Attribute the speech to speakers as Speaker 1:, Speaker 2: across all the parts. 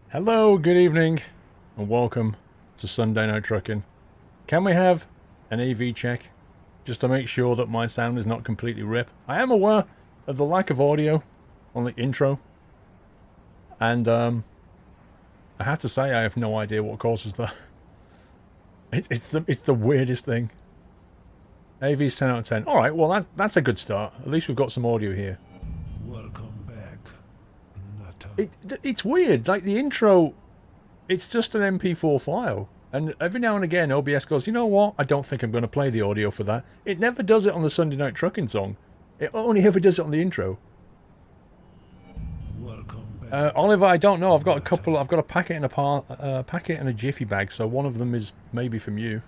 Speaker 1: Hello, good evening, and welcome to Sunday Night Trucking. Can we have an AV check, just to make sure that my sound is not completely rip? I am aware of the lack of audio on the intro, and I have to say I have no idea what causes that. It's the weirdest thing. AV's 10 out of 10. Alright, well that's a good start. At least we've got some audio here.
Speaker 2: Welcome back, Nutter.
Speaker 1: It's weird, like the intro, it's just an MP4 file. And every now and again OBS goes, you know what, I don't think I'm going to play the audio for that. It never does it on the Sunday Night Trucking song. It only ever does it on the intro.
Speaker 2: Welcome back.
Speaker 1: Oliver, I don't know, I've got a couple, I've got a packet and a packet and a jiffy bag, so one of them is maybe from you.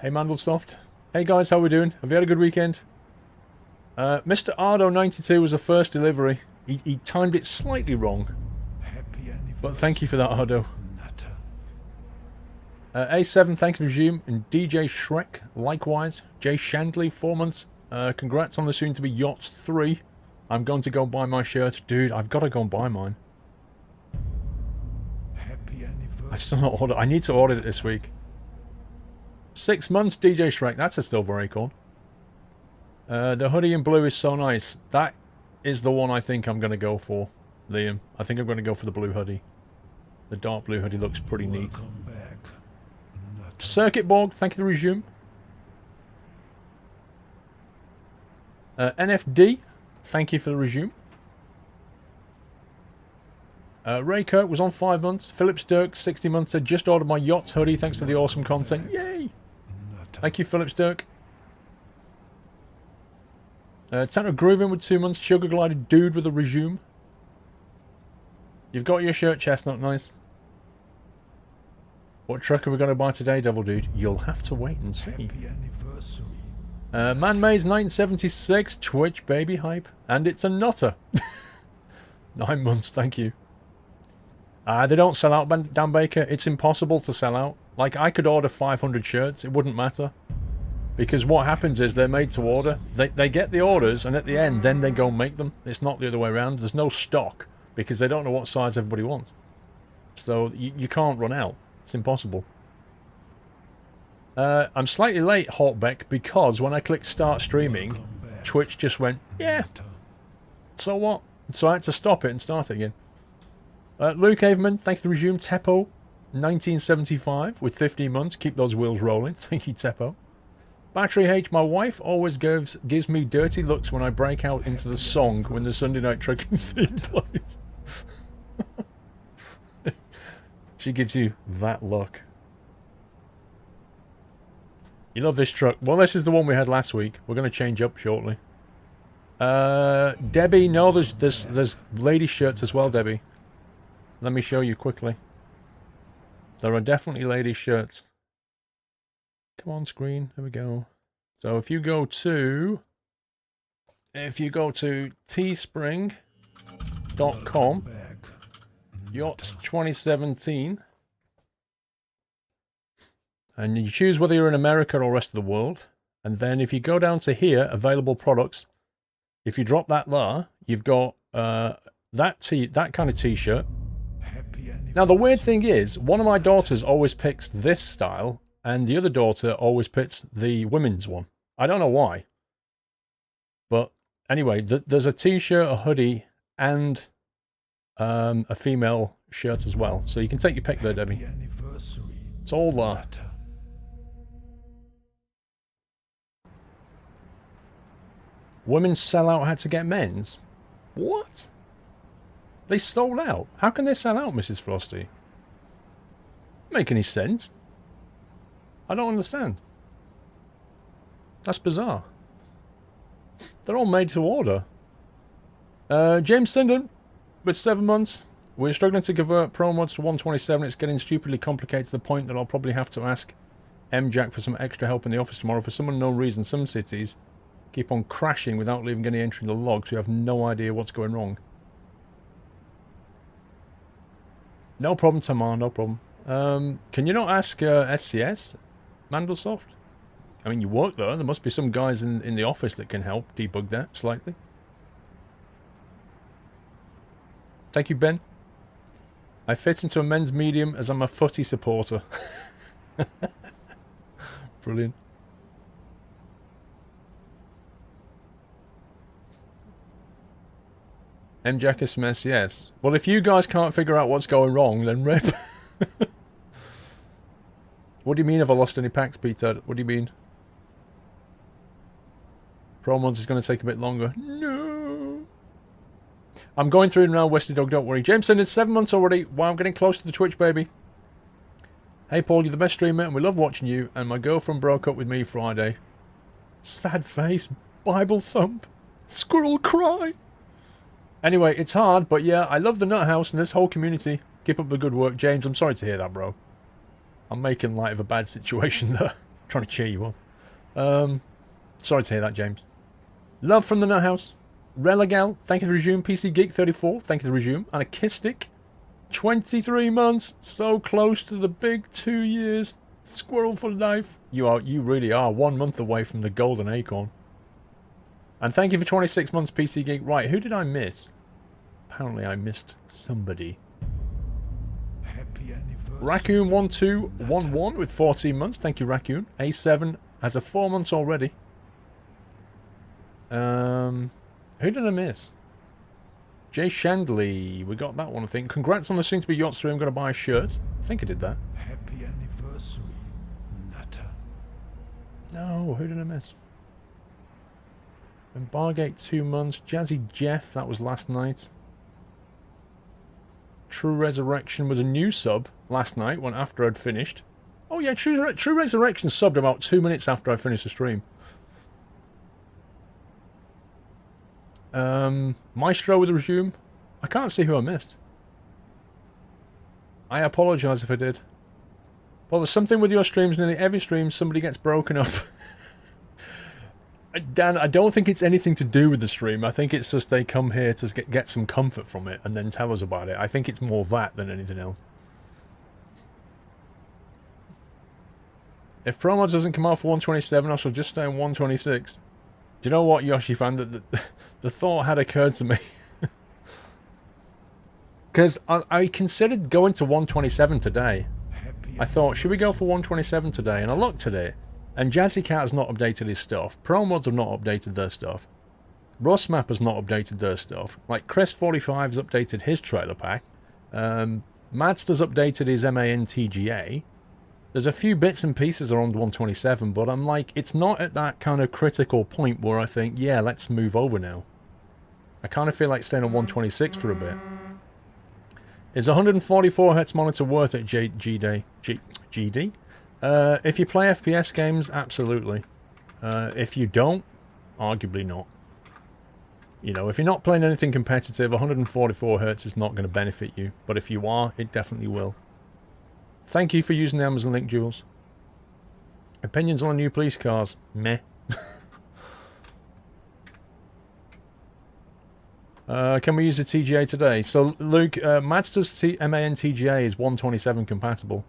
Speaker 1: Hey Mandelsoft. Hey guys, how we doing? Have you had a good weekend? Mr. Ardo92 was the first delivery. He timed it slightly wrong.
Speaker 2: Happy anniversary.
Speaker 1: But thank you for that, Ardo.
Speaker 2: Nutter.
Speaker 1: A7, thank you for Zoom. And DJ Shrek, likewise. Jay Shandley, 4 months. Congrats on the soon-to-be Yachts 3. I'm going to go buy my shirt. Dude, I've got to go and buy mine.
Speaker 2: Happy anniversary.
Speaker 1: I still not order. I need to order it this week. 6 months, DJ Shrek. That's a still very cool. The hoodie in blue is so nice. That is the one I think I'm going to go for, Liam. I think I'm going to go for the blue hoodie. The dark blue hoodie looks pretty neat.
Speaker 2: Welcome back, Nutter.
Speaker 1: Circuit Borg, thank you for the resume. NFD, thank you for the resume. Ray Kirk was on 5 months. Phillips Dirk, 60 months, said just ordered my Yachts hoodie. Thanks for the awesome content. Yay!
Speaker 2: Nutter.
Speaker 1: Thank you, Phillips Dirk. Tanner Groovin with 2 months. Sugar Glider Dude with a resume. You've got your shirt, Chestnut. Nice. What truck are we going to buy today, Devil Dude? You'll have to wait and see.
Speaker 2: Happy anniversary.
Speaker 1: Man Maze 976. Twitch baby hype. And it's a nutter. 9 months, thank you. They don't sell out, Dan Baker. It's impossible to sell out. Like, I could order 500 shirts. It wouldn't matter. Because what happens is they're made to order. They get the orders, and at the end, then they go make them. It's not the other way around. There's no stock, because they don't know what size everybody wants. So, you can't run out. It's impossible. I'm slightly late, Hortbeck, because when I clicked start streaming,
Speaker 2: Welcome back,
Speaker 1: Twitch just went, yeah,
Speaker 2: Nutter.
Speaker 1: so what? So I had to stop it and start it again. Luke Haveman, thank you for the resume. Teppo, 1975, with 15 months. Keep those wheels rolling. Thank you, Teppo. Battery H, my wife always gives me dirty looks when I break out into the song when the Sunday Night Trucking theme plays. She gives you that look. You love this truck. Well, this is the one we had last week. We're going to change up shortly. Debbie, no, there's lady shirts as well, Debbie. Let me show you quickly. There are definitely lady shirts. Come on, screen. There we go. So if you go to teespring.com,
Speaker 2: Back.
Speaker 1: Yacht 2017, and you choose whether you're in America or rest of the world, and then if you go down to here, available products, if you drop that there, you've got that kind of t-shirt.
Speaker 2: Happy anniversary.
Speaker 1: Now the weird thing is, one of my daughters always picks this style, and the other daughter always picks the women's one. I don't know why. But anyway, there's a t-shirt, a hoodie, and a female shirt as well. So you can take your pick there, Debbie.
Speaker 2: Happy anniversary.
Speaker 1: It's all there.
Speaker 2: Nutter.
Speaker 1: Women's sellout had to get men's? What? They sold out? How can they sell out, Mrs. Frosty? Make any sense? I don't understand. That's bizarre. They're all made to order. James Sinden, with 7 months. We're struggling to convert Pro mods to 127. It's getting stupidly complicated to the point that I'll probably have to ask MJack for some extra help in the office tomorrow. For some unknown reason, some cities keep on crashing without leaving any entry in the logs. We have no idea what's going wrong. No problem, Tamar, no problem. Can you not ask SCS, Mandelsoft? I mean, you work there. There must be some guys in the office that can help debug that slightly. Thank you, Ben. I fit into a men's medium as I'm a footy supporter. Brilliant. M. Jackus Mess, yes. Well, if you guys can't figure out what's going wrong, then rip. What do you mean, have I lost any packs, Peter? What do you mean? Pro mods is going to take a bit longer. No. I'm going through it now, Westy Dog, don't worry. Jameson, it's 7 months already. Wow, I'm getting close to the Twitch, baby. Hey, Paul, you're the best streamer, and we love watching you. And my girlfriend broke up with me Friday. Sad face. Bible thump. Squirrel cry. Anyway, it's hard, but yeah, I love the Nut House and this whole community. Keep up the good work. James, I'm sorry to hear that, bro. I'm making light of a bad situation there. Trying to cheer you up. Sorry to hear that, James. Love from the Nut House. Religal, thank you for the resume. PC Geek 34, thank you for the resume. Anarchistic, 23 months. So close to the big 2 years. Squirrel for life. You really are 1 month away from the golden acorn. And thank you for 26 months, PC Geek. Right, who did I miss? Apparently I missed somebody.
Speaker 2: Happy anniversary.
Speaker 1: Raccoon1211 with 14 months. Thank you, Raccoon. A7 has a 4 months already. Who did I miss? Jay Shandley. We got that one, I think. Congrats on the soon-to-be yacht stream. I'm going to buy a shirt. I think I did that.
Speaker 2: Happy anniversary, Nutter.
Speaker 1: No, who did I miss? And Bargate 2 months. Jazzy Jeff, that was last night. True Resurrection was a new sub last night when after I'd finished. Oh yeah, True Resurrection subbed about 2 minutes after I finished the stream. Maestro with a resume. I can't see who I missed. I apologise if I did. Well, there's something with your streams. Nearly every stream somebody gets broken up. Dan, I don't think it's anything to do with the stream. I think it's just they come here to get some comfort from it and then tell us about it. I think it's more that than anything else. If Promods doesn't come out for 127, I shall just stay on 126. Do you know what, Yoshi fan? The thought had occurred to me. Because I considered going to 127 today. I thought, should we go for 127 today? And I looked at it. And Jazzy Cat has not updated his stuff. Pro Mods have not updated their stuff. Rossmap has not updated their stuff. Like, Crest45 has updated his trailer pack. Madster's updated his MANTGA. There's a few bits and pieces around 127, but I'm like, it's not at that kind of critical point where I think, yeah, let's move over now. I kind of feel like staying on 126 for a bit. Is 144Hz monitor worth it, GD? If you play FPS games, absolutely. If you don't, arguably not. You know, if you're not playing anything competitive, 144Hz is not going to benefit you. But if you are, it definitely will. Thank you for using the Amazon link, Jules. Opinions on new police cars? Meh. Can we use the TGA today? So, Luke, Mazda's MAN-TGA is 127 compatible.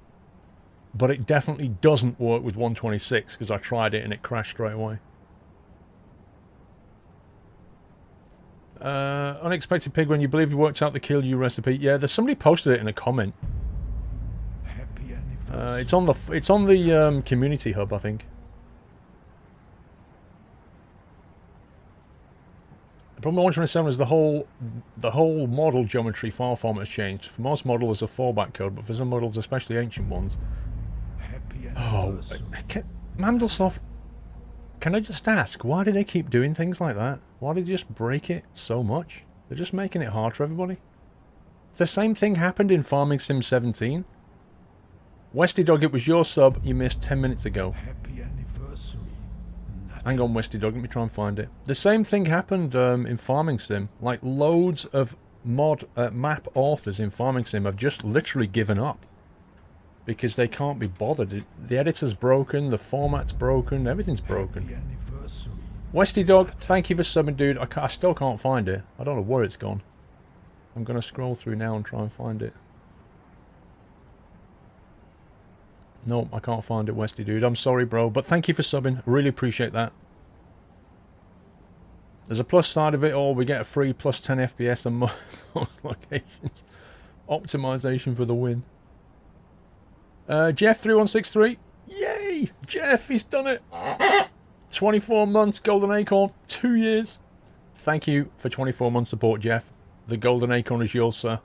Speaker 1: But it definitely doesn't work with 126, because I tried it and it crashed straight away. Unexpected Pig, when you believe you worked out the kill you recipe. Yeah, there's somebody posted it in a comment. It's on the community hub, I think. The problem with 127 is the whole model geometry file format has changed. For most models, there's a fallback code, but for some models, especially ancient ones. Oh, Mandelsoft, can I just ask, why do they keep doing things like that? Why do they just break it so much? They're just making it hard for everybody. The same thing happened in Farming Sim 17. Westy Dog, it was your sub you missed 10 minutes ago.
Speaker 2: Happy anniversary.
Speaker 1: Hang on, Westy Dog, let me try and find it. The same thing happened in Farming Sim. Like, loads of map authors in Farming Sim have just literally given up. Because they can't be bothered. The editor's broken, the format's broken, everything's broken. Westy Dog, thank you for subbing, dude. I still can't find it. I don't know where it's gone. I'm going to scroll through now and try and find it. Nope, I can't find it, Westy dude. I'm sorry, bro. But thank you for subbing. I really appreciate that. There's a plus side of it all. We get a free plus 10 FPS on most locations. Optimization for the win. Jeff3163. Yay! Jeff, he's done it. 24 months, Golden Acorn. 2 years. Thank you for 24 months support, Jeff. The Golden Acorn is yours, sir.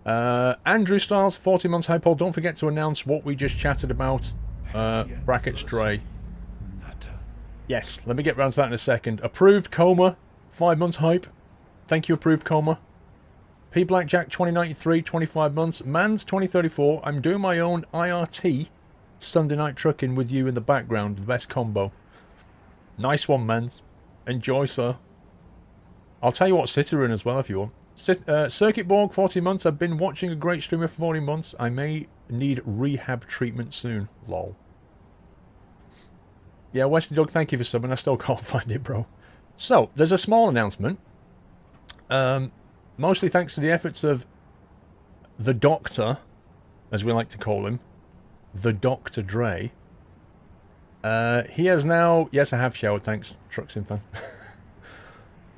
Speaker 1: Andrew Styles, 40 months. Hi, Paul. Don't forget to announce what we just chatted about. Bracket Stray. Yes, let me get round to that in a second. Approved Coma, 5 months hype. Thank you, Approved Coma. P Blackjack 2093, 25 months. Mans 2034. I'm doing my own IRT Sunday night trucking with you in the background. The best combo. Nice one, Mans. Enjoy, sir. I'll tell you what sit are in as well if you want. Circuit Borg, 40 months. I've been watching a great streamer for 40 months. I may need rehab treatment soon. Lol. Yeah, Westy Dog, thank you for subbing. I still can't find it, bro. So, there's a small announcement. Mostly thanks to the efforts of the Doctor, as we like to call him. The Dr. Dre. He has now... Yes, I have showered, thanks, Trucksim fan.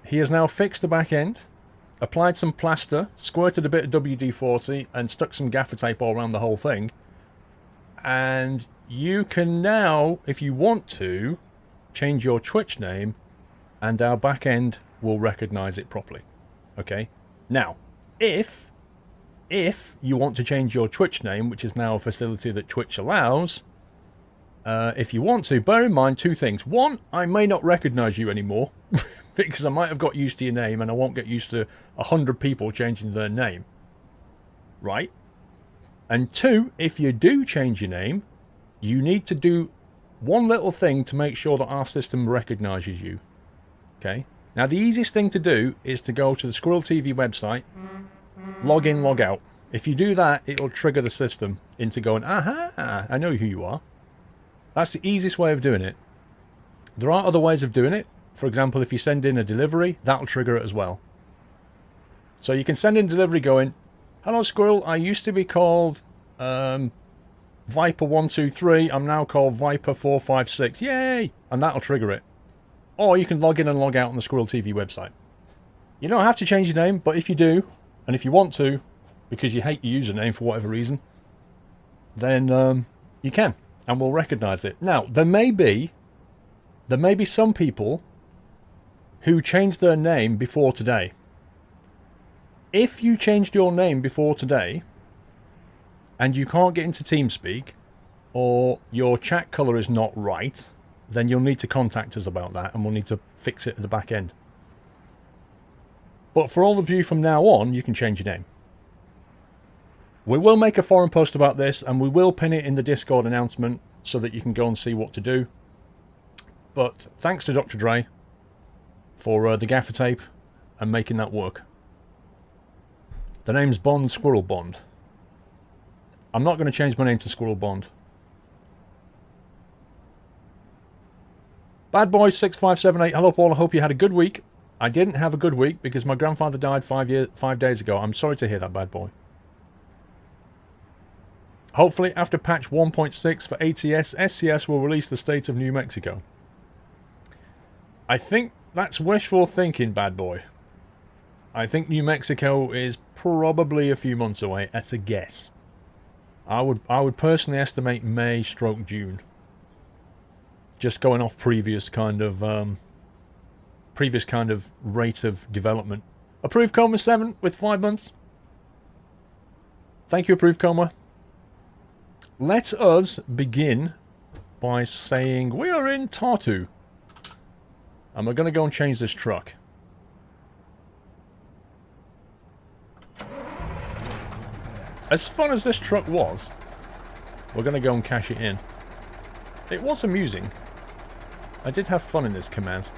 Speaker 1: He has now fixed the back end, applied some plaster, squirted a bit of WD-40, and stuck some gaffer tape all around the whole thing. And you can now, if you want to, change your Twitch name, and our back end will recognise it properly. Okay? Now, if you want to change your Twitch name, which is now a facility that Twitch allows, if you want to, bear in mind two things. One, I may not recognise you anymore, because I might have got used to your name, and I won't get used to 100 people changing their name. Right? And two, if you do change your name, you need to do one little thing to make sure that our system recognises you. Okay? Now, the easiest thing to do is to go to the Squirrel TV website, log in, log out. If you do that, it'll trigger the system into going, aha, I know who you are. That's the easiest way of doing it. There are other ways of doing it. For example, if you send in a delivery, that'll trigger it as well. So you can send in delivery going, hello Squirrel, I used to be called Viper123, I'm now called Viper456, yay! And that'll trigger it. Or you can log in and log out on the Squirrel TV website. You don't have to change your name, but if you do, and if you want to, because you hate your username for whatever reason, then you can, and we'll recognise it. Now, there may be some people who changed their name before today. If you changed your name before today, and you can't get into TeamSpeak, or your chat colour is not right, then you'll need to contact us about that, and we'll need to fix it at the back end. But for all of you from now on, you can change your name. We will make a forum post about this, and we will pin it in the Discord announcement so that you can go and see what to do. But thanks to Dr. Dre for the gaffer tape and making that work. The name's Bond Squirrel Bond. I'm not going to change my name to Squirrel Bond. Bad Boy 6578. Hello Paul, I hope you had a good week. I didn't have a good week because my grandfather died 5 days ago. I'm sorry to hear that, Bad Boy. Hopefully after patch 1.6 for ATS, SCS will release the state of New Mexico. I think that's wishful thinking, Bad Boy. I think New Mexico is probably a few months away, at a guess. I would personally estimate May/June. Just going off previous kind of rate of development. Approved Coma 7 with 5 months. Thank you, Approved Coma. Let us begin by saying we are in Tartu. And we're going to go and change this truck. As fun as this truck was, we're going to go and cash it in. It was amusing. I did have fun in this command.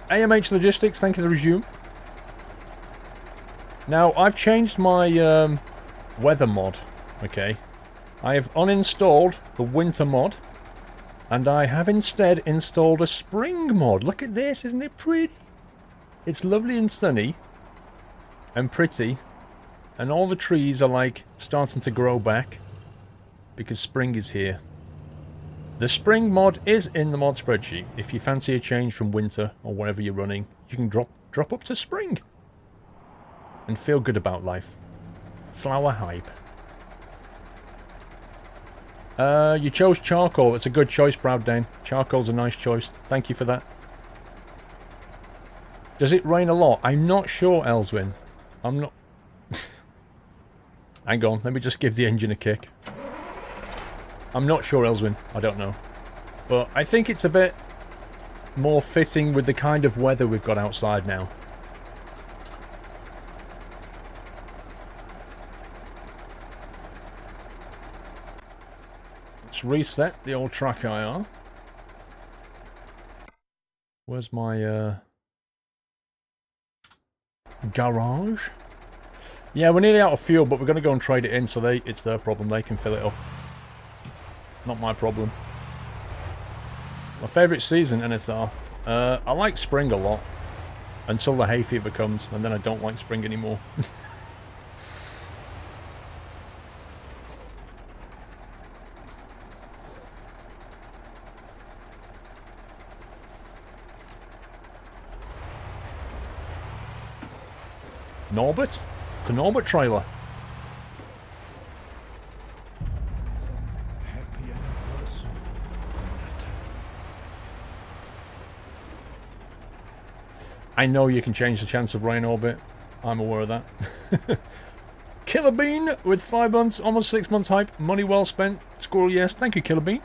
Speaker 1: AMH Logistics, thank you for the resume. Now, I've changed my weather mod, okay? I have uninstalled the winter mod, and I have instead installed a spring mod. Look at this, isn't it pretty? It's lovely and sunny, and pretty, and all the trees are like starting to grow back, because spring is here. The spring mod is in the mod spreadsheet. If you fancy a change from winter or whatever you're running, you can drop up to spring. And feel good about life. Flower hype. You chose charcoal. It's a good choice, Browdane. Charcoal's a nice choice. Thank you for that. Does it rain a lot? I'm not sure, Elswin. I'm not... Hang on, let me just give the engine a kick. I'm not sure, Elswin. I don't know. But I think it's a bit more fitting with the kind of weather we've got outside now. Let's reset the old track IR. Where's my garage? Yeah, we're nearly out of fuel, but we're going to go and trade it in, so it's their problem. They can fill it up. Not my problem. My favourite season, NSR. I like spring a lot. Until the hay fever comes, and then I don't like spring anymore. Norbert? It's a Norbert trailer.
Speaker 2: Happy anniversary, Netta.
Speaker 1: I know you can change the chance of rain orbit. I'm aware of that. Killer Bean with 5 months, almost 6 months hype. Money well spent. Squirrel, yes. Thank you, Killer Bean.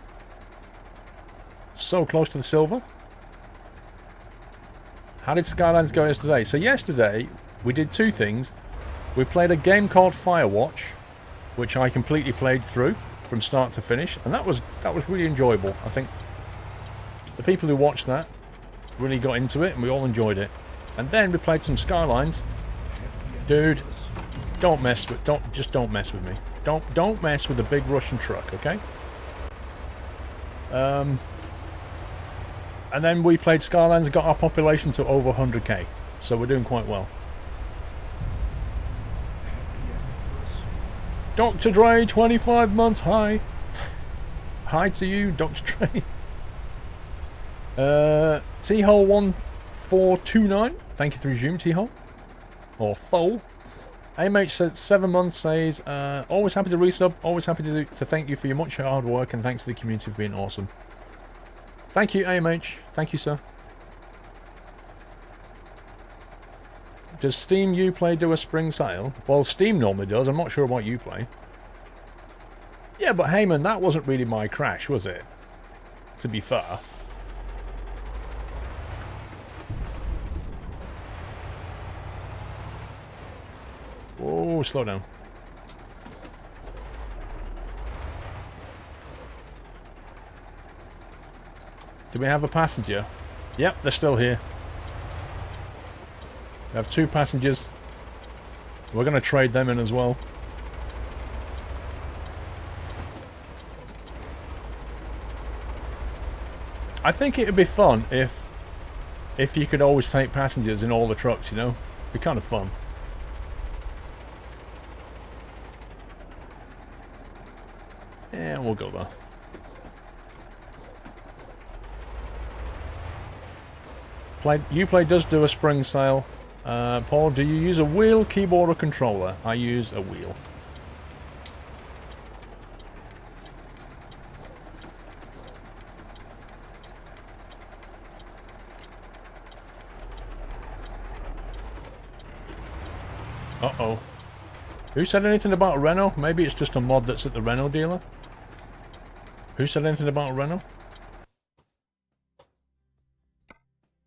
Speaker 1: So close to the silver. How did Skylands go yesterday? So yesterday, we did two things. We played a game called Firewatch, which I completely played through from start to finish, and that was really enjoyable. I think the people who watched that really got into it, and we all enjoyed it. And then we played some Skylines. Dude, don't mess with me. Don't mess with the big Russian truck, okay? And then we played Skylines and got our population to over 100k, so we're doing quite well. Dr. Dre, 25 months high. Hi to you, Dr. Dre. T-Hole 1429. Thank you for resume, T-Hole. Or Thole. AMH said 7 months, says, always happy to resub, always happy to thank you for your much hard work, and thanks to the community for being awesome. Thank you, AMH. Thank you, sir. Does Steam Uplay do a spring sale? Well, Steam normally does. I'm not sure about Uplay. Yeah, but hey man, that wasn't really my crash, was it? To be fair. Whoa, slow down. Do we have a passenger? Yep, they're still here. We have 2 passengers. We're going to trade them in as well. I think it would be fun if you could always take passengers in all the trucks, you know? It'd be kind of fun. Yeah, we'll go there. Uplay does do a spring sale. Paul, do you use a wheel, keyboard, or controller? I use a wheel. Uh-oh. Who said anything about a Renault? Maybe it's just a mod that's at the Renault dealer? Who said anything about a Renault?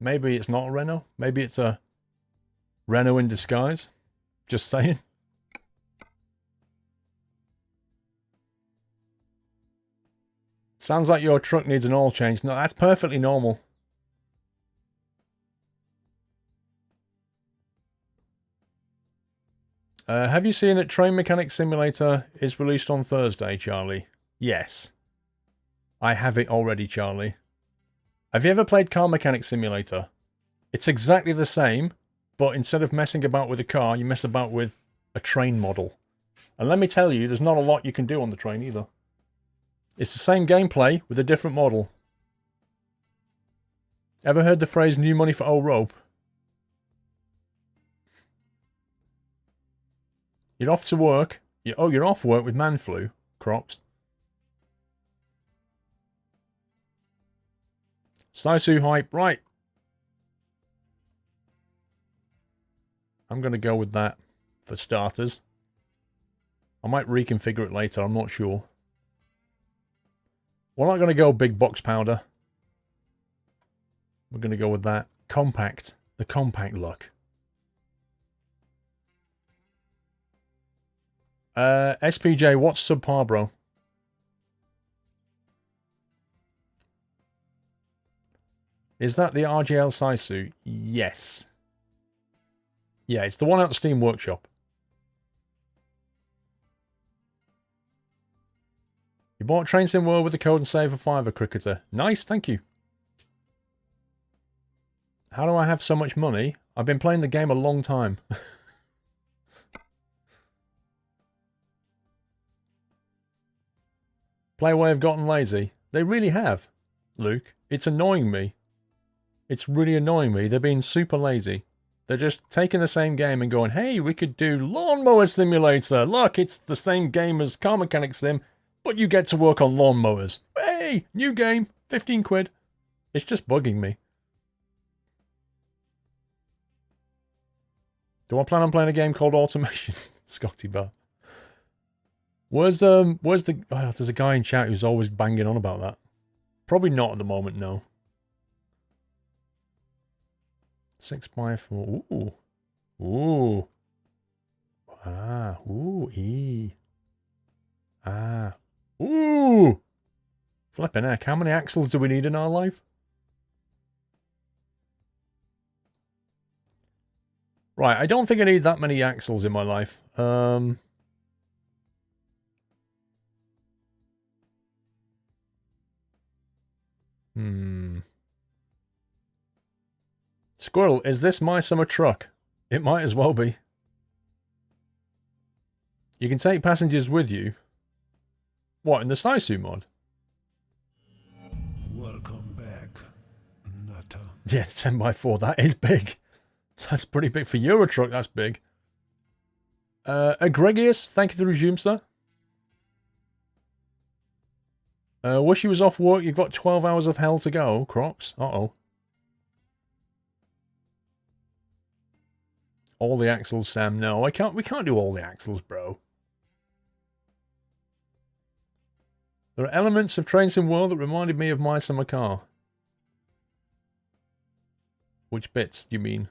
Speaker 1: Maybe it's not a Renault. Maybe it's a Renault in disguise. Just saying. Sounds like your truck needs an oil change. No, that's perfectly normal. Have you seen that Train Mechanic Simulator is released on Thursday, Charlie? Yes. I have it already, Charlie. Have you ever played Car Mechanic Simulator? It's exactly the same, but instead of messing about with a car, you mess about with a train model. And let me tell you, there's not a lot you can do on the train either. It's the same gameplay with a different model. Ever heard the phrase new money for old rope? You're off to work. You're off work with man flu, Crocs. Saisu hype, right. I'm going to go with that for starters. I might reconfigure it later, I'm not sure. We're not going to go big box powder. We're going to go with that. Compact. The compact look. SPJ, what's subpar, bro? Is that the RGL Saisu? Yes. Yeah, it's the one out the Steam Workshop. You bought Train Sim World with the code and save for $5, Cricketer. Nice, thank you. How do I have so much money? I've been playing the game a long time. Playway have gotten lazy. They really have, Luke. It's annoying me. It's really annoying me. They're being super lazy. They're just taking the same game and going, hey, we could do Lawnmower Simulator. Look, it's the same game as Car Mechanic Sim, but you get to work on lawnmowers. Hey, new game, 15 quid. It's just bugging me. Do I plan on playing a game called Automation? Scotty Bar. Where's the... Oh, there's a guy in chat who's always banging on about that. Probably not at the moment, no. 6x4. Ooh. Ooh. Ah. Ooh. E. Ah. Ooh. Flipping heck. How many axles do we need in our life? Right. I don't think I need that many axles in my life. Squirrel, is this my summer truck? It might as well be. You can take passengers with you. What, in the Saisu mod?
Speaker 2: Welcome back, Nutter.
Speaker 1: Yeah, it's 10x4. That is big. That's pretty big. For Euro truck, that's big. Egregious, thank you for the resume, sir. Wish you was off work. You've got 12 hours of hell to go, Crocs. Uh-oh. All the axles, Sam. No, we can't do all the axles, bro. There are elements of Train Sim World that reminded me of my summer car. Which bits do you mean?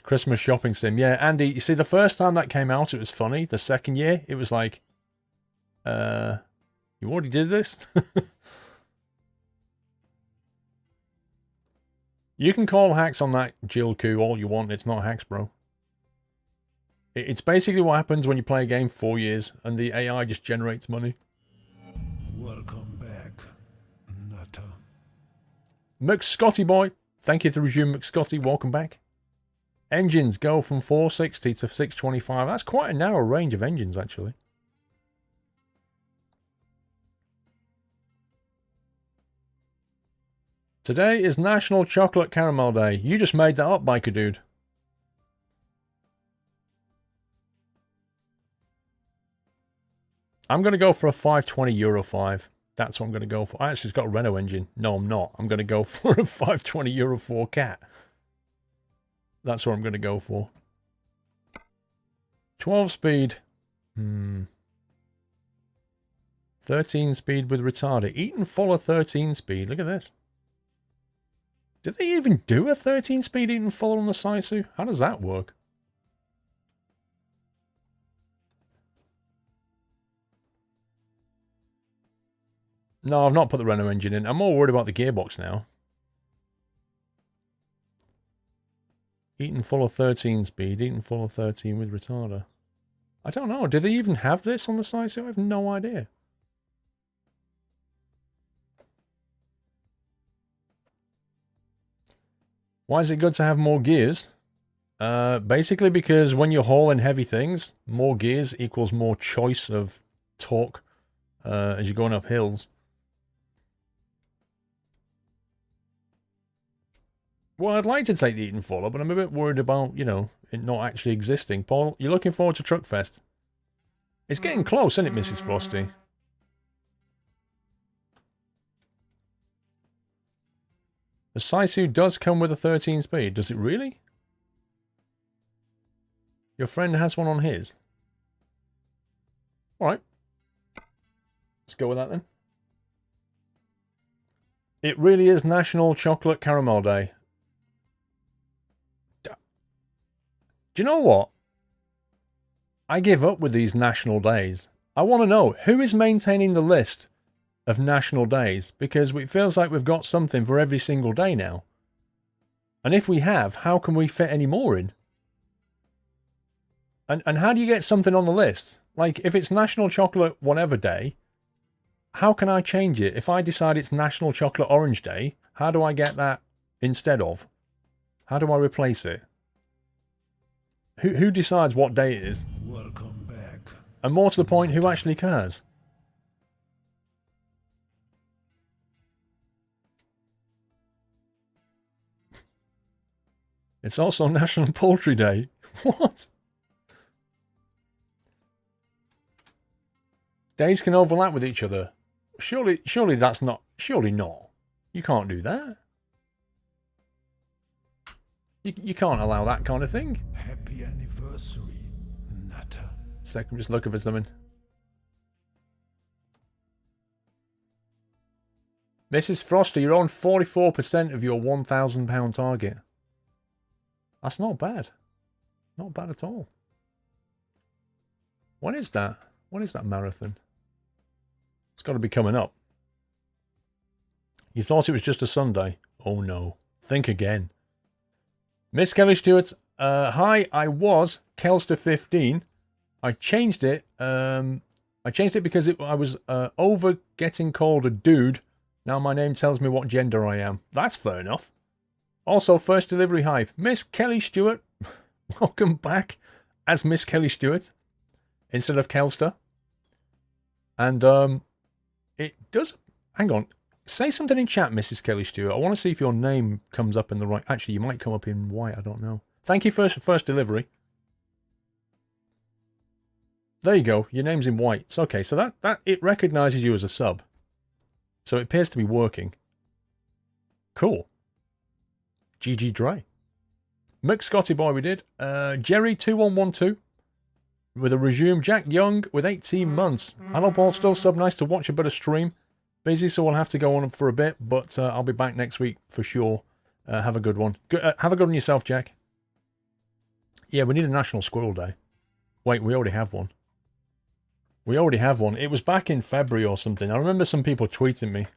Speaker 1: Christmas shopping sim. Yeah, Andy, you see, the first time that came out, it was funny. The second year, it was like, you already did this? You can call hacks on that Jill coup all you want. It's not hacks, bro. It's basically what happens when you play a game for 4 years and the AI just generates money.
Speaker 2: Welcome back, Nutter.
Speaker 1: McScotty boy. Thank you for the resume, McScotty. Welcome back. Engines go from 460 to 625. That's quite a narrow range of engines, actually. Today is National Chocolate Caramel Day. You just made that up, biker dude. I'm going to go for a 520 Euro 5. That's what I'm going to go for. Actually, it's got a Renault engine. No, I'm not. I'm going to go for a 520 Euro 4 cat. That's what I'm going to go for. 12 speed. 13 speed with retarder. Eaton Fuller 13 speed. Look at this. Did they even do a 13 speed Eaton Fuller on the Saisu? How does that work? No, I've not put the Renault engine in. I'm more worried about the gearbox now. Eaton Fuller 13 speed. Eaton Fuller 13 with retarder. I don't know. Do they even have this on the Saisu? I have no idea. Why is it good to have more gears? Basically because when you're hauling heavy things, more gears equals more choice of torque as you're going up hills. Well, I'd like to take the Eaton Fuller, but I'm a bit worried about, you know, it not actually existing. Paul, you're looking forward to Truckfest? It's getting close, isn't it, Mrs. Frosty? The Saisu does come with a 13 speed. Does it really? Your friend has one on his. Alright. Let's go with that then. It really is National Chocolate Caramel Day. Do you know what? I give up with these national days. I want to know, who is maintaining the list of national days? Because it feels like we've got something for every single day now. And if we have, how can we fit any more in? And how do you get something on the list? Like, if it's National Chocolate Whatever Day, how can I change it? If I decide it's National Chocolate Orange Day, how do I get that instead of? How do I replace it? Who decides what day it is?
Speaker 2: Welcome back.
Speaker 1: And more to the point, who actually cares? It's also National Poultry Day. What? Days can overlap with each other. Surely that's not... Surely not. You can't do that. You can't allow that kind of thing.
Speaker 2: Happy anniversary, Nutter.
Speaker 1: Sec, I'm just looking for something. Mrs. Frosty, you're on 44% of your £1,000 target. That's not bad. Not bad at all. When is that? When is that marathon? It's got to be coming up. You thought it was just a Sunday? Oh no. Think again. Miss Kelly Stewart, hi, I was Kelster15. I changed it. I changed it because I was over getting called a dude. Now my name tells me what gender I am. That's fair enough. Also, first delivery hype. Miss Kelly Stewart, welcome back as Miss Kelly Stewart instead of Kelster. And it does... Hang on. Say something in chat, Mrs. Kelly Stewart. I want to see if your name comes up in the right... Actually, you might come up in white. I don't know. Thank you for first delivery. There you go. Your name's in white. It's okay. So that it recognizes you as a sub. So it appears to be working. Cool. GG Dre. Mick Scotty Boy we did. Jerry2112 with a resume. Jack Young with 18 months. Hello Paul, still sub. Nice to watch a bit of stream. Busy, so we'll have to go on for a bit, but I'll be back next week for sure. Have a good one. Have a good one yourself, Jack. Yeah, we need a National Squirrel Day. Wait, we already have one. We already have one. It was back in February or something. I remember some people tweeting me.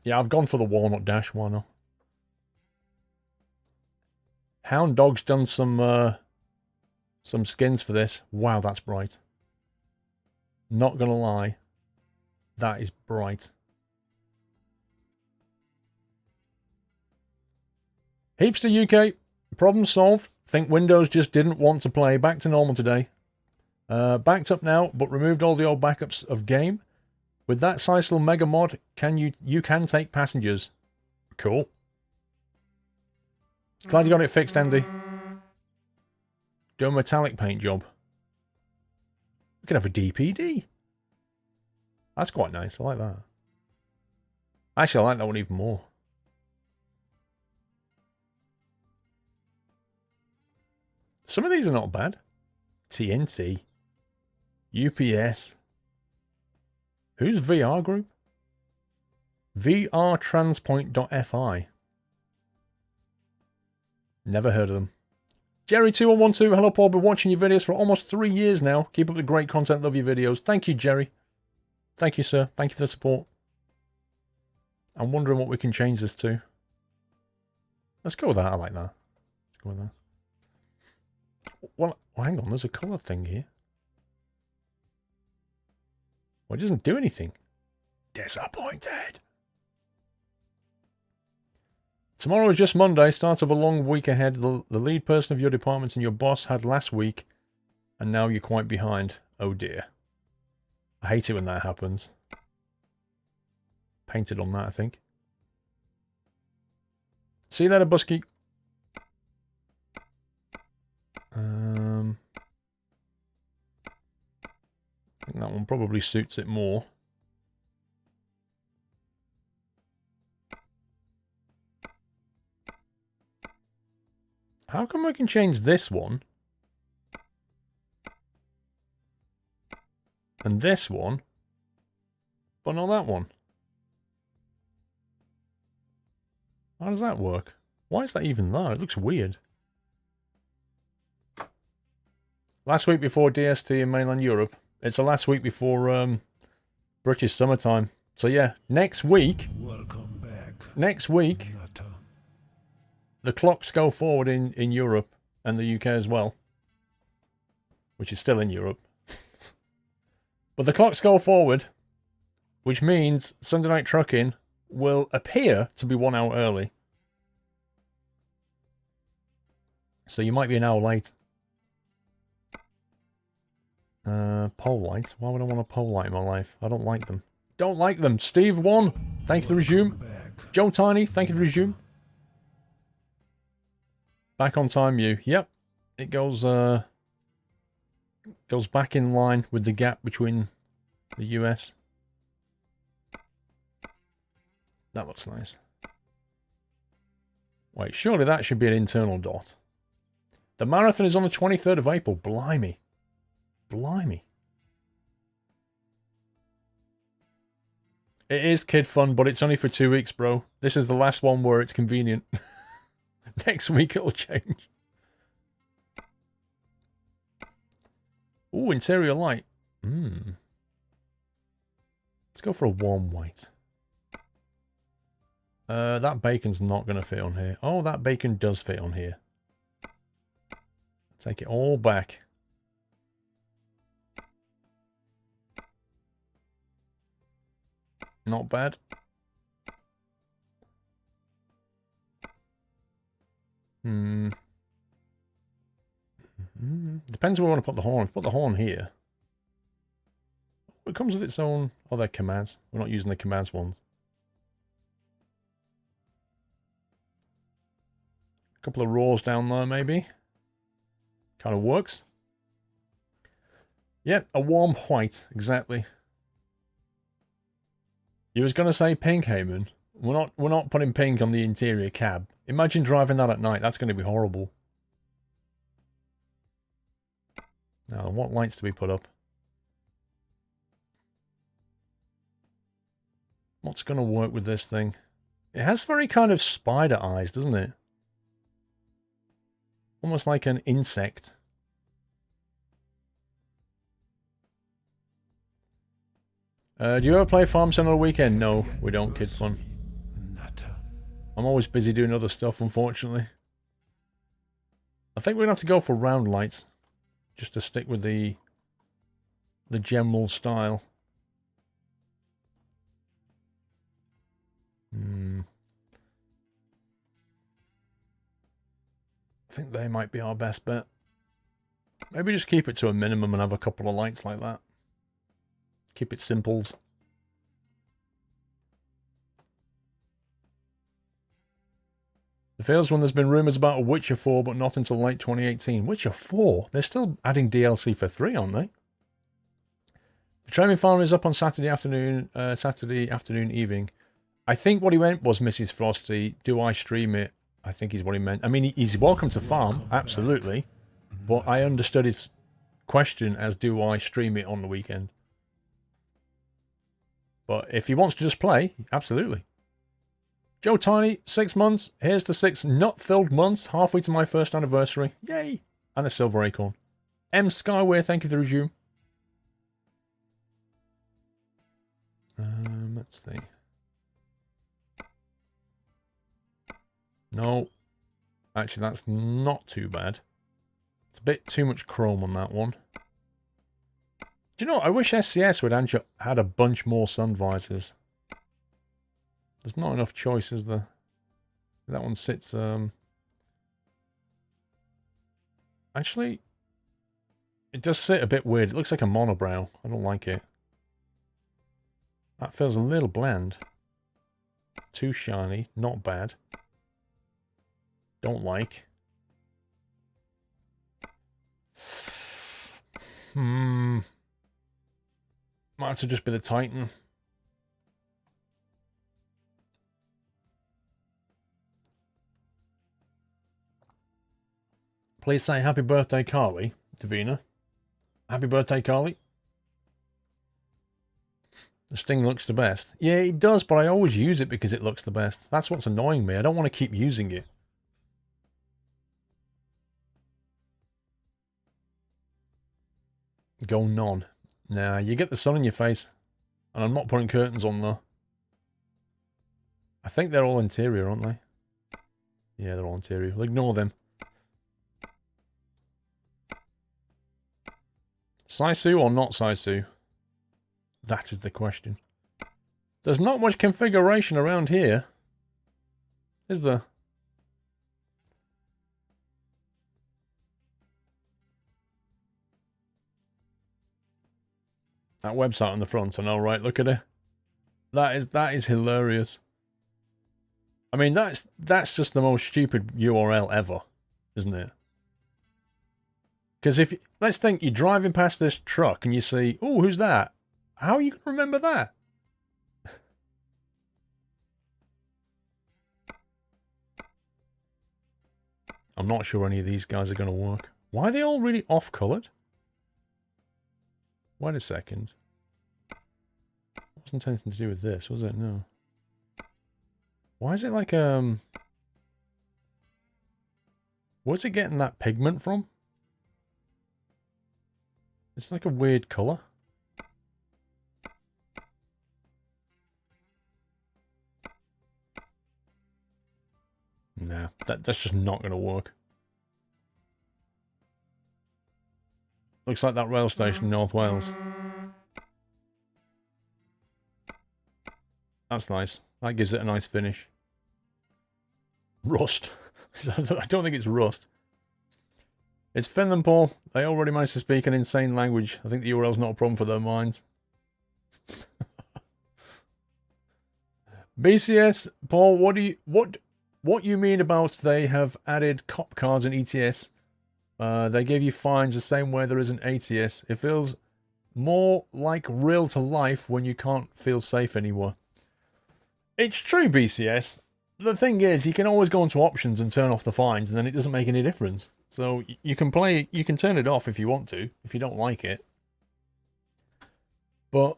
Speaker 1: Yeah, I've gone for the Walnut Dash. Why not? Hound Dog's done some skins for this. Wow, that's bright. Not gonna lie. That is bright. Heapster UK. Problem solved. Think Windows just didn't want to play. Back to normal today. Backed up now, but removed all the old backups of game. With that Sisal Mega Mod, you can take passengers. Cool. Glad you got it fixed, Andy. Do a metallic paint job. We can have a DPD. That's quite nice. I like that. Actually, I like that one even more. Some of these are not bad. TNT. UPS. Who's VR Group? VRTranspoint.fi. Never heard of them. Jerry2112, hello Paul, been watching your videos for almost 3 years now. Keep up the great content, love your videos. Thank you, Jerry. Thank you, sir. Thank you for the support. I'm wondering what we can change this to. Let's go with that, I like that. Let's go with that. Well, hang on, there's a colour thing here. Well, it doesn't do anything. Disappointed. Tomorrow is just Monday, start of a long week ahead. The lead person of your department and your boss had last week, and now you're quite behind. Oh dear. I hate it when that happens. Painted on that, I think. See you later, Busky. I think that one probably suits it more. How come I can change this one? And this one? But not that one. How does that work? Why is that even there? It looks weird. Last week before DST in mainland Europe. It's the last week before British summertime. So yeah, next week...
Speaker 2: Welcome back.
Speaker 1: Next week...
Speaker 2: Nutter.
Speaker 1: The clocks go forward in Europe and the UK as well. Which is still in Europe. But the clocks go forward, which means Sunday Night Trucking will appear to be 1 hour early. So you might be an hour late. Pole lights? Why would I want a pole light in my life? I don't like them. Don't like them. Steve 1, thank you for the resume. Joe Tiny, thank you for the resume. Back on time, you. Yep. It goes back in line with the gap between the US. That looks nice. Wait, surely that should be an internal dot. The marathon is on the 23rd of April. Blimey. Blimey. It is kid fun, but it's only for 2 weeks, bro. This is the last one where it's convenient. Next week it'll change. Ooh, interior light. Let's go for a warm white. That bacon's not going to fit on here. Oh, that bacon does fit on here. Take it all back. Not bad. Depends where we want to put the horn. If we put the horn here. It comes with its own... Oh, they're commands. We're not using the commands ones. A couple of roars down there, maybe. Kind of works. Yep, a warm white. Exactly. You was going to say pink, Heyman. We're not putting pink on the interior cab. Imagine driving that at night. That's going to be horrible. Now, what lights do we put up? What's going to work with this thing? It has very kind of spider eyes, doesn't it? Almost like an insect. Do you ever play Farm Sim on a weekend? No, we don't, kid fun. I'm always busy doing other stuff, unfortunately. I think we're going to have to go for round lights. Just to stick with the general style. I think they might be our best bet. Maybe just keep it to a minimum and have a couple of lights like that. Keep it simples. It feels when there's been rumours about a Witcher 4, but not until late 2018. Witcher 4? They're still adding DLC for 3, aren't they? The Training Farmer is up on Saturday afternoon evening. I think what he meant was, Mrs. Frosty, do I stream it? I think is what he meant. I mean, he's welcome to farm, absolutely. But I understood his question as, do I stream it on the weekend? But if he wants to just play, absolutely. Joe Tiny, 6 months. Here's to 6 nut-filled months. Halfway to my first anniversary. Yay! And a silver acorn. M. Skyway, thank you for the resume. Let's see. No. Actually, that's not too bad. It's a bit too much chrome on that one. Do you know what? I wish SCS would had a bunch more sun visors. There's not enough choice, is there? That one sits, actually, it does sit a bit weird. It looks like a monobrow. I don't like it. That feels a little bland. Too shiny. Not bad. Don't like. Might have to just be the Titan. Please say happy birthday, Carly, Davina. Happy birthday, Carly. The Sting looks the best. Yeah, it does, but I always use it because it looks the best. That's what's annoying me. I don't want to keep using it. Go none. Nah, you get the sun in your face. And I'm not putting curtains on, though. I think they're all interior, aren't they? Yeah, they're all interior. We'll ignore them. Saisu or not Saisu? That is the question. There's not much configuration around here. Is there? That website on the front, I know, right? Look at it. That is hilarious. I mean, that's just the most stupid URL ever, isn't it? Because let's think you're driving past this truck and you see, oh, who's that? How are you going to remember that? I'm not sure any of these guys are going to work. Why are they all really off-coloured? Wait a second. It wasn't anything to do with this, was it? No. Why is it like, where's it getting that pigment from? It's like a weird colour. Nah, that's just not going to work. Looks like that rail station in North Wales. That's nice. That gives it a nice finish. Rust. I don't think it's rust. It's Finland, Paul. They already managed to speak an insane language. I think the URL's not a problem for their minds. BCS, Paul, what you mean about they have added cop cars in ETS? They gave you fines the same way there is an ATS. It feels more like real to life when you can't feel safe anymore. It's true, BCS. The thing is, you can always go into options and turn off the fines, and then it doesn't make any difference. So you can turn it off if you want to, if you don't like it. But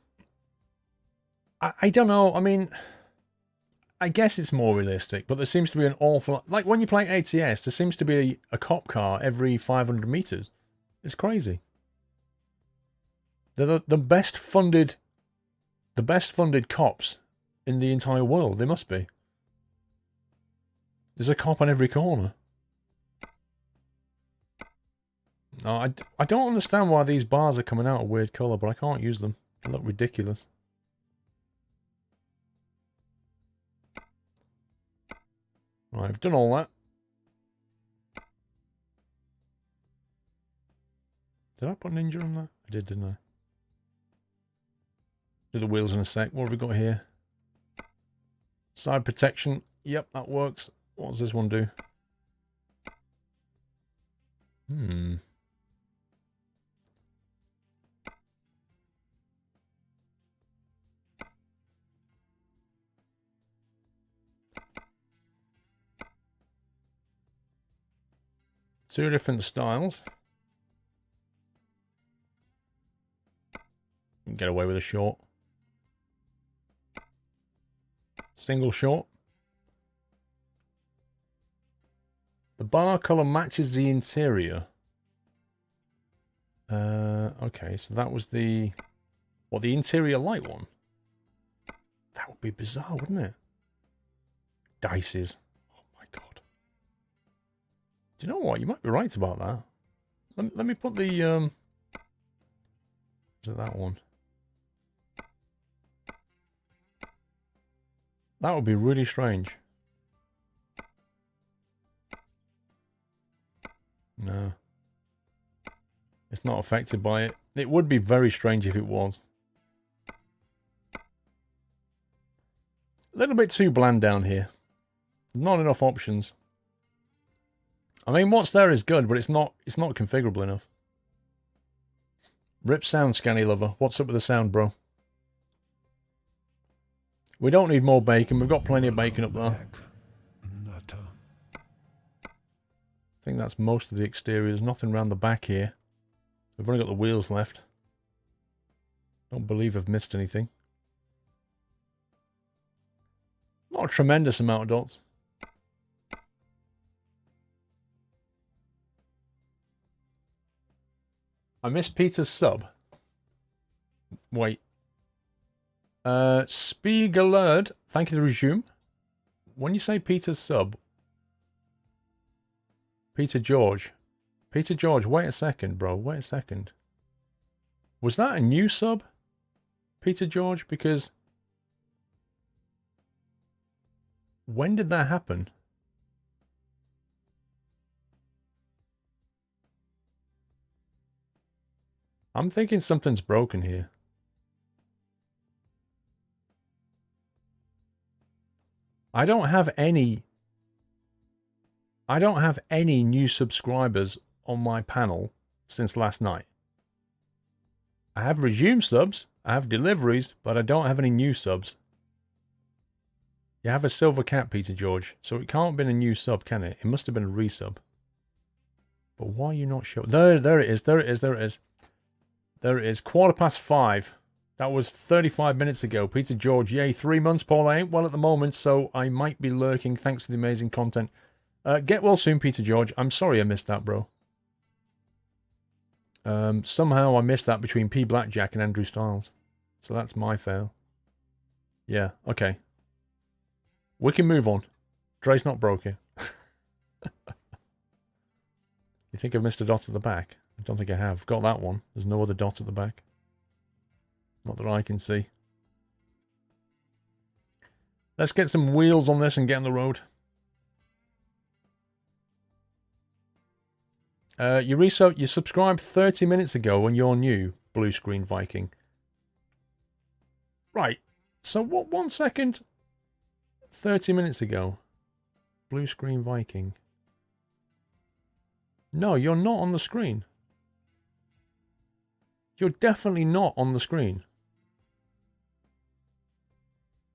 Speaker 1: I don't know. I mean, I guess it's more realistic, but there seems to be an awful... Like, when you play ATS, there seems to be a cop car every 500 meters. It's crazy. They're the best funded cops in the entire world. They must be. There's a cop on every corner. No, I don't understand why these bars are coming out a weird colour, but I can't use them. They look ridiculous. Right, I've done all that. Did I put Ninja on that? I did, didn't I? Do the wheels in a sec. What have we got here? Side protection. Yep, that works. What does this one do? Two different styles. You can get away with a short. Single short. The bar colour matches the interior. Okay, so that was the interior light one? That would be bizarre, wouldn't it? Dices. Oh my god. Do you know what? You might be right about that. Let me put the, is it that one? That would be really strange. No. It's not affected by it. It would be very strange if it was. A little bit too bland down here. Not enough options. I mean, what's there is good, but it's not configurable enough. Rip sound, Scanny Lover. What's up with the sound, bro? We don't need more bacon. We've got plenty of bacon up there. I think that's most of the exterior. There's nothing around the back here. We've only got the wheels left. Don't believe I've missed anything. Not a tremendous amount of dots. I missed Peter's sub. Wait. Spiegelerd, thank you for the resume. When you say Peter's sub... Peter George. Peter George, wait a second, bro. Wait a second. Was that a new sub? Peter George? Because... when did that happen? I'm thinking something's broken here. I don't have any new subscribers on my panel since last night. I have resumed subs, I have deliveries, but I don't have any new subs. You have a silver cat, Peter George, so it can't have been a new sub, can it? It must have been a resub. But why are you not sure? There it is, there it is, there it is. There it is, 5:15. That was 35 minutes ago. Peter George, yay, 3 months, Paul. I ain't well at the moment, so I might be lurking. Thanks for the amazing content. Get well soon, Peter George. I'm sorry I missed that, bro. Somehow I missed that between P. Blackjack and Andrew Styles. So that's my fail. Yeah, okay. We can move on. Dre's not broke here. You think I've missed a dot at the back? I don't think I have. Got that one. There's no other dot at the back. Not that I can see. Let's get some wheels on this and get on the road. You subscribed 30 minutes ago when you're new, Blue Screen Viking. Right. So what? 1 second. 30 minutes ago. Blue Screen Viking. No, you're not on the screen. You're definitely not on the screen.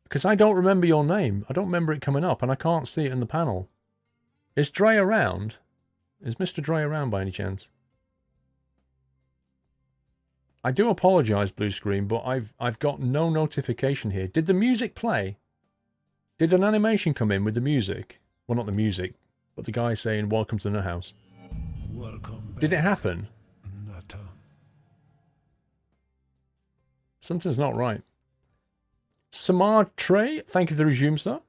Speaker 1: Because I don't remember your name. I don't remember it coming up, and I can't see it in the panel. Is Dre around? Is Mr. Dre around by any chance? I do apologise, Blue Screen, but I've got no notification here. Did the music play? Did an animation come in with the music? Well, not the music, but the guy saying, "Welcome to the house."
Speaker 2: Welcome back.
Speaker 1: Did it happen?
Speaker 2: Nutter.
Speaker 1: Something's not right. Samar Trey, thank you for the resume, sir.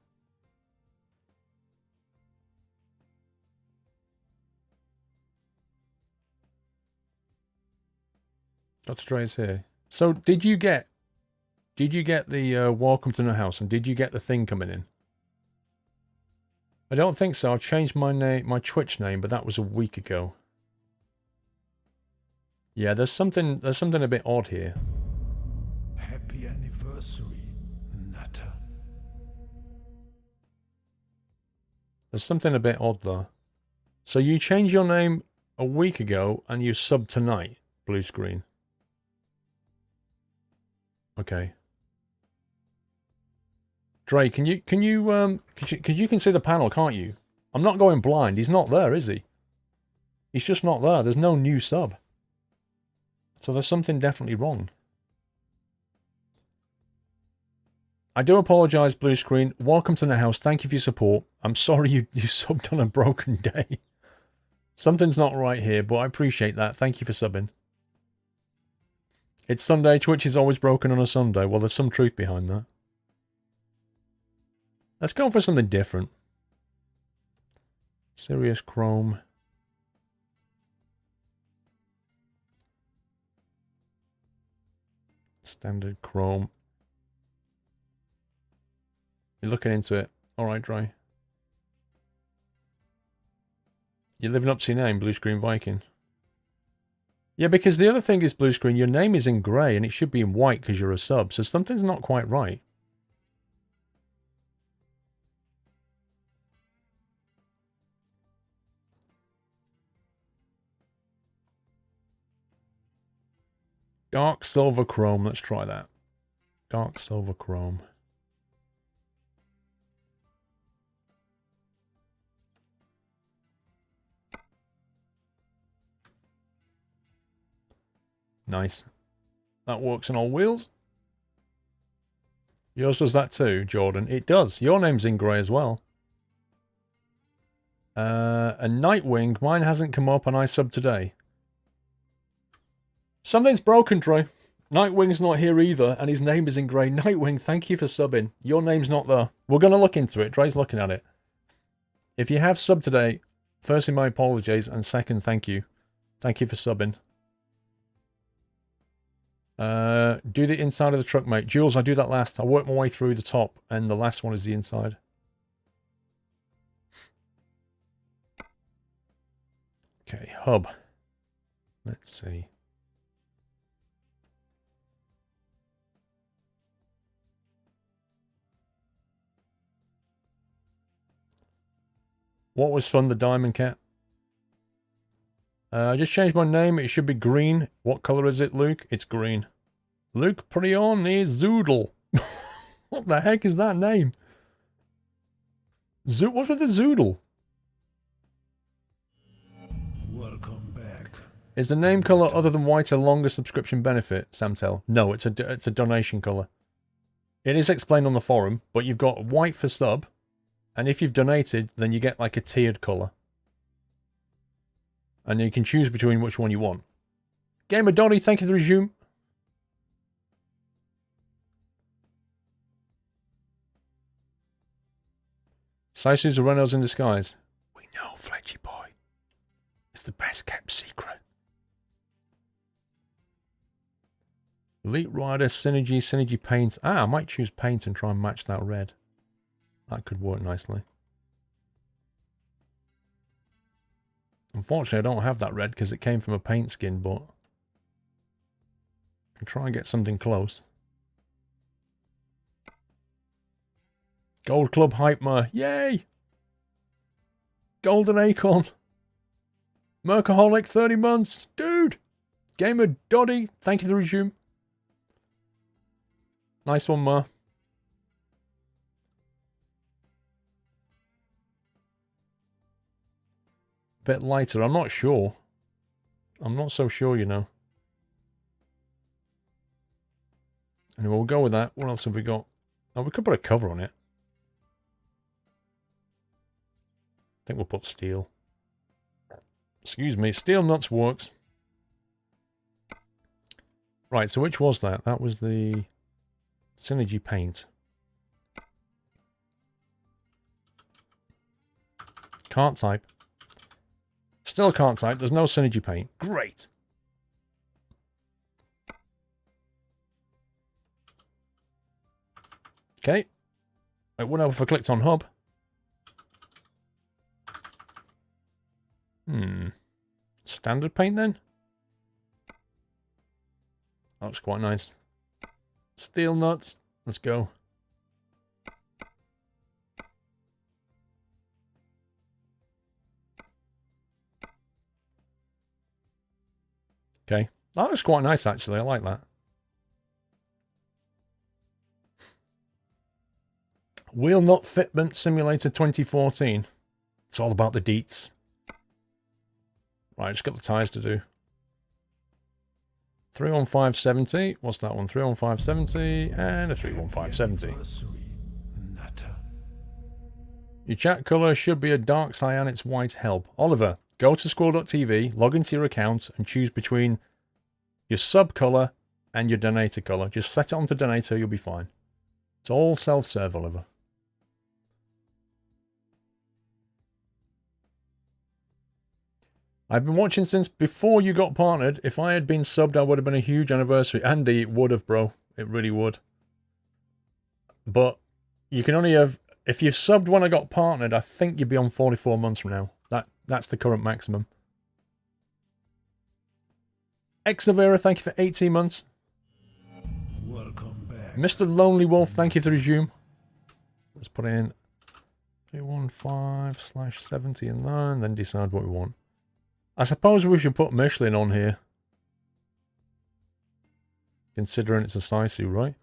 Speaker 1: Dr. Trey is here. So, did you get the welcome to the house, and did you get the thing coming in? I don't think so. I've changed my name, my Twitch name, but that was a week ago. Yeah, there's something a bit odd here.
Speaker 2: Happy anniversary, Nutter.
Speaker 1: There's something a bit odd there. So you changed your name a week ago and you subbed tonight, Blue Screen. Okay. Dre, because you can see the panel, can't you? I'm not going blind. He's not there, is he? He's just not there. There's no new sub. So there's something definitely wrong. I do apologise, Blue Screen. Welcome to the house. Thank you for your support. I'm sorry you subbed on a broken day. Something's not right here, but I appreciate that. Thank you for subbing. It's Sunday. Twitch is always broken on a Sunday. Well, there's some truth behind that. Let's go for something different. Sirius Chrome. Standard Chrome. You're looking into it. Alright, Dre. You're living up to your name, Blue Screen Viking. Yeah, because the other thing is, Blue Screen, your name is in grey and it should be in white because you're a sub, so something's not quite right. Dark Silver Chrome, let's try that. Dark Silver Chrome. Nice. That works on all wheels. Yours does that too, Jordan. It does. Your name's in grey as well. A Nightwing. Mine hasn't come up and I subbed today. Something's broken, Troy. Nightwing's not here either, and his name is in grey. Nightwing, thank you for subbing. Your name's not there. We're going to look into it. Dre's looking at it. If you have subbed today, firstly, my apologies, and second, thank you. Thank you for subbing. Do the inside of the truck, mate. Jules, I do that last. I work my way through the top, and the last one is the inside. Okay, hub. Let's see. What was fun, the Diamond Cat? I just changed my name. It should be green. What colour is it, Luke? It's green. Luke Prion is Zoodle. What the heck is that name? What's with the Zoodle?
Speaker 2: Welcome back.
Speaker 1: Is the name colour other than white a longer subscription benefit, Samtel? No, it's a donation colour. It is explained on the forum, but you've got white for sub, and if you've donated, then you get like a tiered colour. And you can choose between which one you want. Gamer Donny, thank you for the resume. Saisu's a Renault's in disguise. We know, Fletchy boy. It's the best kept secret. Elite Rider, Synergy Paint. I might choose Paint and try and match that red. That could work nicely. Unfortunately, I don't have that red because it came from a paint skin, but I can try and get something close. Gold Club Hypema. Yay! Golden Acorn. Mercaholic 30 months. Dude! Gamer Doddy, thank you for the resume. Nice one, Ma. Bit lighter, I'm not sure. I'm not so sure, you know. Anyway, we'll go with that. What else have we got? Oh, we could put a cover on it. I think we'll put steel. Excuse me, steel nuts works. Right, so which was that? That was the Synergy Paint. Can't type. Still can't type. There's no Synergy Paint. Great. Okay. It would have if I clicked on hub. Standard paint then? That looks quite nice. Steel nuts. Let's go. Okay. That looks quite nice, actually. I like that. Wheel Nut Fitment Simulator 2014. It's all about the deets. Right, just got the tyres to do. 31570. What's that one? 31570 and a 31570. Your chat colour should be a dark cyan, it's white help. Oliver, go to squirrel.tv, log into your account and choose between your sub colour and your donator colour. Just set it onto donator, you'll be fine. It's all self-serve, Oliver. I've been watching since before you got partnered. If I had been subbed, I would have been a huge anniversary. Andy, it would have, bro. It really would. But you can only have... If you've subbed when I got partnered, I think you'd be on 44 months from now. That's the current maximum. Exavera, thank you for 18 months.
Speaker 2: Welcome back.
Speaker 1: Mr. Lonely Wolf, thank you for resume. Let's put in 315/70 and then decide what we want. I suppose we should put Michelin on here. Considering it's a Saisu, right?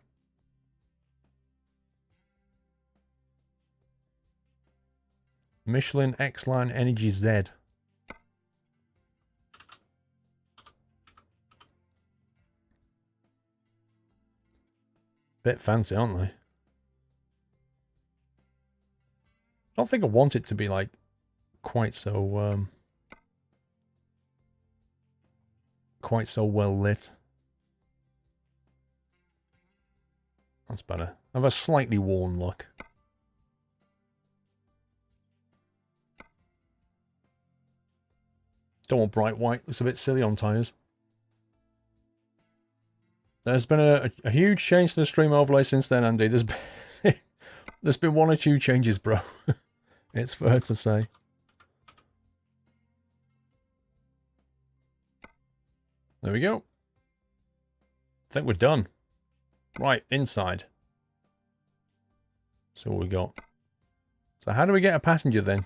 Speaker 1: Michelin X-Line Energy Z. Bit fancy, aren't they? I don't think I want it to be like quite so well lit. That's better. I have a slightly worn look. Don't want bright white. Looks a bit silly on tyres. There's been a huge change to the stream overlay since then, Andy. There's been one or two changes, bro. It's fair to say. There we go. I think we're done. Right, inside. So what we got. So how do we get a passenger then?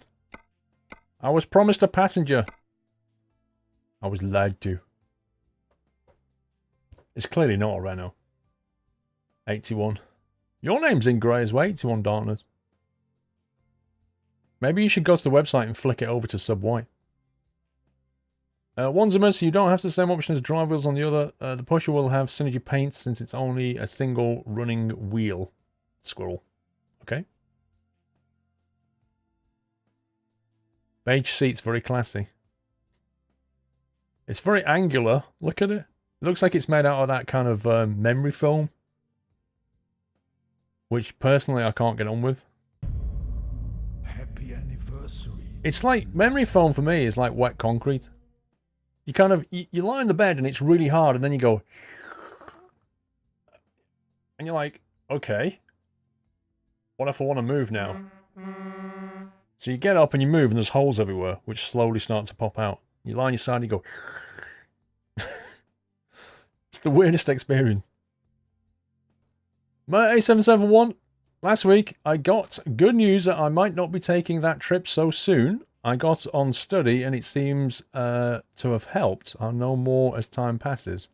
Speaker 1: I was promised a passenger. I was lied to. It's clearly not a Renault. 81. Your name's in grey as well, 81 Darkness. Maybe you should go to the website and flick it over to sub-white. Wanzimus, you don't have the same option as drive wheels on the other. The pusher will have synergy paint since it's only a single running wheel. Squirrel. Okay. Beige seat's very classy. It's very angular. Look at it. It looks like it's made out of that kind of memory foam. Which, personally, I can't get on with.
Speaker 2: Happy anniversary.
Speaker 1: It's like, memory foam for me is like wet concrete. You kind of, you lie in the bed and it's really hard and then you go... And you're like, okay. What if I want to move now? So you get up and you move and there's holes everywhere, which slowly start to pop out. You lie on your side and you go... It's the weirdest experience. My A771, last week I got good news that I might not be taking that trip so soon. I got on study and it seems to have helped. I'll know more as time passes.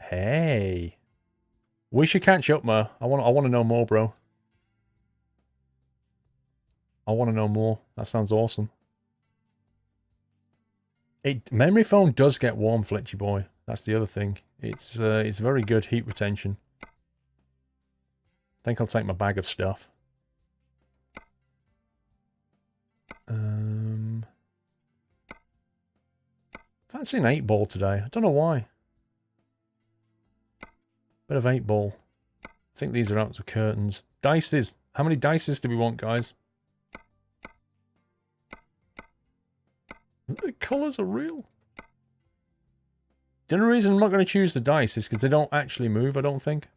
Speaker 1: Hey. We should catch up, Ma. I want to know more, bro. I want to know more. That sounds awesome. Memory foam does get warm, Fletchy boy. That's the other thing. It's very good heat retention. I think I'll take my bag of stuff. Fancy an 8-ball today. I don't know why. Bit of 8-ball. I think these are out of curtains. Dices. How many dices do we want, guys? The colours are real. The only reason I'm not going to choose the dice is because they don't actually move, I don't think.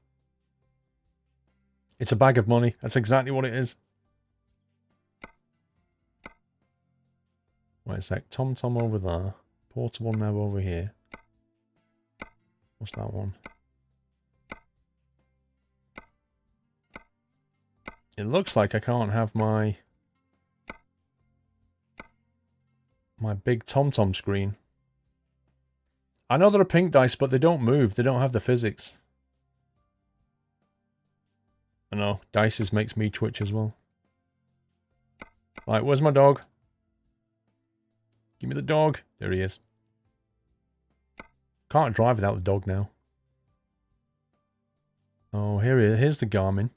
Speaker 1: It's a bag of money. That's exactly what it is. Wait a sec. Tom over there. Portable now over here. What's that one? It looks like I can't have my big Tom screen. I know they're a pink dice, but they don't move. They don't have the physics. I know. Dices makes me twitch as well. Right, where's my dog? Give me the dog. There he is. Can't drive without the dog now. Oh, here he is. Here's the Garmin.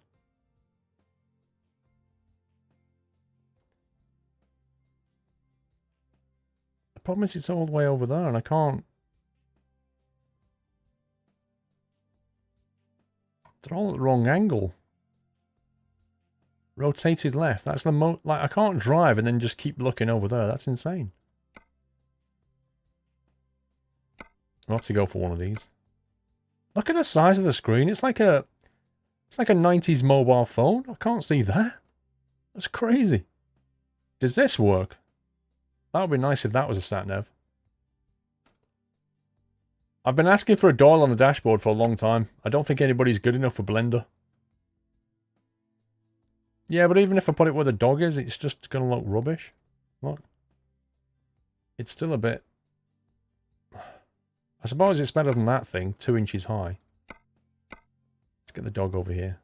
Speaker 1: The problem is it's all the way over there and I can't... They're all at the wrong angle. Rotated left. That's the like, I can't drive and then just keep looking over there. That's insane. I'll have to go for one of these. Look at the size of the screen. It's like a 90s mobile phone. I can't see that. That's crazy. Does this work? That would be nice if that was a sat-nav. I've been asking for a Doyle on the dashboard for a long time. I don't think anybody's good enough for Blender. Yeah, but even if I put it where the dog is, it's just going to look rubbish. Look. It's still a bit... I suppose it's better than that thing, 2 inches high. Let's get the dog over here.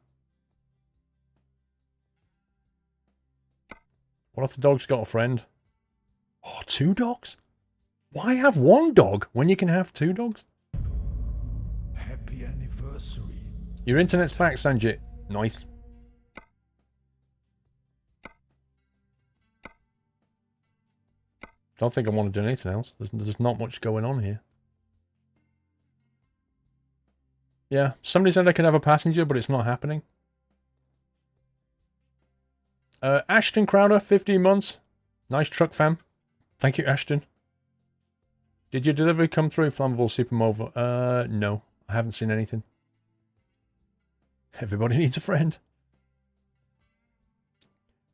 Speaker 1: What if the dog's got a friend? Oh, 2 dogs? Why have 1 dog when you can have 2 dogs?
Speaker 2: Happy anniversary.
Speaker 1: Your internet's back, Sanjit. Nice. Don't think I want to do anything else. There's not much going on here. Yeah, somebody said I could have a passenger, but it's not happening. Ashton Crowder, 15 months. Nice truck, fam. Thank you, Ashton. Did your delivery come through, Flammable Supernova? No. I haven't seen anything. Everybody needs a friend.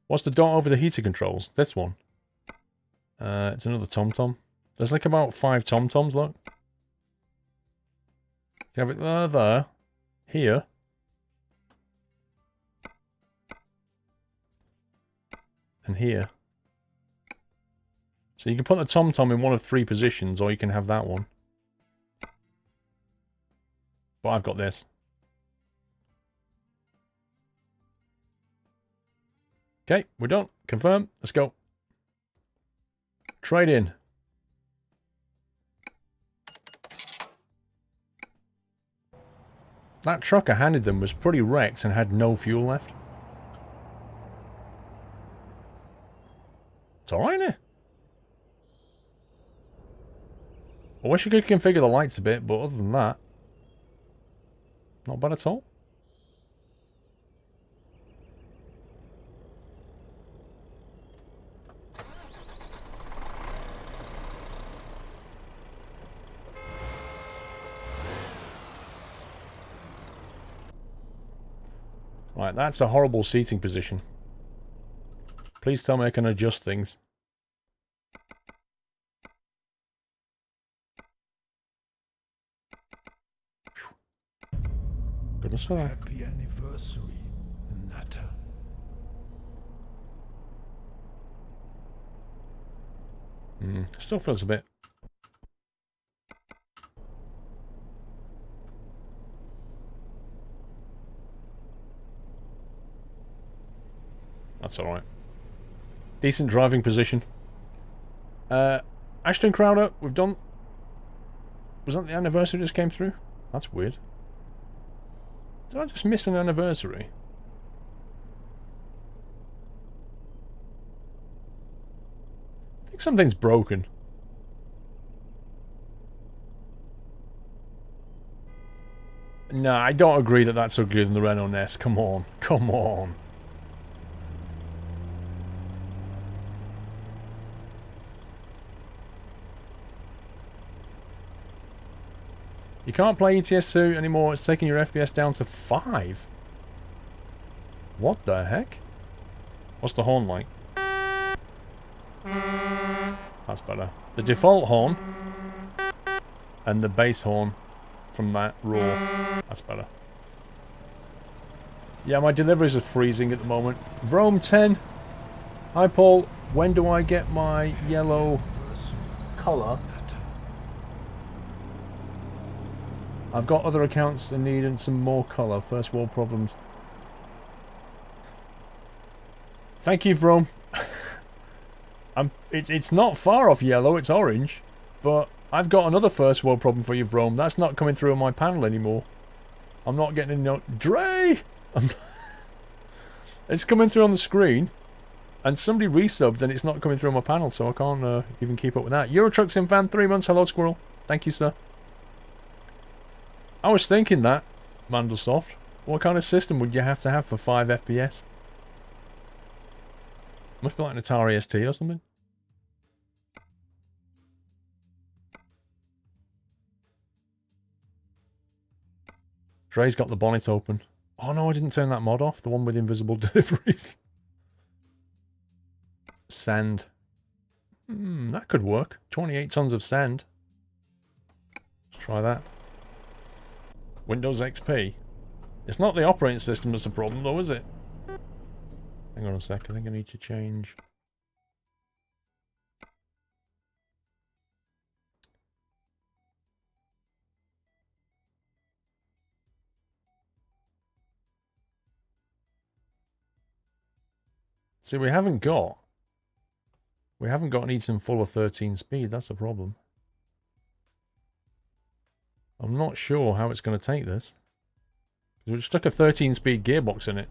Speaker 1: What's the dot over the heater controls? This one. It's another TomTom. There's like about 5 TomToms, look. You have it there. Here. And here. So you can put the TomTom in one of 3 positions, or you can have that one. But I've got this. Okay, we're done. Confirm. Let's go. Trade in. That truck I handed them was pretty wrecked and had no fuel left. It's alright, innit? I wish I could configure the lights a bit, but other than that, not bad at all. Right, that's a horrible seating position. Please tell me I can adjust things. Goodness for that.
Speaker 2: Happy anniversary, Natter.
Speaker 1: Still feels a bit. That's alright. Decent driving position. Ashton Crowder, we've done... Was that the anniversary just came through? That's weird. Did I just miss an anniversary? I think something's broken. No, I don't agree that that's uglier than the Renault Nest. Come on. Come on. You can't play ETS2 anymore, it's taking your FPS down to 5. What the heck? What's the horn like? That's better. The default horn and the bass horn from that roar. That's better. Yeah, my deliveries are freezing at the moment. Vrome 10. Hi Paul, when do I get my yellow colour? I've got other accounts that need some more colour. First world problems. Thank you, Vrome. It's not far off yellow, it's orange. But I've got another first world problem for you, Vrome. That's not coming through on my panel anymore. I'm not getting any... Dre! It's coming through on the screen. And somebody resubbed and it's not coming through on my panel, so I can't even keep up with that. Eurotruck Sim fan, 3 months. Hello, Squirrel. Thank you, sir. I was thinking that, Mandelsoft. What kind of system would you have to have for 5 FPS? Must be like an Atari ST or something. Dre's got the bonnet open. Oh no, I didn't turn that mod off. The one with invisible deliveries. Sand. That could work. 28 tons of sand. Let's try that. Windows XP. It's not the operating system that's a problem though, is it? Hang on a sec, I think I need to change. See, we haven't got an Eaton full of 13 speed, that's a problem. I'm not sure how it's going to take this. We've stuck a 13 speed gearbox in it.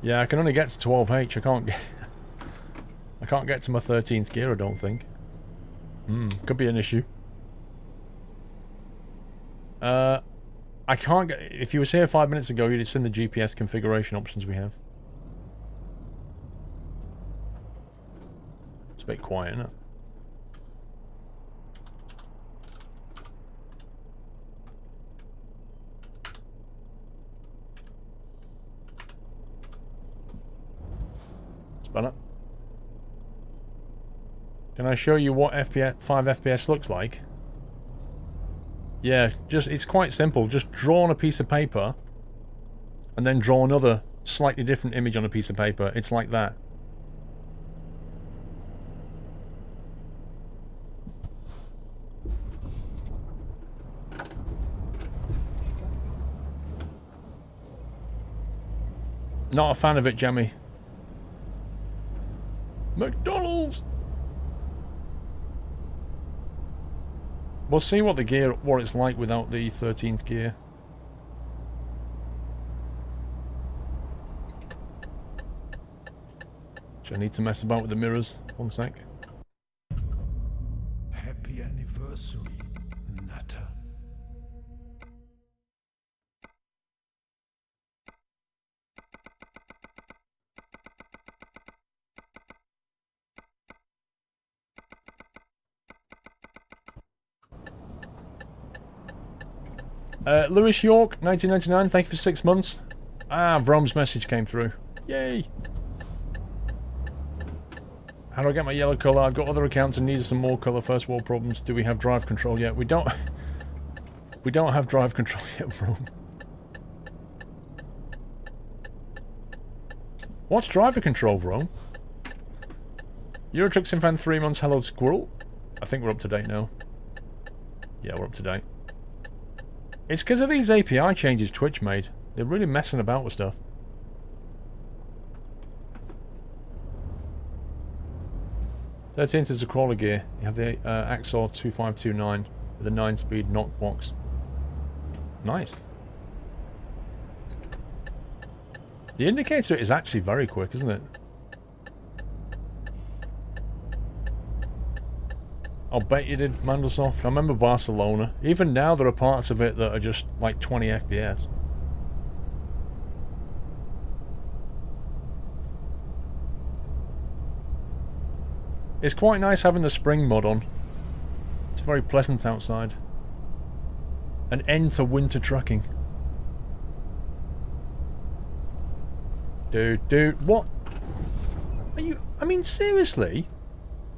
Speaker 1: Yeah, I can only get to 12H, I can't get to my 13th gear, I don't think. Could be an issue. I can't get... If you were here 5 minutes ago, you'd have seen the GPS configuration options we have. It's a bit quiet, isn't it? It's better. Can I show you what 5 FPS looks like? Yeah, it's quite simple. Just draw on a piece of paper and then draw another slightly different image on a piece of paper. It's like that. Not a fan of it, Jammy. McDonald's! We'll see what it's like without the 13th gear. I need to mess about with the mirrors. 1 sec.
Speaker 2: Happy anniversary, Nutter.
Speaker 1: Lewis York, 1999, thank you for 6 months. Ah, Vrom's message came through. Yay! How do I get my yellow colour? I've got other accounts and need some more colour. First world problems. Do we have drive control yet? We don't... we don't have drive control yet, Vrom. What's driver control, Vrom? Euro Truck Sim Fan 3 months, hello Squirrel. I think we're up to date now. Yeah, we're up to date. It's because of these API changes Twitch made. They're really messing about with stuff. Thirteenth is a crawler gear. You have the Axor 2529 with a 9-speed knockbox. Nice. The indicator is actually very quick, isn't it? I'll bet you did, Mandelsoft. I remember Barcelona. Even now there are parts of it that are just like 20 FPS. It's quite nice having the spring mod on. It's very pleasant outside. An end to winter trucking. Dude, what? Are you... I mean, seriously?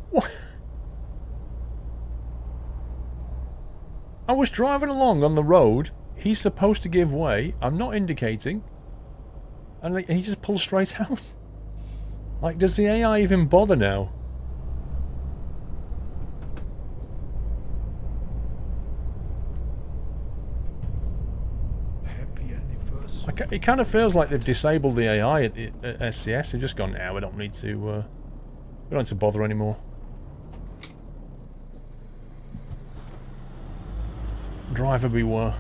Speaker 1: What? I was driving along on the road. He's supposed to give way. I'm not indicating. And he just pulls straight out. Like, does the AI even bother now? It kind of feels like they've disabled the AI at SCS. They've just gone, nah, we don't need to bother anymore. Driver beware.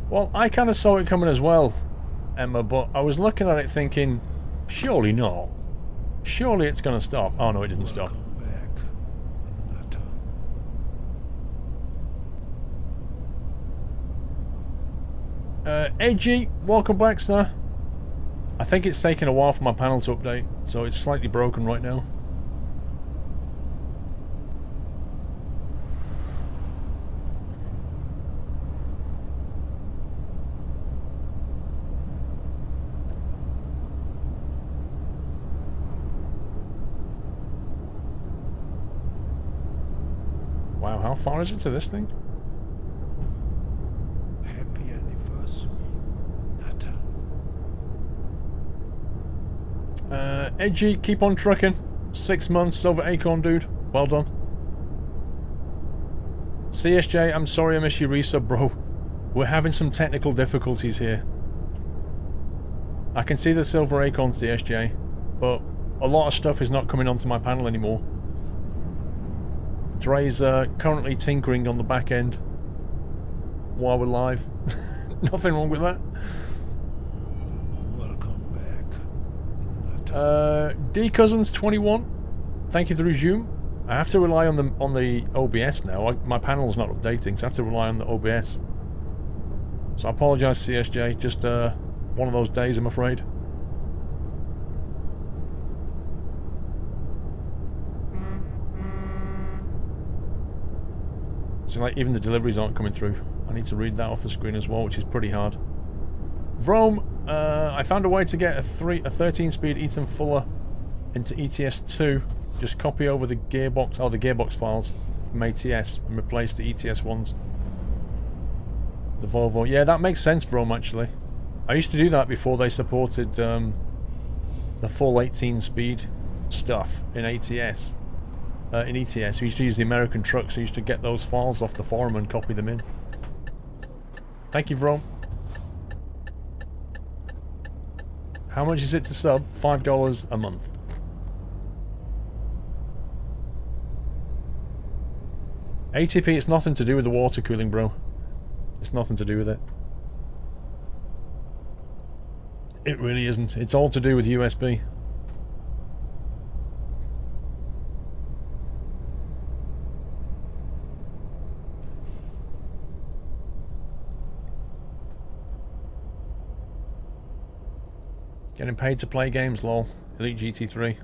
Speaker 1: Well, I kind of saw it coming as well, Emma, but I was looking at it thinking, surely not. Surely it's going to stop. Oh no, it didn't stop. Edgy, welcome back, sir. I think it's taken a while for my panel to update, so it's slightly broken right now. Wow, how far is it to this thing?
Speaker 2: Happy anniversary, Natter.
Speaker 1: Edgy, keep on trucking. 6 months over Acorn, dude. Well done. CSJ, I'm sorry I missed your resub, bro. We're having some technical difficulties here. I can see the silver Acorn, CSJ, but a lot of stuff is not coming onto my panel anymore. Dre's currently tinkering on the back end while we're live. Nothing wrong with that.
Speaker 2: Welcome back, Natter.
Speaker 1: D Cousins 21. Thank you for the resume. I have to rely on the OBS now. My panel's not updating, so I have to rely on the OBS. So I apologise, CSJ. Just one of those days, I'm afraid. So like even the deliveries aren't coming through. I need to read that off the screen as well, which is pretty hard. Vrome, I found a way to get a 13-speed Eaton Fuller into ETS2. Just copy over the gearbox files from ATS and replace the ETS ones. The Volvo. Yeah, that makes sense, Vrome, actually. I used to do that before they supported the full 18-speed stuff in ATS. In ETS, we used to use the American trucks. We used to get those files off the forum and copy them in. Thank you, Vrome. How much is it to sub? $5 a month. ATP, it's nothing to do with the water cooling, bro. It's nothing to do with it. It really isn't. It's all to do with USB. Getting paid to play games, lol. Elite GT3.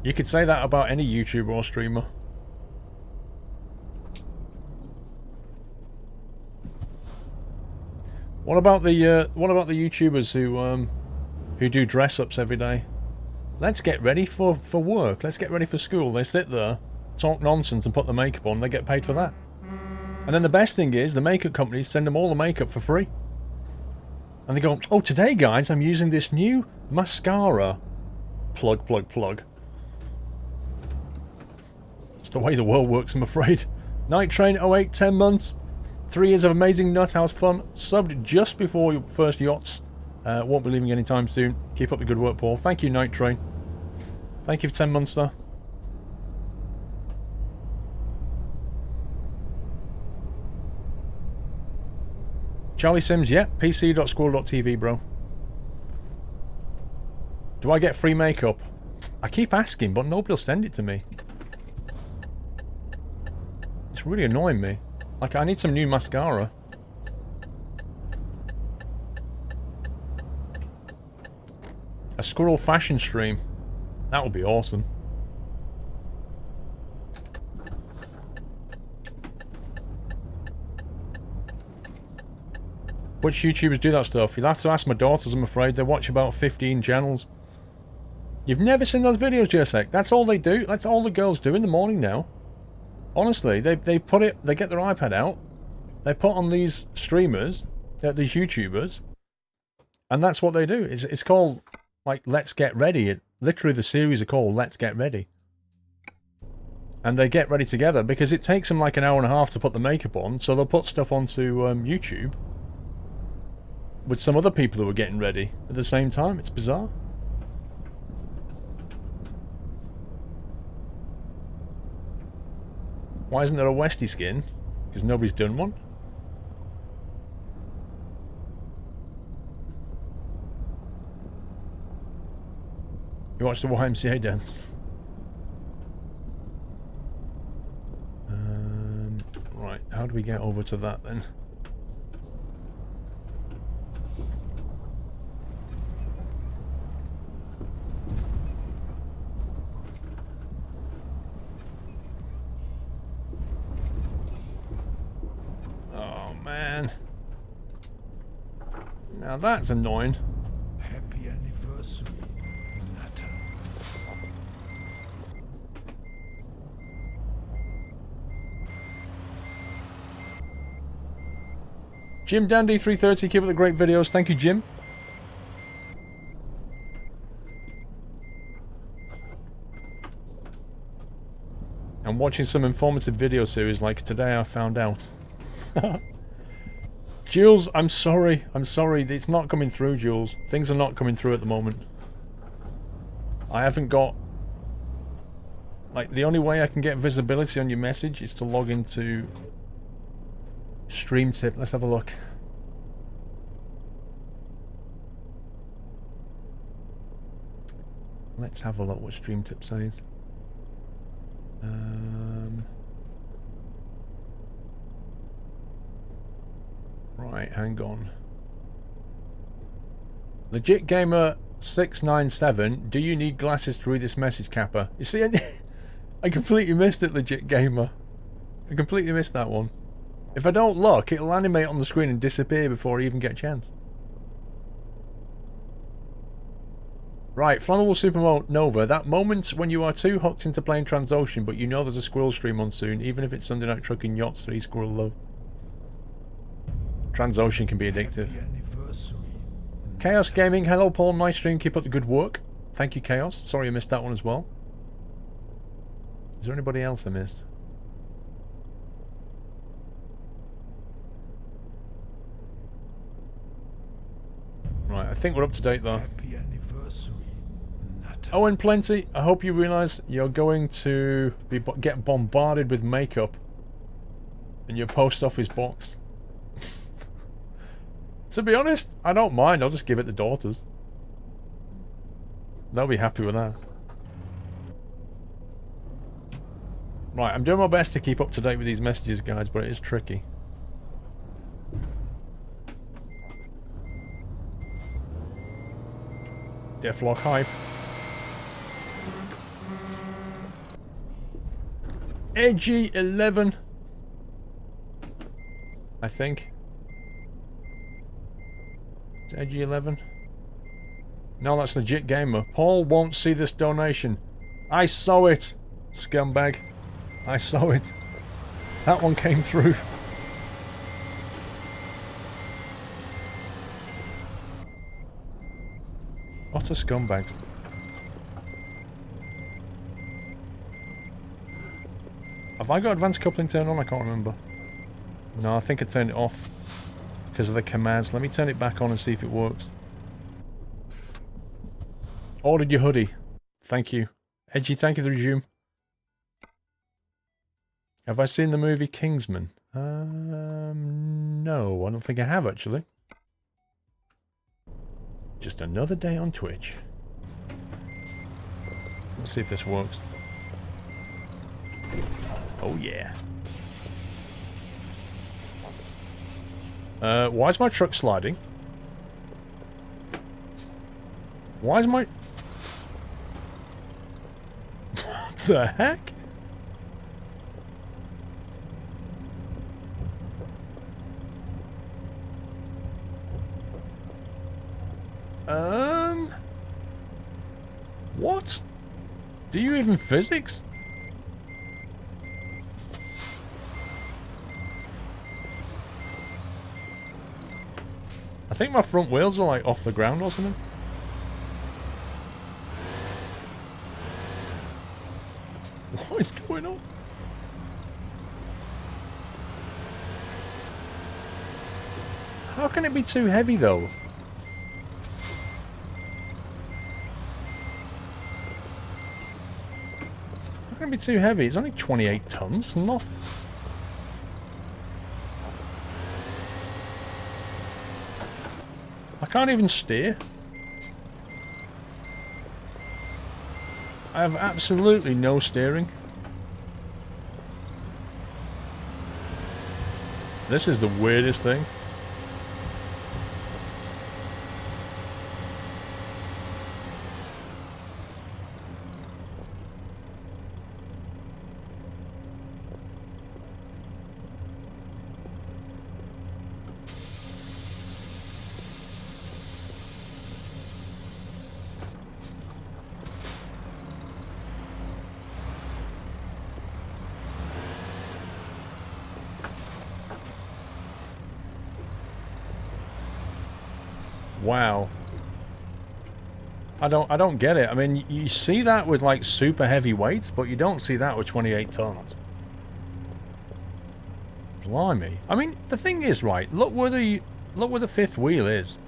Speaker 1: You could say that about any YouTuber or streamer. What about the YouTubers who do dress ups every day? Let's get ready for work. Let's get ready for school. They sit there, talk nonsense, and put the makeup on. They get paid for that. And then the best thing is, the makeup companies send them all the makeup for free. And they go, oh, today, guys, I'm using this new mascara. Plug, plug, plug. It's the way the world works, I'm afraid. Night Train 08, 10 months. 3 years of amazing nut house fun. Subbed just before your first yachts. Won't be leaving anytime soon. Keep up the good work, Paul. Thank you, Night Train. Thank you for 10 months, sir. Charlie Sims, yeah. pc.squirrel.tv, bro. Do I get free makeup? I keep asking, but nobody will send it to me. It's really annoying me. Like, I need some new mascara. A squirrel fashion stream. That would be awesome. Which YouTubers do that stuff? You'll have to ask my daughters, I'm afraid. They watch about 15 channels. You've never seen those videos, Jessek? That's all they do. That's all the girls do in the morning now. Honestly, they get their iPad out, they put on these streamers, these YouTubers, and that's what they do. It's called, like, Let's Get Ready. Literally, the series are called Let's Get Ready. And they get ready together, because it takes them like an hour and a half to put the makeup on, so they'll put stuff onto YouTube with some other people who are getting ready at the same time. It's bizarre. Why isn't there a Westie skin? Because nobody's done one. You watched the YMCA dance. Right, how do we get over to that then? man. Now that's annoying.
Speaker 2: Happy anniversary, Natter.
Speaker 1: Jim Dandy 330, keep up the great videos. Thank you, Jim. I'm watching some informative video series like Today I Found Out. Jules, I'm sorry. I'm sorry. It's not coming through, Jules. Things are not coming through at the moment. I haven't got... Like, the only way I can get visibility on your message is to log into... Stream Tip. Let's have a look. Let's have a look what Stream Tip says. Right, hang on. Legit Gamer 697, do you need glasses to read this message, Kappa? You see, I completely missed it, Legit Gamer. I completely missed that one. If I don't look, it'll animate on the screen and disappear before I even get a chance. Right, Flammable Supernova, that moment when you are too hooked into playing Transocean, but you know there's a Squirrel stream on soon, even if it's Sunday Night Trucking Yachts 3 Squirrel Love. Transocean can be addictive. Chaos Gaming, hello Paul, nice stream, keep up the good work. Thank you, Chaos. Sorry I missed that one as well. Is there anybody else I missed? Right, I think we're up to date though.
Speaker 2: Happy anniversary, Natter.
Speaker 1: Oh, and Plenty, I hope you realise you're going to get bombarded with makeup in your post office box. To be honest, I don't mind, I'll just give it to daughters. They'll be happy with that. Right, I'm doing my best to keep up to date with these messages, guys, but it is tricky. Deathlock hype. Edgy 11. I think. Is it Edgy 11? No, that's Legit Gamer. Paul won't see this donation. I saw it, scumbag. I saw it. That one came through. Utter scumbags. Have I got advanced coupling turned on? I can't remember. No, I think I turned it off because of the commands. Let me turn it back on and see if it works. Ordered your hoodie. Thank you. Edgy, thank you for the resume. Have I seen the movie Kingsman? No, I don't think I have actually. Just another day on Twitch. Let's see if this works. Oh yeah. Why is my truck sliding? Why is my... What the heck? What? Do you even physics? I think my front wheels are like off the ground or something. What is going on? How can it be too heavy though? How can it be too heavy? It's only 28 tons. Nothing. I can't even steer. I have absolutely no steering. This is the weirdest thing. Wow. I don't get it. I mean, you see that with like super heavy weights, but you don't see that with 28 tons. Blimey. I mean, the thing is, right, look where the fifth wheel is.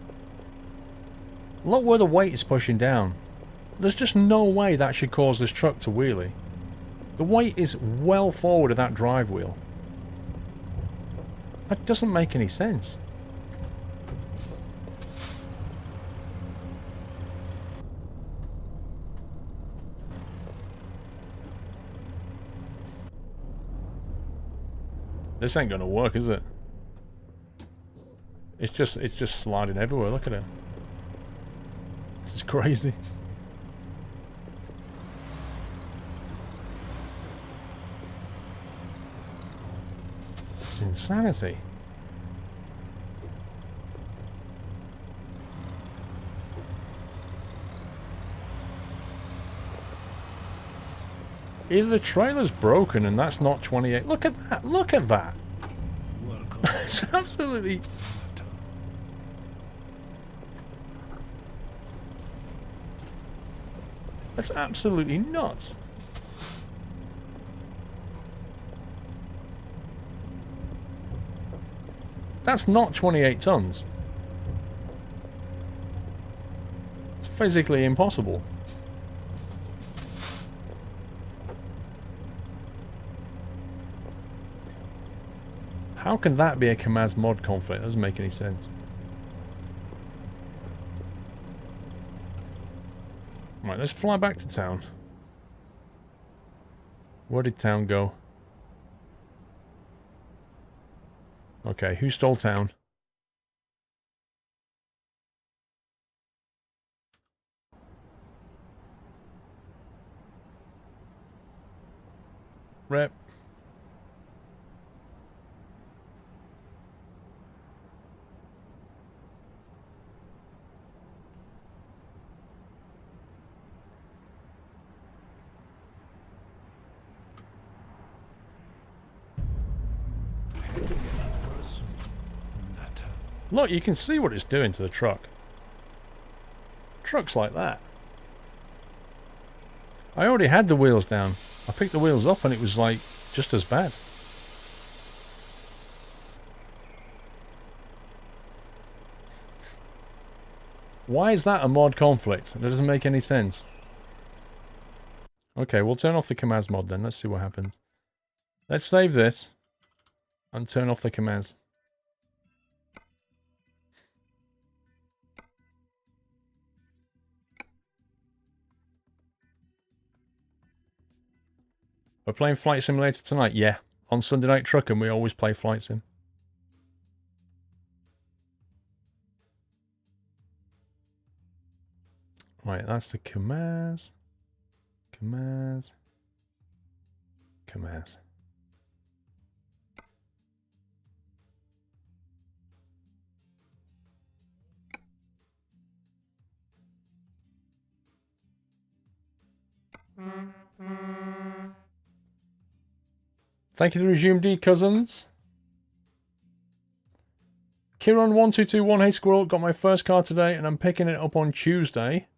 Speaker 1: Look where the weight is pushing down. There's just no way that should cause this truck to wheelie. The weight is well forward of that drive wheel. That doesn't make any sense. This ain't gonna work, is it? It's just sliding everywhere. Look at it. This is crazy. It's insanity. Either the trailer's broken and that's not 28. Look at that. Look at that. It's absolutely... That's absolutely nuts. That's not 28 tons. It's physically impossible. How can that be a Kamaz mod conflict? That doesn't make any sense. Right, let's fly back to town. Where did town go? Okay, who stole town? Rep. Look, you can see what it's doing to the truck. Truck's like that. I already had the wheels down. I picked the wheels up and it was like just as bad. Why is that a mod conflict? That doesn't make any sense. Okay, we'll turn off the Kamaz mod then. Let's see what happens. Let's save this and turn off the Kamaz. We're playing Flight Simulator tonight? Yeah. On Sunday Night Truckin' we always play Flight Sim. Right, that's the Kamaz. Kamaz. Kamaz. Thank you for the resume D, cousins. Kiron1221, hey Squirrel, got my first car today and I'm picking it up on Tuesday.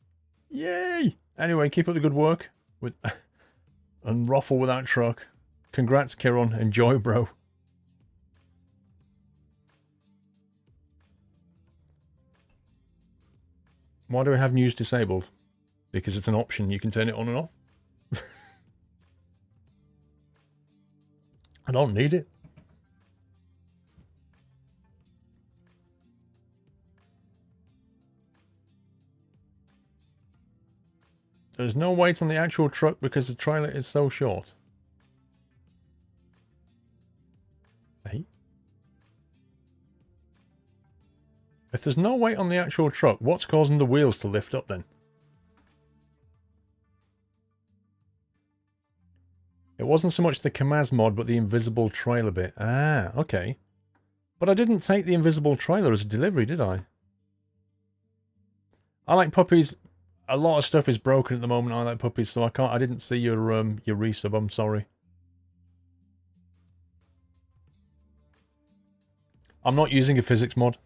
Speaker 1: Yay! Anyway, keep up the good work with and ruffle with that truck. Congrats, Kiron. Enjoy, bro. Why do we have news disabled? Because it's an option. You can turn it on and off. I don't need it. There's no weight on the actual truck because the trailer is so short. Hey? If there's no weight on the actual truck, what's causing the wheels to lift up then? It wasn't so much the Kamaz mod, but the invisible trailer bit. Ah, okay. But I didn't take the invisible trailer as a delivery, did I? I like puppies. A lot of stuff is broken at the moment. I like puppies, so I didn't see your resub. I'm sorry. I'm not using a physics mod.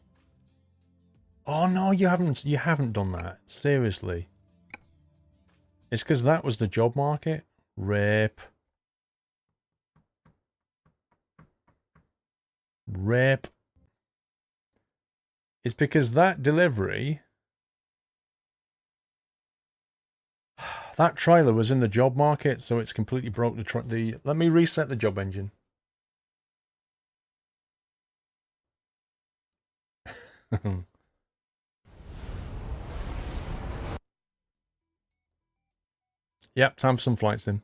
Speaker 1: Oh no, you haven't done that. Seriously. It's because that was the job market. Rip. Rip. It's because that delivery... That trailer was in the job market, so it's completely broke the... Let me reset the job engine. Yep, time for some flight sim.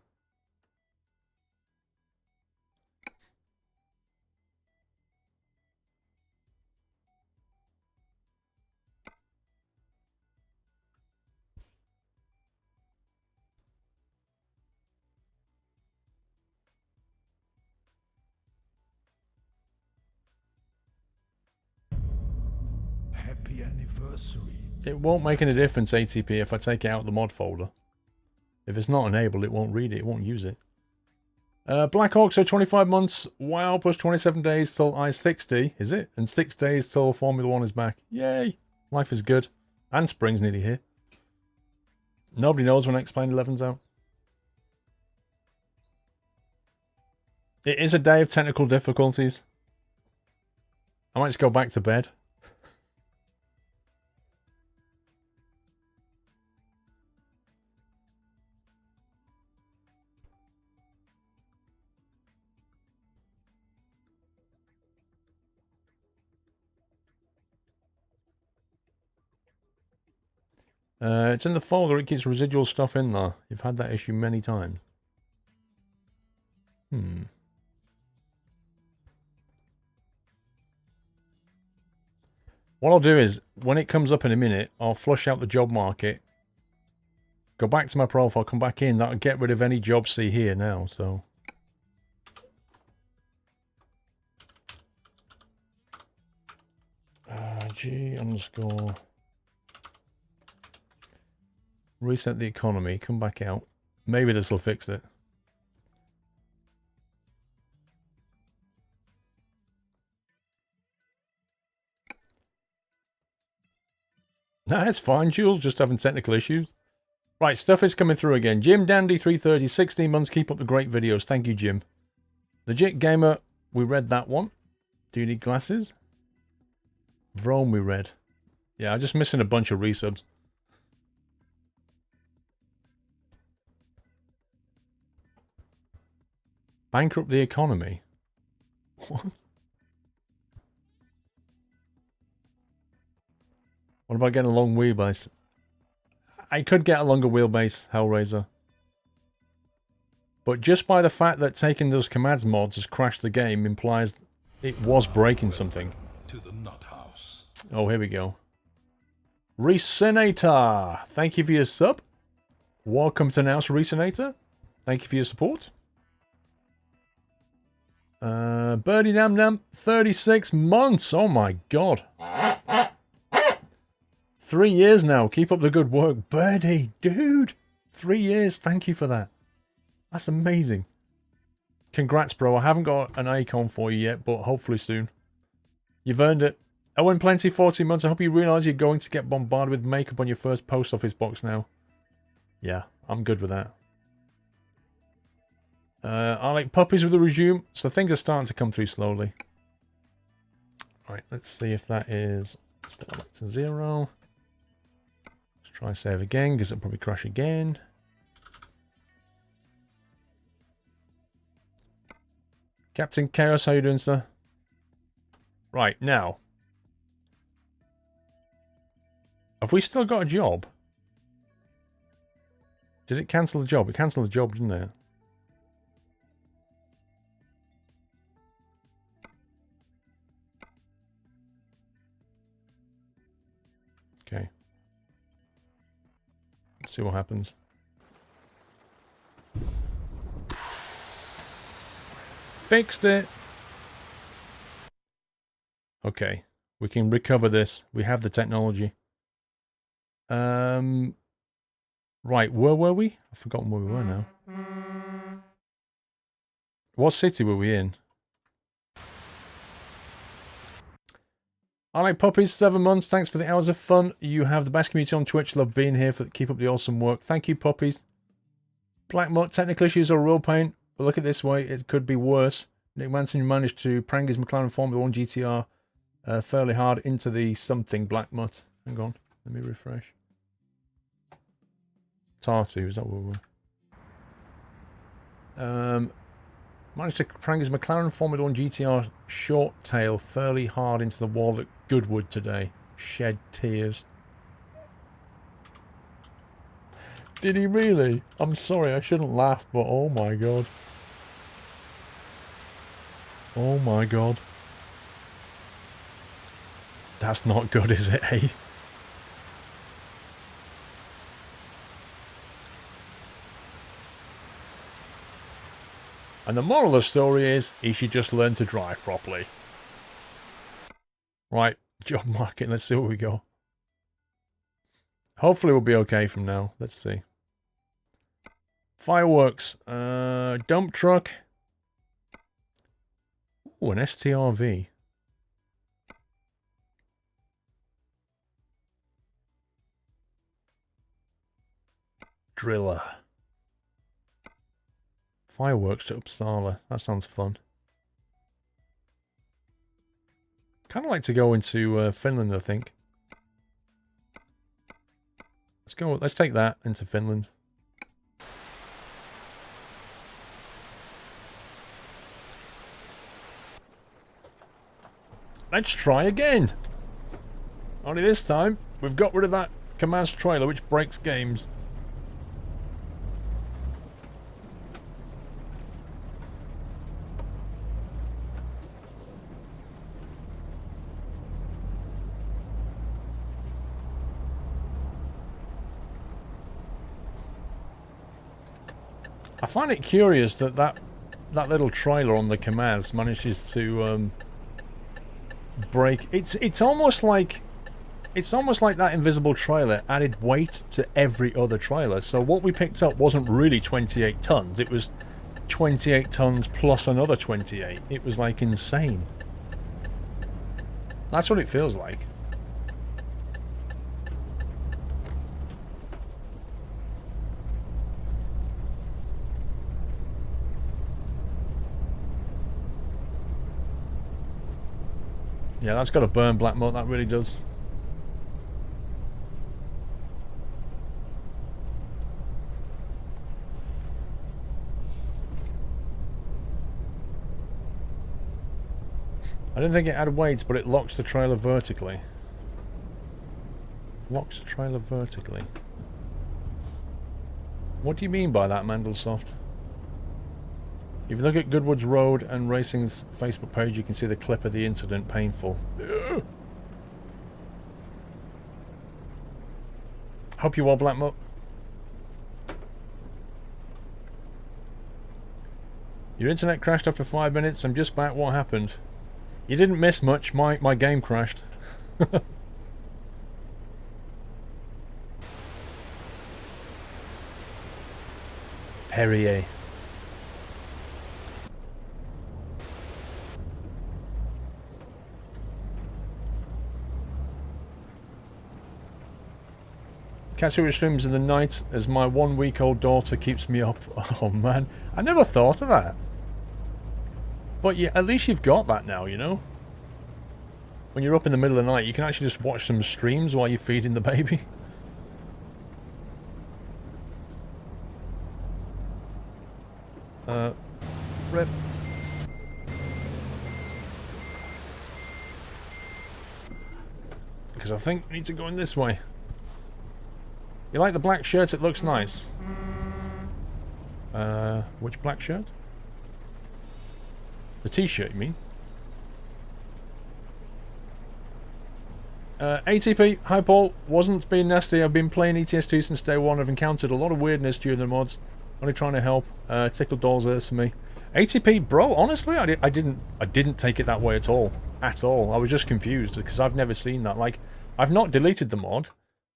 Speaker 2: Happy anniversary.
Speaker 1: It won't make any difference, ATP, if I take it out of the mod folder. If it's not enabled, it won't read it, it won't use it. Black Hawk, so 25 months, wow, plus 27 days till I-60, is it? And 6 days till Formula 1 is back. Yay! Life is good. And spring's nearly here. Nobody knows when X-Plane 11's out. It is a day of technical difficulties. I might just go back to bed. It's in the folder, it keeps residual stuff in there. You've had that issue many times. What I'll do is, when it comes up in a minute, I'll flush out the job market. Go back to my profile, come back in. That'll get rid of any jobs see here now, so... G underscore... Reset the economy, come back out. Maybe this will fix it. Nah, it's fine, Jules, just having technical issues. Right, stuff is coming through again. Jim Dandy 330, 16 months, keep up the great videos. Thank you, Jim. Legit Gamer, we read that one. Do you need glasses? Vrome, we read. Yeah, I'm just missing a bunch of resubs. Bankrupt the economy? What? What about getting a long wheelbase? I could get a longer wheelbase, Hellraiser. But just by the fact that taking those commands mods has crashed the game implies it was breaking something.
Speaker 2: To the nut house.
Speaker 1: Oh, here we go. Resonator! Thank you for your sub. Welcome to Nouse Resonator. Thank you for your support. Birdie Nam Nam, 36 months. Oh my god. 3 years now. Keep up the good work. Birdie, dude. 3 years. Thank you for that. That's amazing. Congrats, bro. I haven't got an icon for you yet, but hopefully soon. You've earned it. Owen Plenty, 14 months. I hope you realise you're going to get bombarded with makeup on your first post office box now. Yeah, I'm good with that. I like puppies with a resume, so things are starting to come through slowly. Right, let's see if that is... Let's put that back to 0. Let's try save again, because it'll probably crash again. Captain Chaos, how you doing, sir? Right, now. Have we still got a job? Did it cancel the job? It cancelled the job, didn't it? Okay. Let's see what happens. Fixed it! Okay. We can recover this. We have the technology. Right, where were we? I've forgotten where we were now. What city were we in? I like puppies, 7 months. Thanks for the hours of fun. You have the best community on Twitch. Love being here. Keep up the awesome work. Thank you, puppies. Black Mutt, technical issues are a real pain, but look at it this way, it could be worse. Nick Manson managed to prang his McLaren Formula 1 GTR fairly hard into the something Black Mutt. Hang on, let me refresh. Tartu, is that what we were? Managed to prang his McLaren Formula 1 GTR short tail fairly hard into the wall at Goodwood today. Shed tears. Did he really? I'm sorry, I shouldn't laugh, but oh my god. Oh my god. That's not good, is it, eh? And the moral of the story is, he should just learn to drive properly. Right, job market, let's see where we go. Hopefully we'll be okay from now. Let's see. Fireworks. Dump truck. Ooh, an STRV. Driller. Fireworks to Uppsala. That sounds fun. Kind of like to go into Finland, I think. Let's go. Let's take that into Finland. Let's try again. Only this time, we've got rid of that Kamaz trailer which breaks games. I find it curious that that little trailer on the Kamaz manages to break. It's almost like that invisible trailer added weight to every other trailer. So what we picked up wasn't really 28 tons. It was 28 tons plus another 28. It was like insane. That's what it feels like. Yeah, that's got to burn Black Mutt, that really does. I don't think it had weights, but it locks the trailer vertically. Locks the trailer vertically. What do you mean by that, Mandelsoft? If you look at Goodwood's Road and Racing's Facebook page, you can see the clip of the incident. Painful. Ugh. Hope you're well, Black Mutt. Your internet crashed after 5 minutes. I'm just back. What happened? You didn't miss much. My game crashed. Perrier. Catch your streams in the night as my 1-week-old daughter keeps me up. Oh man, I never thought of that. But yeah, at least you've got that now, you know? When you're up in the middle of the night, you can actually just watch some streams while you're feeding the baby. Rip. Because I think we need to go in this way. You like the black shirt? It looks nice. Which black shirt? The t-shirt, you mean? ATP, hi Paul. Wasn't being nasty. I've been playing ETS2 since day one. I've encountered a lot of weirdness during the mods. Only trying to help. Tickled Doyle's earth for me. ATP, bro, honestly, I didn't take it that way at all. At all. I was just confused because I've never seen that. Like, I've not deleted the mod.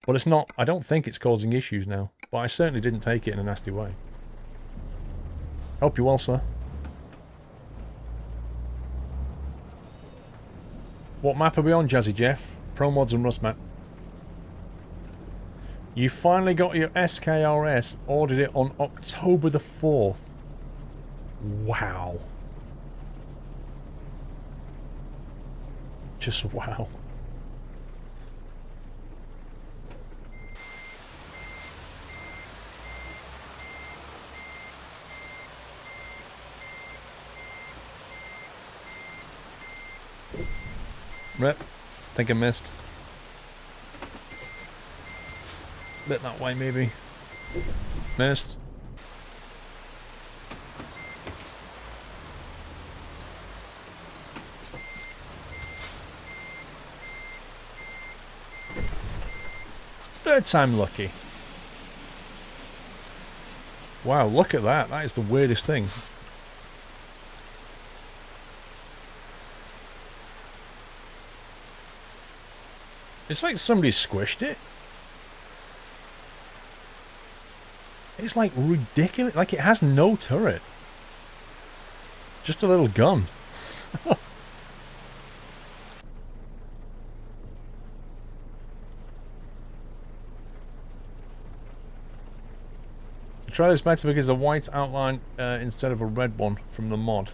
Speaker 1: But it's not, I don't think it's causing issues now. But I certainly didn't take it in a nasty way. Hope you're well, sir. What map are we on, Jazzy Jeff? Pro Mods and Rust map. You finally got your SKRS, ordered it on October the 4th. Wow. Just wow. Rip. Think I missed. Bit that way, maybe. Missed. Third time lucky. Wow, look at that. That is the weirdest thing. It's like somebody squished it. It's like ridiculous. Like it has no turret. Just a little gun. The trailer is better because a white outline instead of a red one from the mod.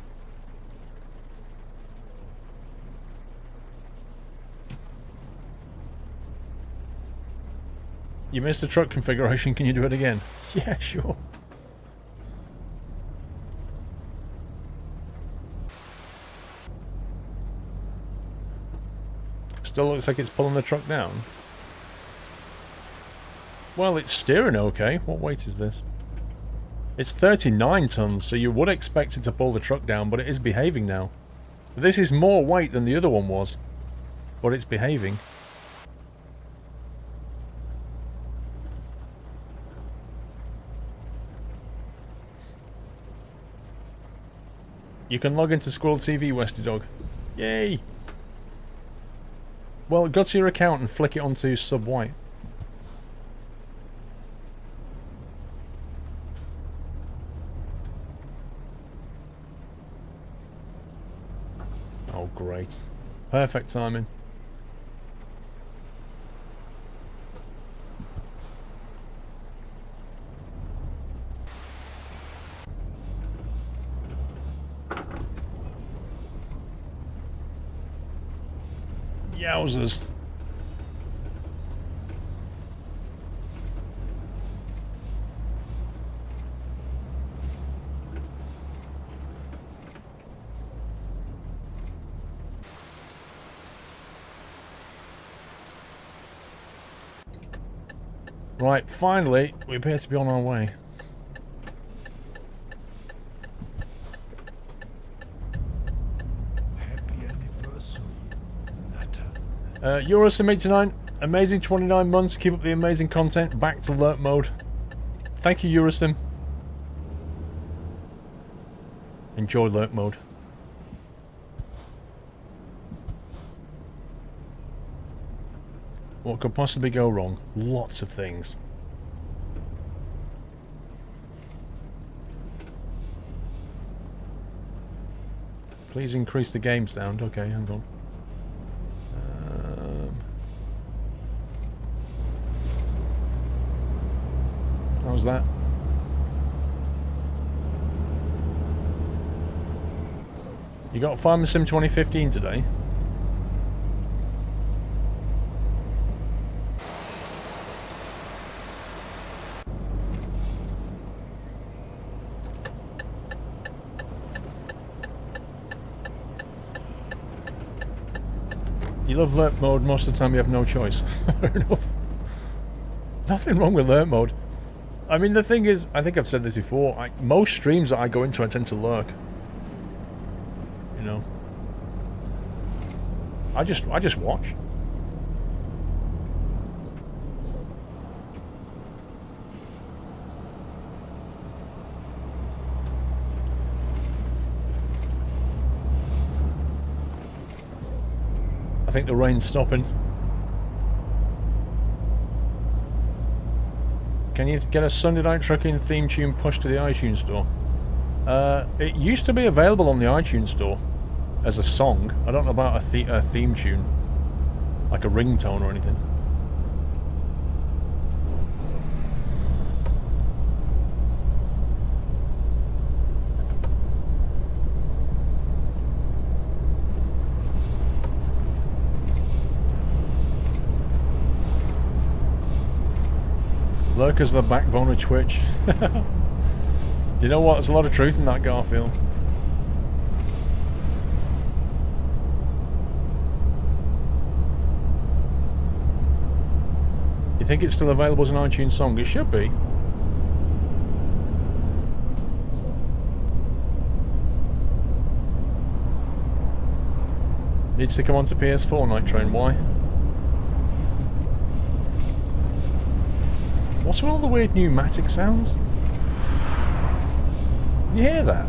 Speaker 1: You missed the truck configuration, can you do it again? Yeah, sure. Still looks like it's pulling the truck down. Well, it's steering okay. What weight is this? It's 39 tons, so you would expect it to pull the truck down, but it is behaving now. This is more weight than the other one was, but it's behaving. You can log into Squirrel TV, Westy Dog. Yay! Well, go to your account and flick it onto Sub White. Oh, great. Perfect timing. Yowzers. Right, finally, we appear to be on our way. Eurosim89, amazing 29 months, keep up the amazing content, back to lurk mode. Thank you, Eurosim. Enjoy lurk mode. What could possibly go wrong? Lots of things. Please increase the game sound. Okay, hang on. How's that? You got Farmer Sim 2015 today? You love lurk mode, most of the time you have no choice. Fair enough. Nothing wrong with lurk mode. I mean, the thing is, I think I've said this before, most streams that I go into I tend to lurk. You know. I just watch. I think the rain's stopping. Can you get a Sunday Night Trucking theme tune pushed to the iTunes store? It used to be available on the iTunes store. as a song. I don't know about a theme tune. Like a ringtone or anything. Lurker's the backbone of Twitch. Do you know what? There's a lot of truth in that, Garfield. You think it's still available as an iTunes song? It should be. Needs to come onto PS4, Night Train. Why? What's with all the weird pneumatic sounds? You hear that?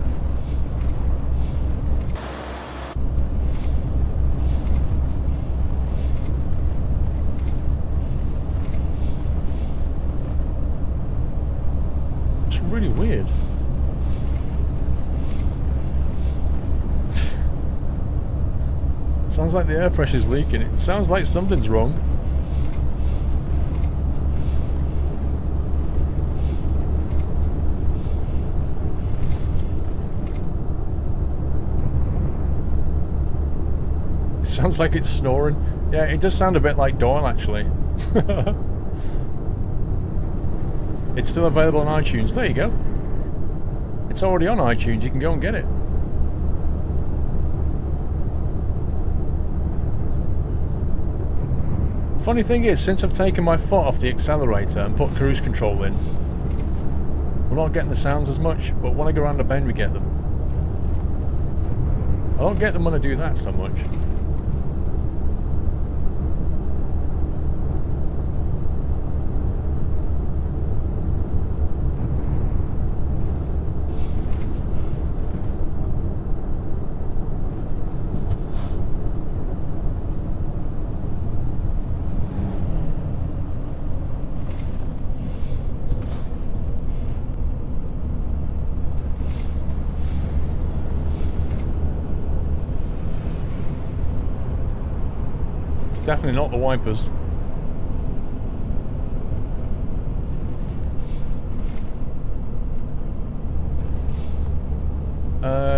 Speaker 1: It's really weird. Sounds like the air pressure's leaking. It sounds like something's wrong. Sounds like it's snoring. Yeah, it does sound a bit like Doyle, actually. It's still available on iTunes. There you go. It's already on iTunes. You can go and get it. Funny thing is, since I've taken my foot off the accelerator and put cruise control in, we're not getting the sounds as much, but when I go around the bend we get them. I don't get them when I do that so much. Definitely not the wipers.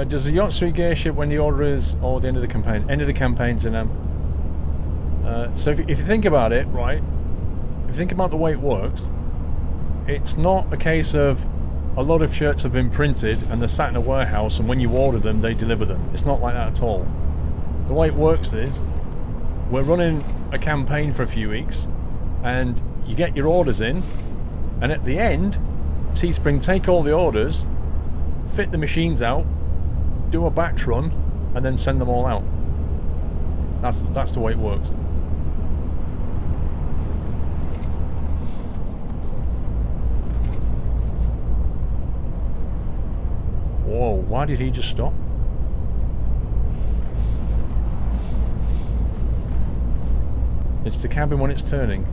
Speaker 1: Does the yacht suite gear ship when the order is or the end of the campaign? End of the campaign's in so if you think about it, right? If you think about the way it works, it's not a case of a lot of shirts have been printed and they're sat in a warehouse and when you order them, they deliver them. It's not like that at all. The way it works is, we're running a campaign for a few weeks, and you get your orders in, and at the end, Teespring take all the orders, fit the machines out, do a batch run, and then send them all out. That's the way it works. Whoa, why did he just stop? It's the cabin when it's turning.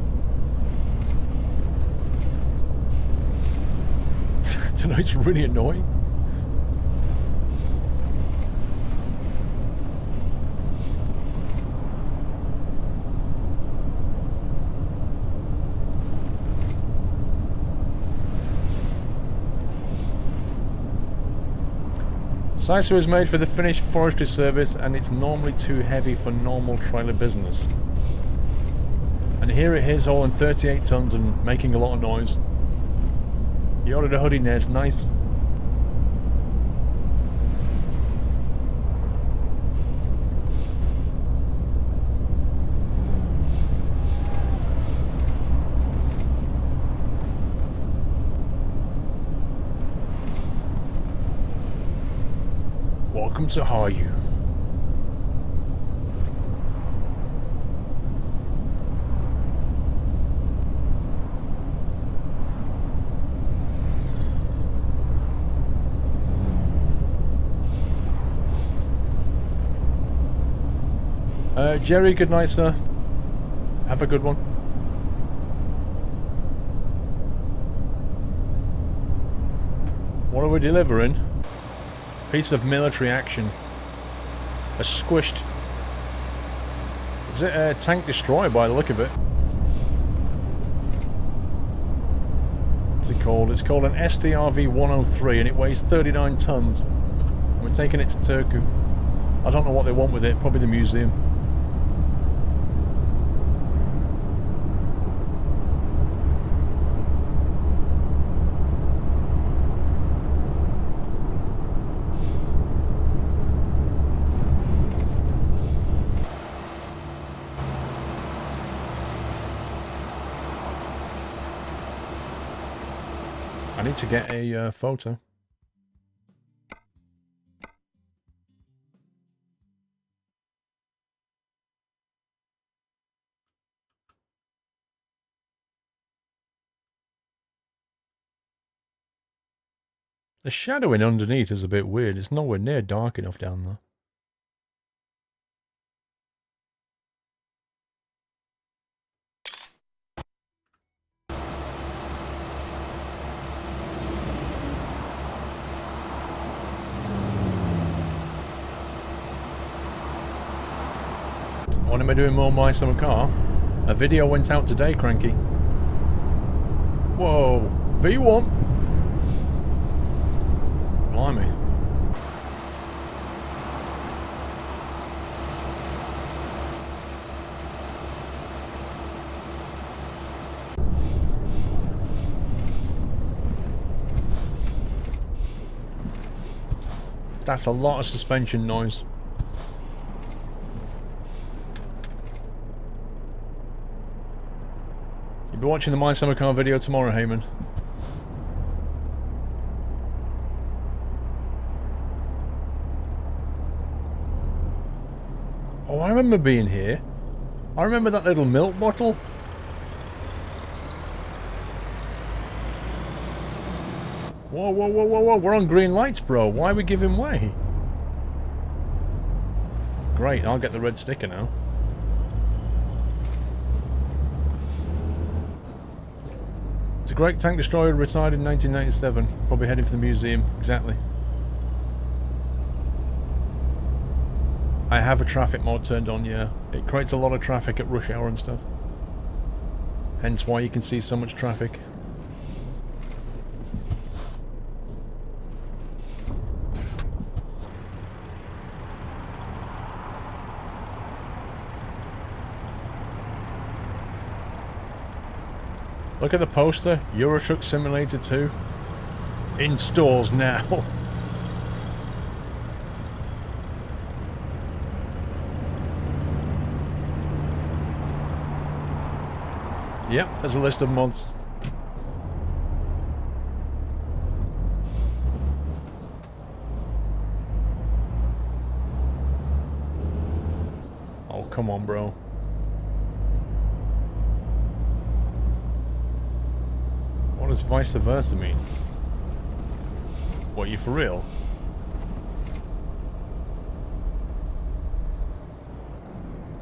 Speaker 1: I don't know, it's really annoying. Sicer is made for the Finnish forestry service and it's normally too heavy for normal trailer business. And here it is hauling 38 tons and making a lot of noise. He ordered a hoodie nest, nice. Welcome to Hayu. Jerry, good night, sir. Have a good one. What are we delivering? Piece of military action. A squished... Is it a tank destroyer by the look of it? What's it called? It's called an STRV-103 and it weighs 39 tons. We're taking it to Turku. I don't know what they want with it, probably the museum. I need to get a photo. The shadowing underneath is a bit weird. It's nowhere near dark enough down there. When am I doing more My Summer Car? A video went out today, Cranky. Whoa, V1. Blimey. That's a lot of suspension noise. You'll be watching the My Summer Car video tomorrow, Heyman. Oh, I remember being here. I remember that little milk bottle. Whoa, whoa, whoa, whoa, whoa. We're on green lights, bro. Why are we giving way? Great, I'll get the red sticker now. It's a great tank destroyer, retired in 1997. Probably heading for the museum. Exactly. I have a traffic mode turned on, yeah. It creates a lot of traffic at rush hour and stuff. Hence why you can see so much traffic. Look at the poster, Euro Truck Simulator 2. In stores now. Yep, there's a list of mods. Oh, come on, bro. What does vice versa mean? What, you for real?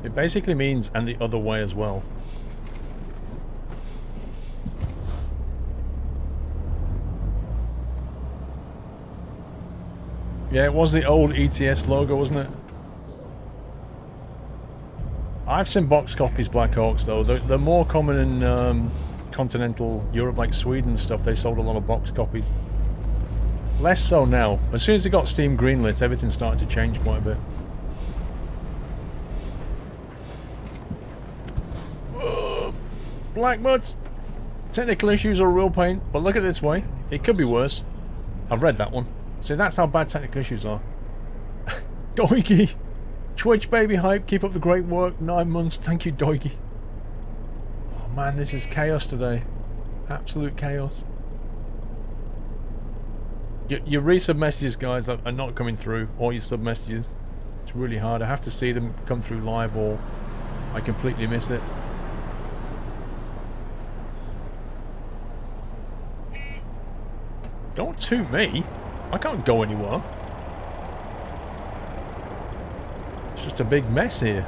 Speaker 1: It basically means and the other way as well. Yeah, it was the old ETS logo, wasn't it? I've seen box copies Black Hawks though. They're more common in continental Europe, like Sweden and stuff. They sold a lot of box copies. Less so now. As soon as they got Steam greenlit, everything started to change quite a bit. Black Muds! Technical issues are a real pain, but look at it this way. It could be worse. I've read that one. See, that's how bad technical issues are. Doigy! Twitch baby hype, keep up the great work. 9 months, thank you, Doigy. Oh man, this is chaos today. Absolute chaos. Your resub messages, guys, are not coming through. All your sub messages. It's really hard. I have to see them come through live or I completely miss it. Don't toot me. I can't go anywhere. It's just a big mess here.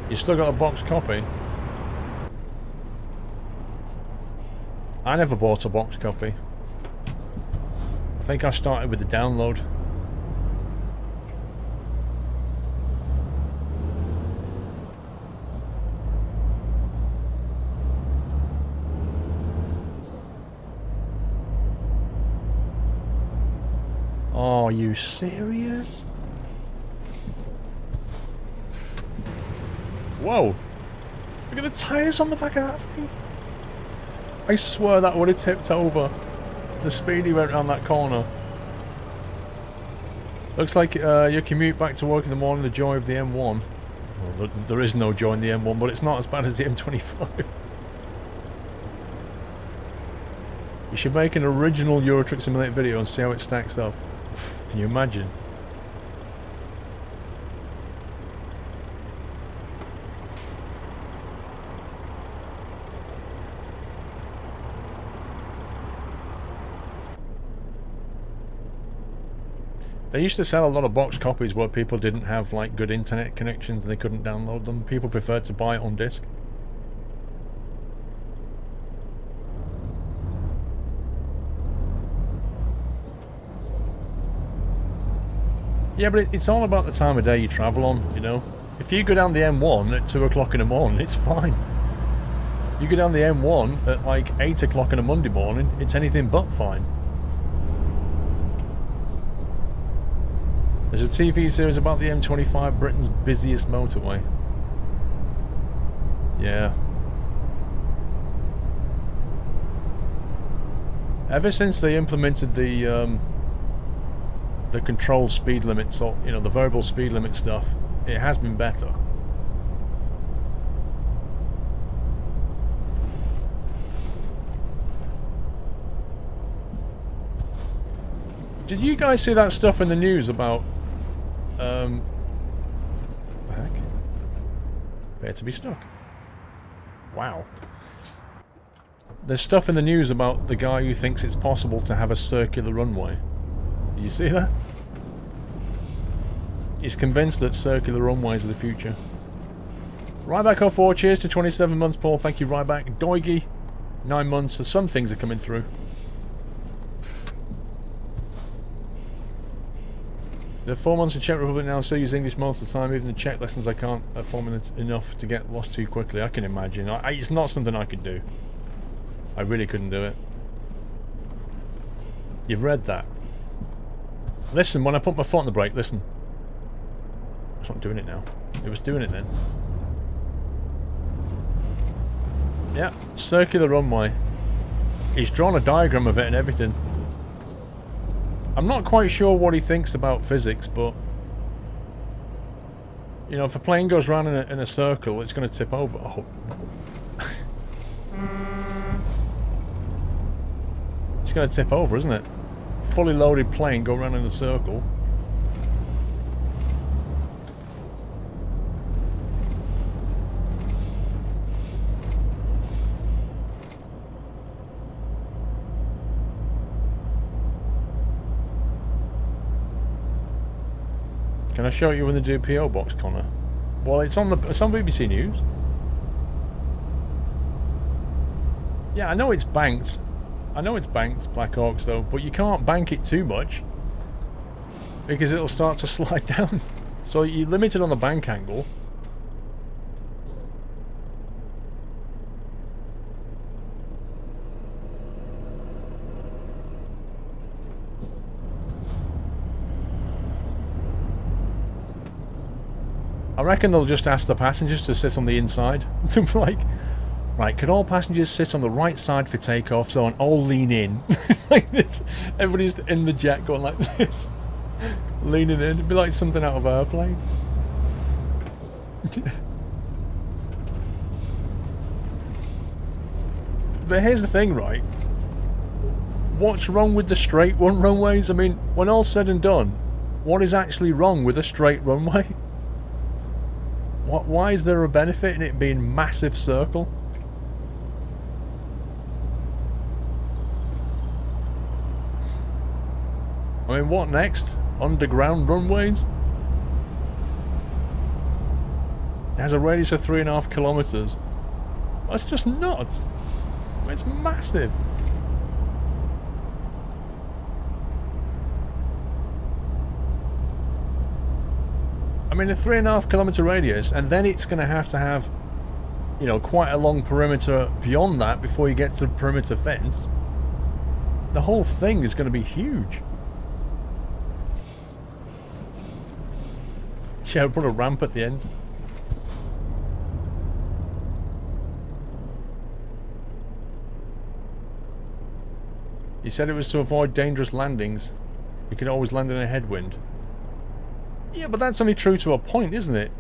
Speaker 1: You still got a box copy? I never bought a box copy. I think I started with the download. Are you serious? Whoa. Look at the tyres on the back of that thing. I swear that would have tipped over. The speed he went around that corner. Looks like your commute back to work in the morning, the joy of the M1. Well, there is no joy in the M1, but it's not as bad as the M25. You should make an original Euro Truck Simulator video and see how it stacks up. Can you imagine? They used to sell a lot of box copies where people didn't have like good internet connections and they couldn't download them. People preferred to buy it on disc. Yeah, but it's all about the time of day you travel on, you know. If you go down the M1 at 2 o'clock in the morning, it's fine. You go down the M1 at like 8 o'clock on a Monday morning, it's anything but fine. There's a TV series about the M25, Britain's busiest motorway. Yeah. Ever since they implemented the controlled speed limits, or you know, the variable speed limit stuff, it has been better. Did you guys see that stuff in the news about what the heck? Appear to be stuck. Wow. There's stuff in the news about the guy who thinks it's possible to have a circular runway. Did you see that? He's convinced that circular runways are the future. Ryback 04, cheers to 27 months, Paul. Thank you, Ryback. Doigy, 9 months. So some things are coming through. The 4 months in Czech Republic now, still use English most of the time. Even the Czech lessons I can't form enough to get lost too quickly. I can imagine. It's not something I could do. I really couldn't do it. You've read that. Listen, when I put my foot on the brake, listen. It's not doing it now. It was doing it then. Yeah, circular runway. He's drawn a diagram of it and everything. I'm not quite sure what he thinks about physics, but you know, if a plane goes round in a circle, it's going to tip over. Oh. It's going to tip over, isn't it? Fully loaded plane go round in a circle. Can I show you when they do PO box, Connor? Well, it's on BBC News. Yeah, I know it's banked. I know it's banked, Black Hawks, though, but you can't bank it too much because it'll start to slide down. So you limit it on the bank angle. I reckon they'll just ask the passengers to sit on the inside. Like, right, could all passengers sit on the right side for takeoff so and all lean in? Like this. Everybody's in the jet going like this. Leaning in. It'd be like something out of an airplane. But here's the thing, right? What's wrong with the straight run runways? I mean, when all's said and done, what is actually wrong with a straight runway? Why is there a benefit in it being massive circle? I mean, what next? Underground runways? It has a radius of 3.5 kilometers. That's just nuts. It's massive. I mean, a 3.5 kilometer radius, and then it's going to have, you know, quite a long perimeter beyond that before you get to the perimeter fence. The whole thing is going to be huge. Yeah, put a ramp at the end. He said it was to avoid dangerous landings. You could always land in a headwind. Yeah, but that's only true to a point, isn't it?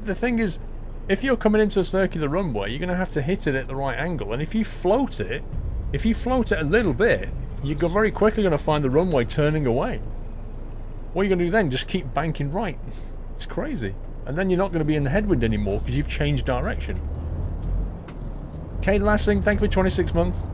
Speaker 1: The thing is, if you're coming into a circular runway, you're going to have to hit it at the right angle. And if you float it a little bit, you're very quickly going to find the runway turning away. What are you going to do then? Just keep banking right. It's crazy. And then you're not going to be in the headwind anymore because you've changed direction. Kate Lassing, thank you for 26 months.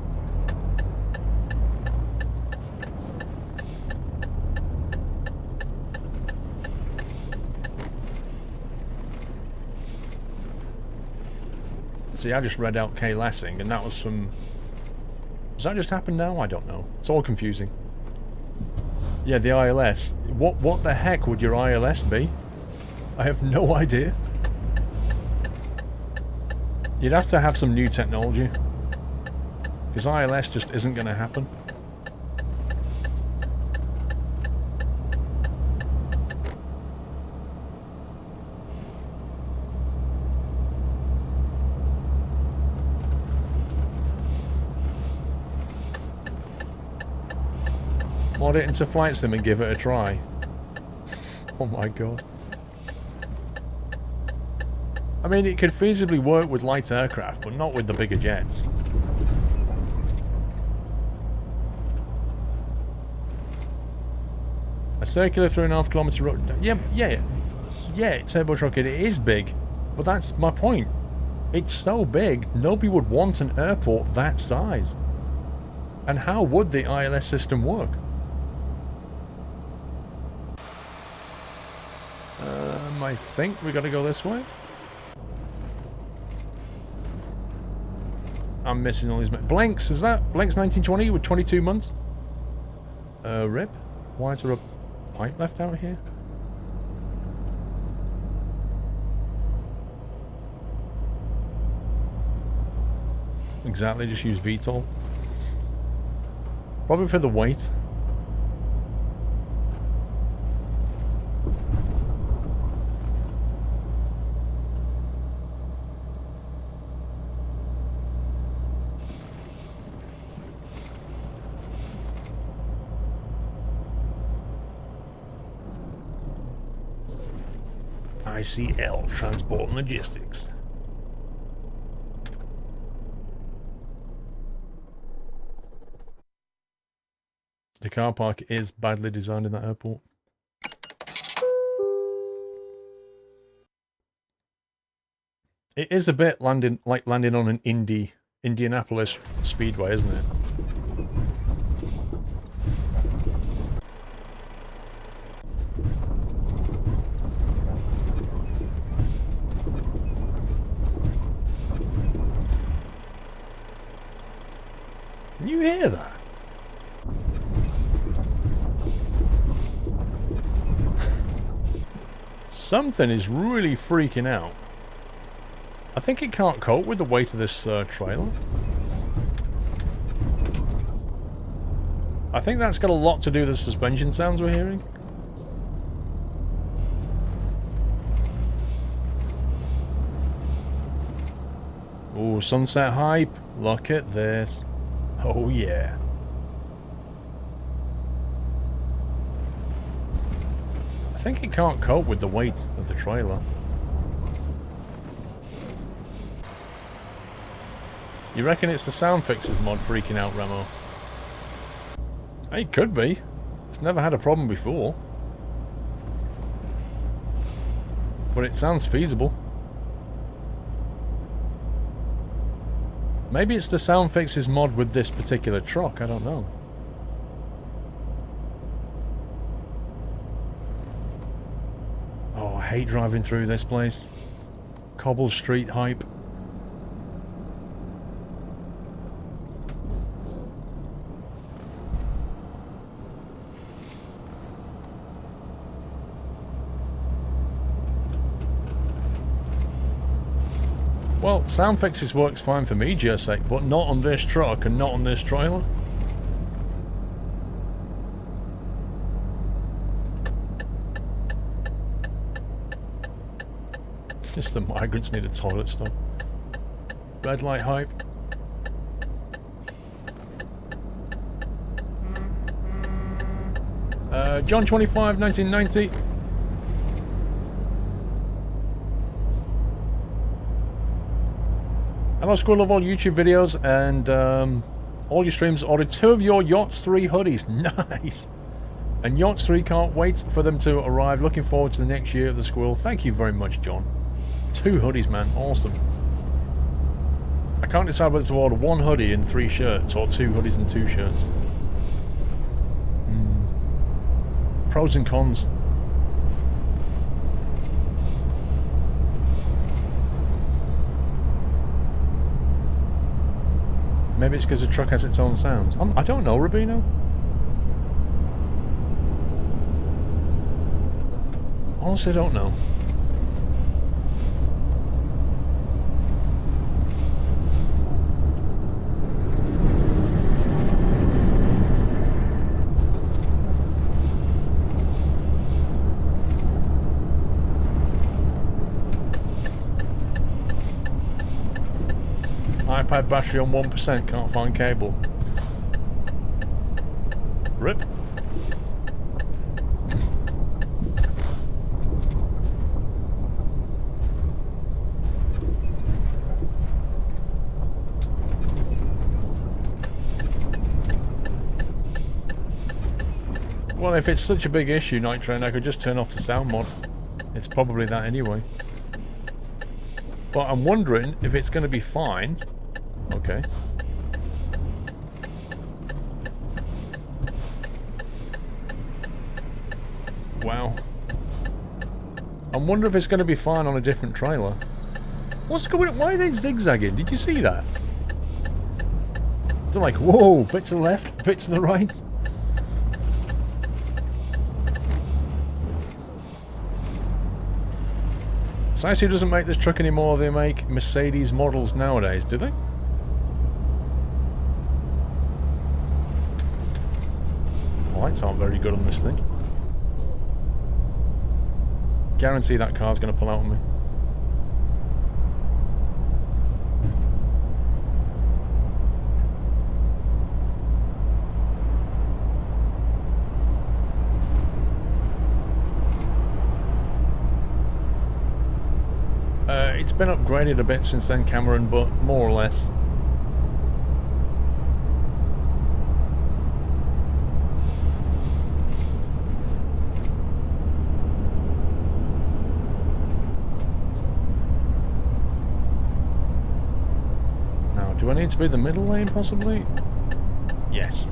Speaker 1: See, I just read out Kay Lassing, and that was from... Does that just happen now? I don't know. It's all confusing. Yeah, the ILS. What the heck would your ILS be? I have no idea. You'd have to have some new technology. Because ILS just isn't going to happen. Mod it into Flight Sim and give it a try. Oh my god. I mean, it could feasibly work with light aircraft, but not with the bigger jets. A circular 3.5 kilometer road. Yeah, turbo truck, it is big. But that's my point. It's so big, nobody would want an airport that size. And how would the ILS system work? I think we gotta go this way. I'm missing all these... Blanks, is that? Blanks 1920 with 22 months? Rip? Why is there a pipe left out here? Exactly, just use VTOL. Probably for the weight. ICL, Transport and Logistics. The car park is badly designed in that airport. It is a bit landing on an Indianapolis speedway, isn't it? Can you hear that? Something is really freaking out. I think it can't cope with the weight of this trailer. I think that's got a lot to do with the suspension sounds we're hearing. Ooh, sunset hype. Look at this. Oh yeah. I think it can't cope with the weight of the trailer. You reckon it's the sound fixes mod freaking out, Remo? It could be. It's never had a problem before. But it sounds feasible. Maybe it's the sound fixes mod with this particular truck, I don't know. Oh, I hate driving through this place. Cobble Street hype. Well, sound fixes works fine for me, Jersey, but not on this truck and not on this trailer. Just the migrants need a toilet stop. Red light hype. John 25, 1990. Hello, Squirrel, love all YouTube videos and all your streams. Ordered 2 of your Yachts 3 hoodies. Nice. And Yachts 3 can't wait for them to arrive. Looking forward to the next year of the Squirrel. Thank you very much, John. 2 hoodies, man. Awesome. I can't decide whether to order 1 hoodie and 3 shirts or 2 hoodies and 2 shirts. Pros and cons. Maybe it's because the truck has its own sounds. I don't know, Rubino. Honestly, I don't know. iPad battery on 1%, can't find cable. RIP. Well, if it's such a big issue, Night Train, I could just turn off the sound mod. It's probably that anyway. But I'm wondering if it's going to be fine. Okay. Wow. I'm wondering if it's going to be fine on a different trailer. What's going on? Why are they zigzagging? Did you see that? They're like, whoa, bit to the left, bit to the right. Saisu doesn't make this truck anymore, they make Mercedes models nowadays, do they? Lights aren't very good on this thing. Guarantee that car's going to pull out on me. It's been upgraded a bit since then, Cameron, but more or less. Now, do I need to be the middle lane, possibly? Yes.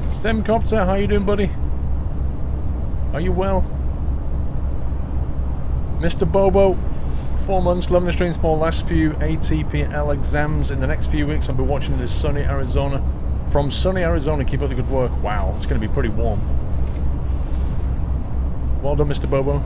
Speaker 1: Semcopter, how you doing, buddy? Are you well? Mr. Bobo, 4 months, loving the streams for last few ATPL exams. In the next few weeks, I'll be watching this sunny Arizona. From sunny Arizona, keep up the good work. Wow, it's going to be pretty warm. Well done, Mr. Bobo.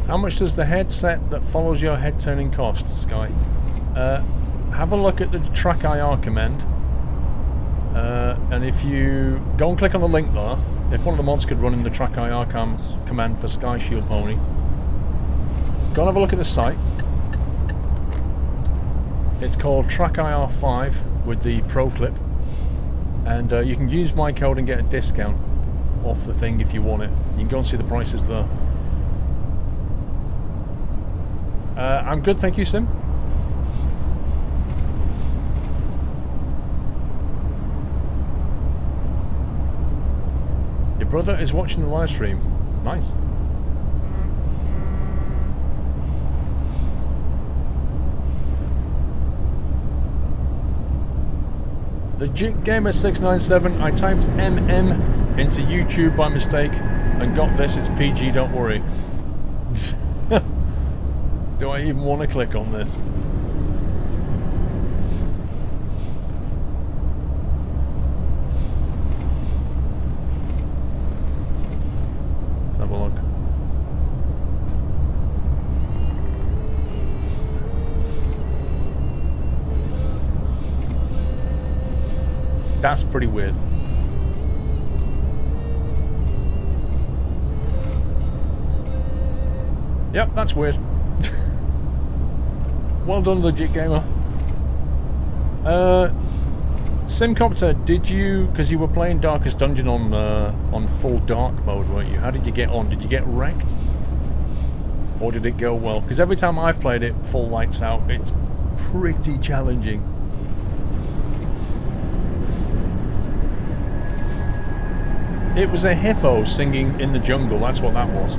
Speaker 1: How much does the headset that follows your head turning cost, Sky? Have a look at the track IR command. And if you go and click on the link there, if one of the mods could run in the track IR command for Sky Shield Pony, go and have a look at the site. It's called Track IR 5 with the Pro Clip. And you can use my code and get a discount off the thing if you want it. You can go and see the prices there. I'm good, thank you, Sim. Your brother is watching the live stream. Nice. The Jig Gamer 697. I typed MM into YouTube by mistake and got this. It's PG, don't worry. Do I even want to click on this? Let's have a look. That's pretty weird. Yep, that's weird. Well done, Legit Gamer. Simcopter, did you... Because you were playing Darkest Dungeon on full dark mode, weren't you? How did you get on? Did you get wrecked? Or did it go well? Because every time I've played it full lights out, it's pretty challenging. It was a hippo singing in the jungle, that's what that was.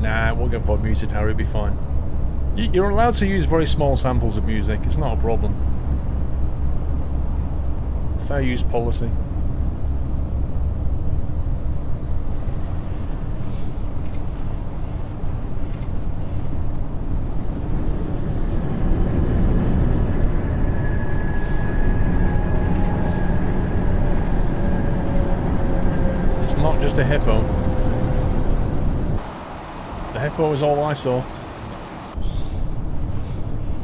Speaker 1: Nah, we'll get VOD muted, Harry, it'll be fine. You're allowed to use very small samples of music, it's not a problem. Fair use policy. It's not just a hippo. The hippo is all I saw.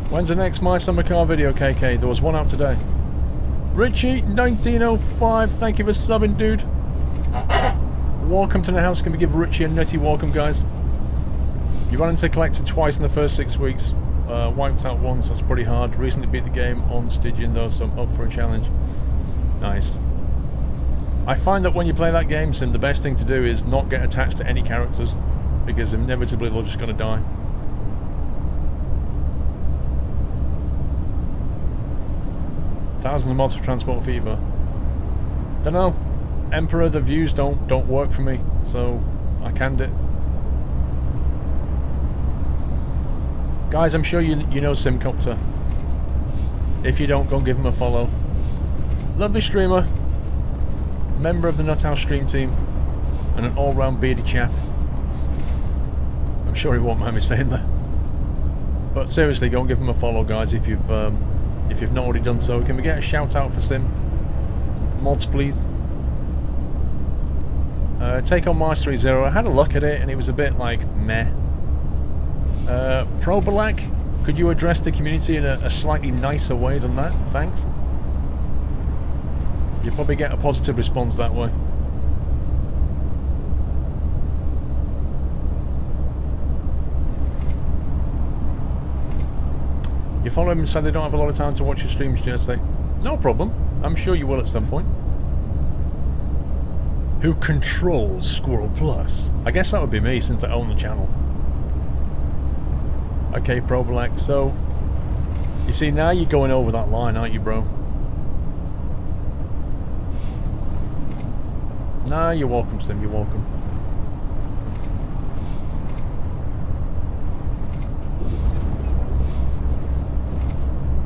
Speaker 1: When's the next My Summer Car video, KK? There was one out today. Richie, 1905, thank you for subbing, dude. Welcome to the house. Can we give Richie a nutty welcome, guys? You ran into Collector twice in the first 6 weeks. Wiped out once, that's pretty hard. Recently beat the game on Stygian though, so I'm up for a challenge. Nice. I find that when you play that game, Sim, the best thing to do is not get attached to any characters, because inevitably they're just going to die. Thousands of mods for Transport Fever. Don't know. Emperor, the views don't work for me, so I canned it. Guys, I'm sure you know Simcopter. If you don't, go and give him a follow. Lovely streamer. Member of the Nuthouse stream team. And an all-round beardy chap. I'm sure he won't mind me saying that. But seriously, go and give him a follow, guys, if you've not already done so. Can we get a shout out for Sim? Mods, please. Take on Mars 30. I had a look at it and it was a bit like meh. Probalak, could you address the community in a slightly nicer way than that? Thanks. You probably get a positive response that way. You follow him and said they don't have a lot of time to watch your streams, Jersey. No problem. I'm sure you will at some point. Who controls SquirrelPlus? I guess that would be me since I own the channel. Okay, Probalak, so... You see, now you're going over that line, aren't you, bro? Nah, you're welcome, Sim, you're welcome.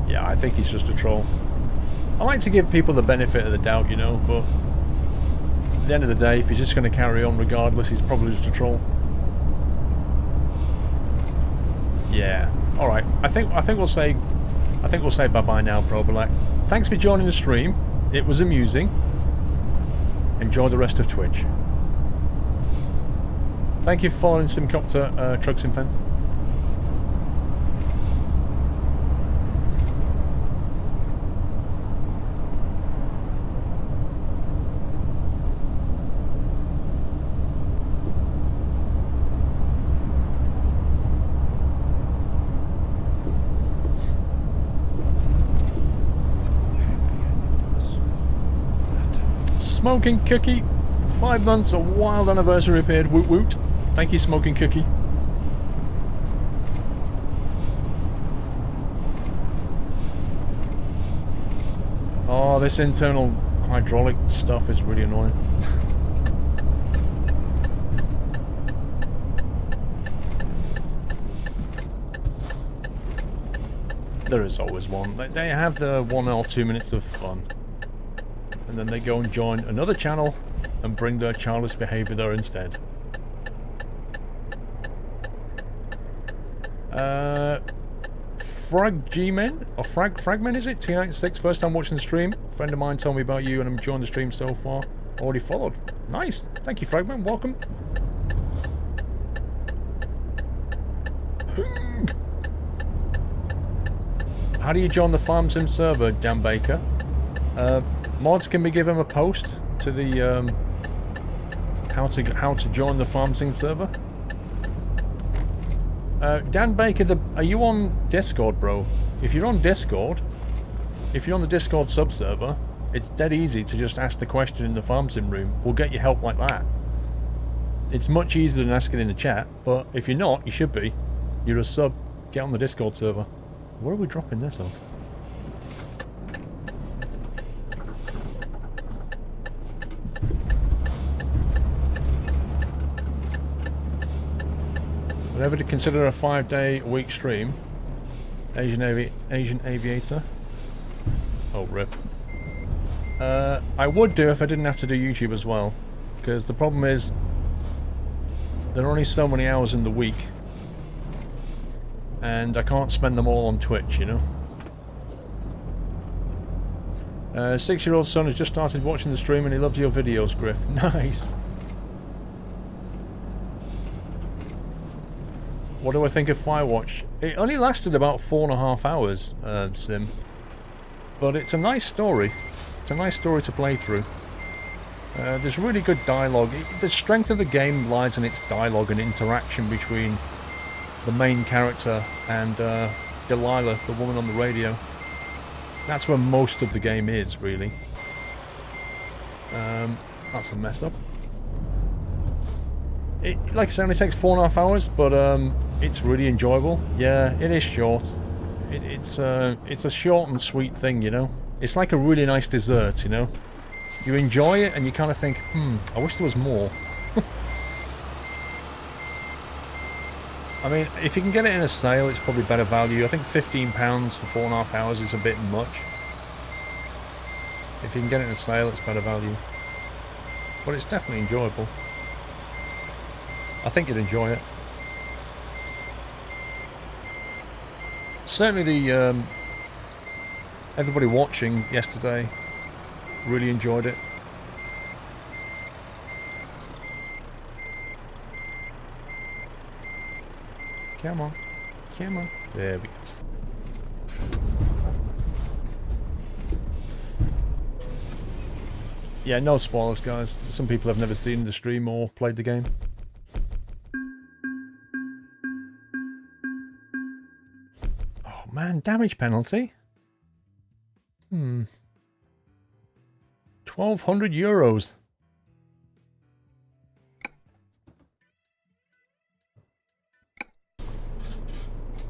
Speaker 1: Yeah, I think he's just a troll. I like to give people the benefit of the doubt, you know, but... At the end of the day, if he's just going to carry on regardless, he's probably just a troll. Yeah. Alright. I think we'll say bye-bye now, Probalak. Thanks for joining the stream. It was amusing. Enjoy the rest of Twitch. Thank you for following Simcopter, Trugsimfen. Smoking Cookie, 5 months, a wild anniversary period, woot woot. Thank you, Smoking Cookie. Oh, this internal hydraulic stuff is really annoying. There is always one. They have the 1 or 2 minutes of fun. And then they go and join another channel and bring their childish behaviour there instead. Frag G-Men? Or Fragmen is it? T96, first time watching the stream. A friend of mine told me about you and I'm enjoying the stream so far. Already followed. Nice. Thank you, Fragment. Welcome. How do you join the Farm Sim server, Dan Baker? Mods can be given a post to the how to join the Farm Sim server. Dan Baker, are you on Discord, bro? If you're on Discord, if you're on the Discord sub-server, it's dead easy to just ask the question in the Farm Sim room. We'll get you help like that. It's much easier than asking in the chat, but if you're not, you should be. You're a sub, get on the Discord server. Where are we dropping this off? Whatever to consider a 5-day-a-week stream. Asian Aviator. Oh, rip. I would do if I didn't have to do YouTube as well. Because the problem is, there are only so many hours in the week. And I can't spend them all on Twitch, you know? 6-year-old son has just started watching the stream and he loves your videos, Griff. Nice! What do I think of Firewatch? It only lasted about 4.5 hours, Sim. But it's a nice story. It's a nice story to play through. There's really good dialogue. The strength of the game lies in its dialogue and interaction between the main character and Delilah, the woman on the radio. That's where most of the game is, really. That's a mess up. Like I said, it only takes 4.5 hours, but it's really enjoyable. Yeah, it is short. It's a short and sweet thing, you know? It's like a really nice dessert, you know? You enjoy it and you kind of think, I wish there was more. I mean, if you can get it in a sale, it's probably better value. I think £15 for 4.5 hours is a bit much. If you can get it in a sale, it's better value. But it's definitely enjoyable. I think you'd enjoy it. Certainly the everybody watching yesterday really enjoyed it. Come on. Come on. There we go. Yeah, no spoilers, guys. Some people have never seen the stream or played the game. Oh man, damage penalty? 1,200 euros.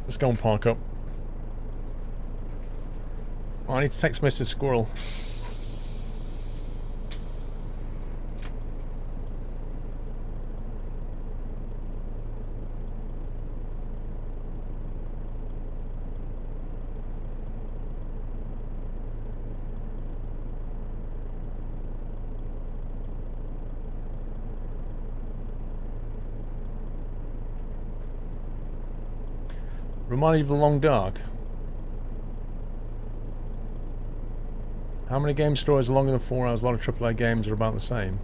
Speaker 1: Let's go and park up. Oh, I need to text Mr. Squirrel. Remind you of the Long Dark. How many game stories are longer than 4 hours? A lot of AAA games are about the same.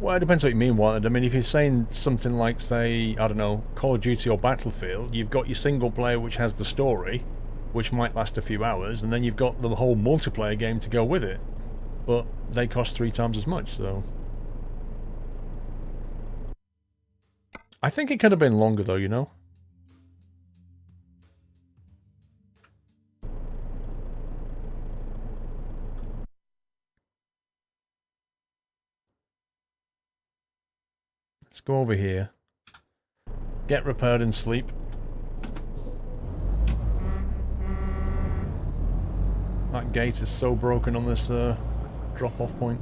Speaker 1: Well, it depends what you mean, Walter. I mean, if you're saying something like, say, I don't know, Call of Duty or Battlefield, you've got your single player which has the story, which might last a few hours, and then you've got the whole multiplayer game to go with it. But they cost 3 times as much, so... I think it could have been longer, though, you know? Let's go over here. Get repaired and sleep. That gate is so broken on this drop-off point.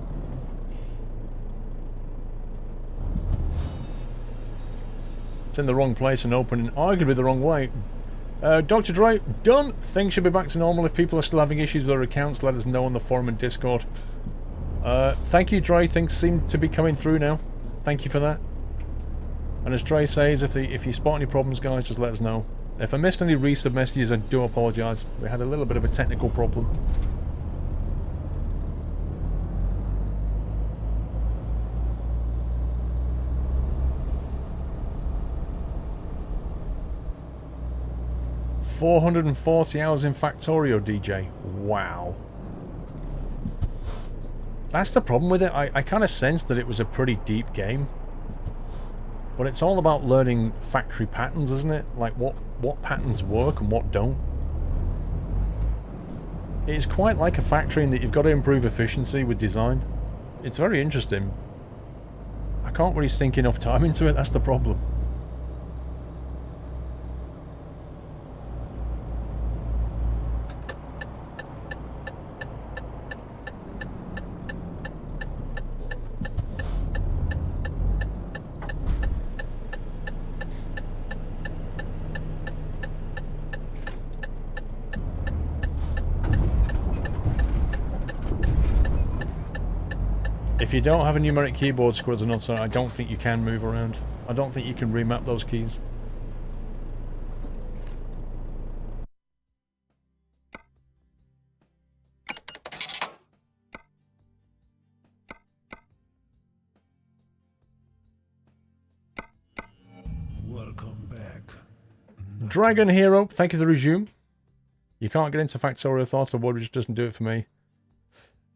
Speaker 1: It's in the wrong place and open, arguably the wrong way. Dr. Dre, done. Things should be back to normal. If people are still having issues with their accounts, let us know on the forum and Discord. Thank you, Dre. Things seem to be coming through now. Thank you for that. And as Dre says, if you spot any problems, guys, just let us know. If I missed any resub messages, I do apologise. We had a little bit of a technical problem. $440 hours in Factorio, DJ. Wow. That's the problem with it. I kind of sensed that it was a pretty deep game. But it's all about learning factory patterns, isn't it? Like what patterns work and what don't. It's quite like a factory in that you've got to improve efficiency with design. It's very interesting. I can't really sink enough time into it, that's the problem. If you don't have a numeric keyboard, Squirrels and Nuts, I don't think you can move around. I don't think you can remap those keys.
Speaker 2: Welcome back.
Speaker 1: Dragon Hero, thank you for the resume. You can't get into Factorio Thoughts, or what just doesn't do it for me.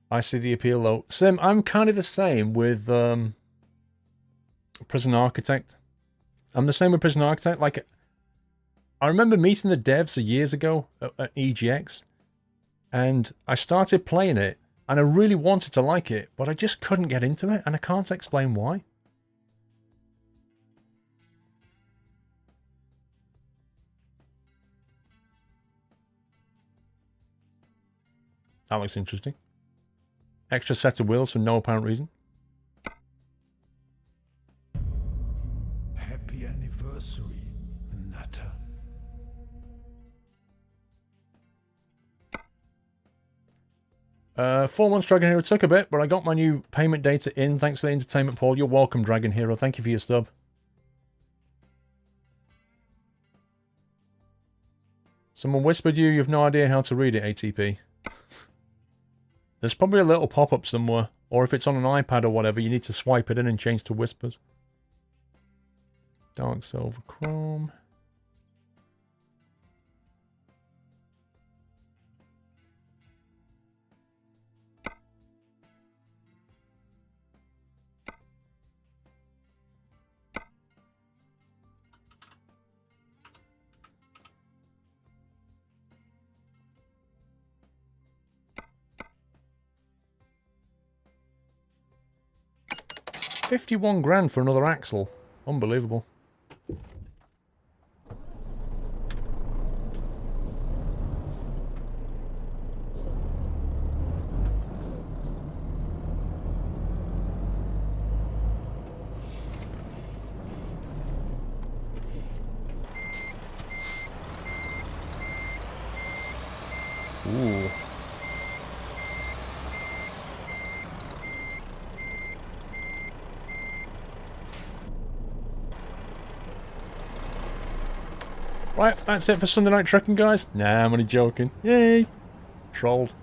Speaker 1: I see the appeal though. Sim, I'm kind of the same with Prison Architect. I'm the same with Prison Architect. Like, I remember meeting the devs years ago at EGX, and I started playing it, and I really wanted to like it, but I just couldn't get into it, and I can't explain why. That looks interesting. Extra set of wheels for no apparent reason.
Speaker 2: Happy anniversary, Nutter.
Speaker 1: 4 months, Dragon Hero. It took a bit, but I got my new payment data in. Thanks for the entertainment, Paul. You're welcome, Dragon Hero. Thank you for your sub. Someone whispered you've no idea how to read it, ATP. There's probably a little pop-up somewhere. Or if it's on an iPad or whatever, you need to swipe it in and change to whispers. Dark Silver Chrome. $51,000 for another axle. Unbelievable. Ooh. Right, that's it for Sunday Night Trekking, guys. Nah, I'm only joking. Yay! Trolled.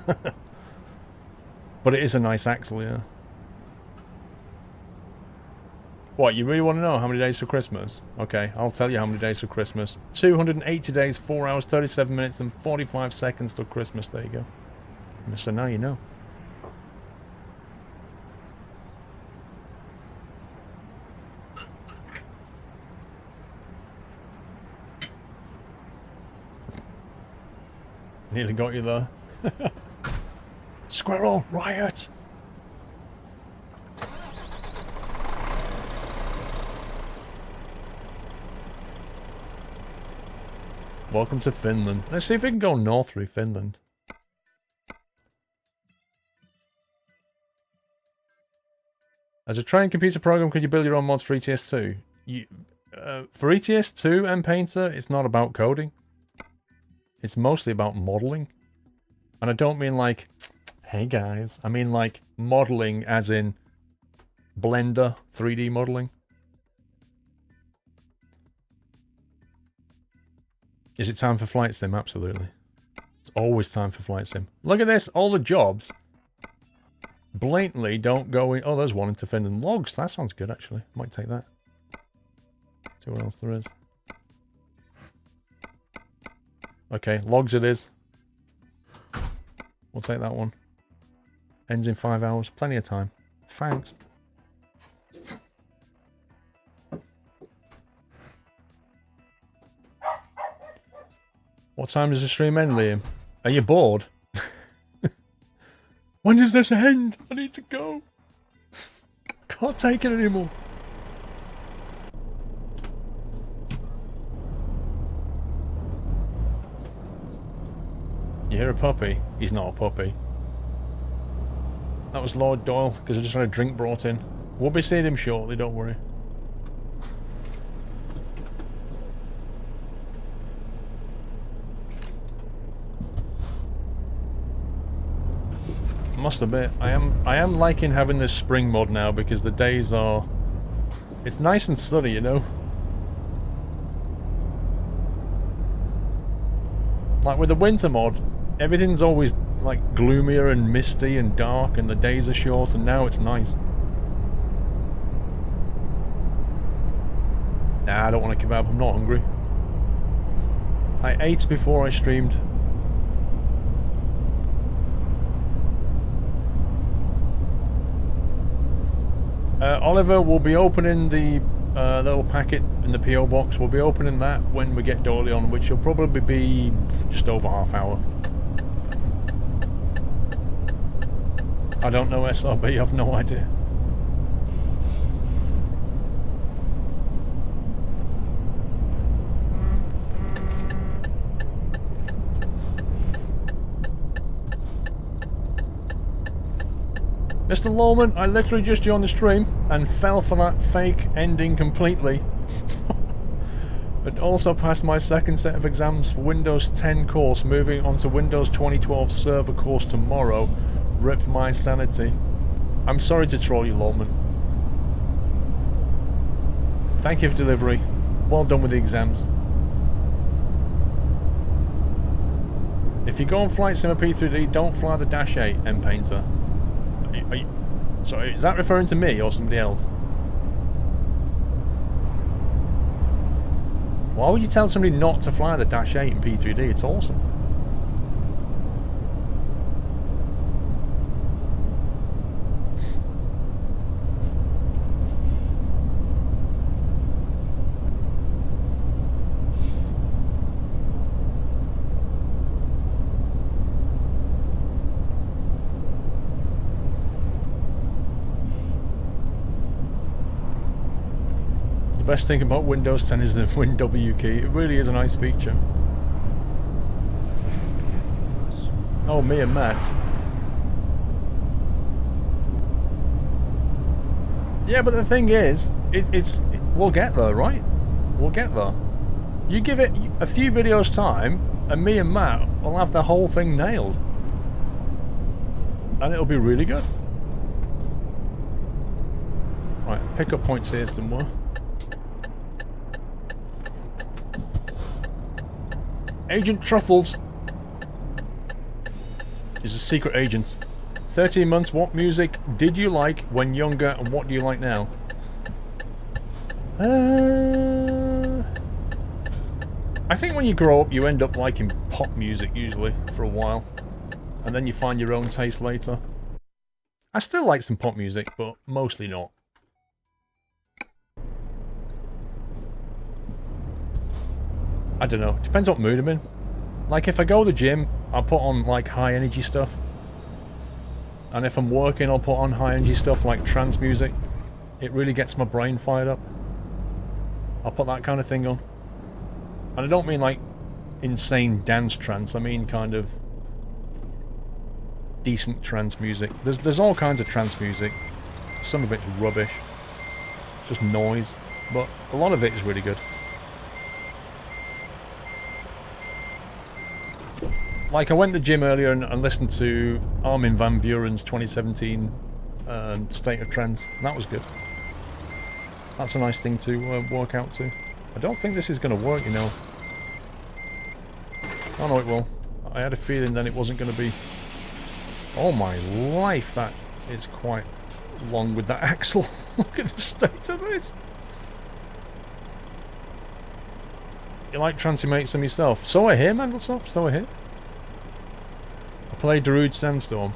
Speaker 1: But it is a nice axle, yeah. What, you really want to know how many days for Christmas? Okay, I'll tell you how many days for Christmas. 280 days, 4 hours, 37 minutes, and 45 seconds till Christmas. There you go. So now you know. Nearly got you there. Squirrel, riot! Welcome to Finland. Let's see if we can go north through Finland. As a trained computer program, could you build your own mods for ETS2? For ETS2 and Painter, it's not about coding. It's mostly about modeling. And I don't mean like, hey guys. I mean like modeling as in Blender 3D modeling. Is it time for Flight Sim? Absolutely. It's always time for Flight Sim. Look at this. All the jobs blatantly don't go in. Oh, there's one in Defending Logs. That sounds good, actually. Might take that. See what else there is. Okay, logs it is. We'll take that one. Ends in 5 hours. Plenty of time. Thanks. What time does the stream end, Liam? Are you bored? When does this end? I need to go. Can't take it anymore. You hear a puppy? He's not a puppy. That was Lord Doyle, because I just had a drink brought in. We'll be seeing him shortly, don't worry. Must admit, I am liking having this spring mod now because the days are... It's nice and sunny, you know? Like with the winter mod, everything's always like gloomier and misty and dark and the days are short, and now it's nice. Nah, I don't want a kebab, I'm not hungry. I ate before I streamed. Oliver will be opening the little packet in the PO box. We'll be opening that when we get Doyle on, which will probably be just over half hour. I don't know SRB, I've no idea. Mr. Lawman, I literally just joined the stream and fell for that fake ending completely. And also passed my second set of exams for Windows 10 course, moving on to Windows 2012 server course tomorrow. Rip my sanity. I'm sorry to troll you, Lawman. Thank you for delivery. Well done with the exams. If you go on Flight Sim P3D, don't fly the Dash 8, M-Painter. Sorry, is that referring to me or somebody else? Why would you tell somebody not to fly the Dash 8 in P3D? It's awesome. The best thing about Windows 10 is the WinW key. It really is a nice feature. Oh, me and Matt. Yeah, but the thing is, we'll get there, right? We'll get there. You give it a few videos time, and me and Matt will have the whole thing nailed. And it'll be really good. Right, pick up points here somewhere. Agent Truffles is a secret agent. 13 months, what music did you like when younger and what do you like now? I think when you grow up you end up liking pop music usually for a while. And then you find your own taste later. I still like some pop music, but mostly not. I don't know, depends what mood I'm in. Like if I go to the gym, I'll put on like high energy stuff. And if I'm working, I'll put on high energy stuff like trance music. It really gets my brain fired up. I'll put that kind of thing on. And I don't mean like insane dance trance, I mean kind of decent trance music. There's all kinds of trance music. Some of it's rubbish. It's just noise. but a lot of it is really good. Like, I went to the gym earlier and listened to Armin van Buuren's 2017 State of Trends, and that was good. That's a nice thing to work out to. I don't think this is going to work, you know. Oh no, it will. I had a feeling then it wasn't going to be... Oh my life, that is quite long with that axle. Look at the state of this. You like Transimates them yourself? So I hear, Mandelsoft, so I hear. I play Darude Sandstorm.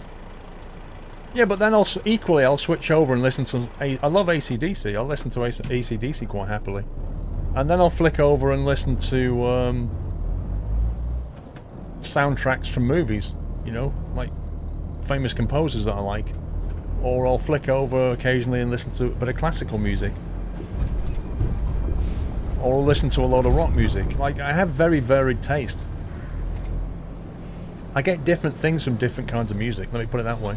Speaker 1: Yeah, but then equally I'll switch over and listen to... I love AC/DC. I'll listen to AC/DC quite happily. And then I'll flick over and listen to soundtracks from movies, you know, like famous composers that I like. Or I'll flick over occasionally and listen to a bit of classical music. Or I'll listen to a lot of rock music. Like, I have very varied taste. I get different things from different kinds of music, let me put it that way.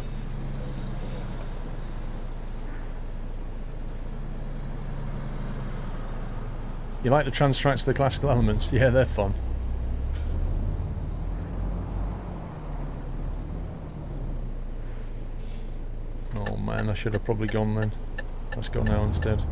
Speaker 1: You like the trance tracks to the classical elements? Yeah, they're fun. Oh man, I should have probably gone then. Let's go now instead.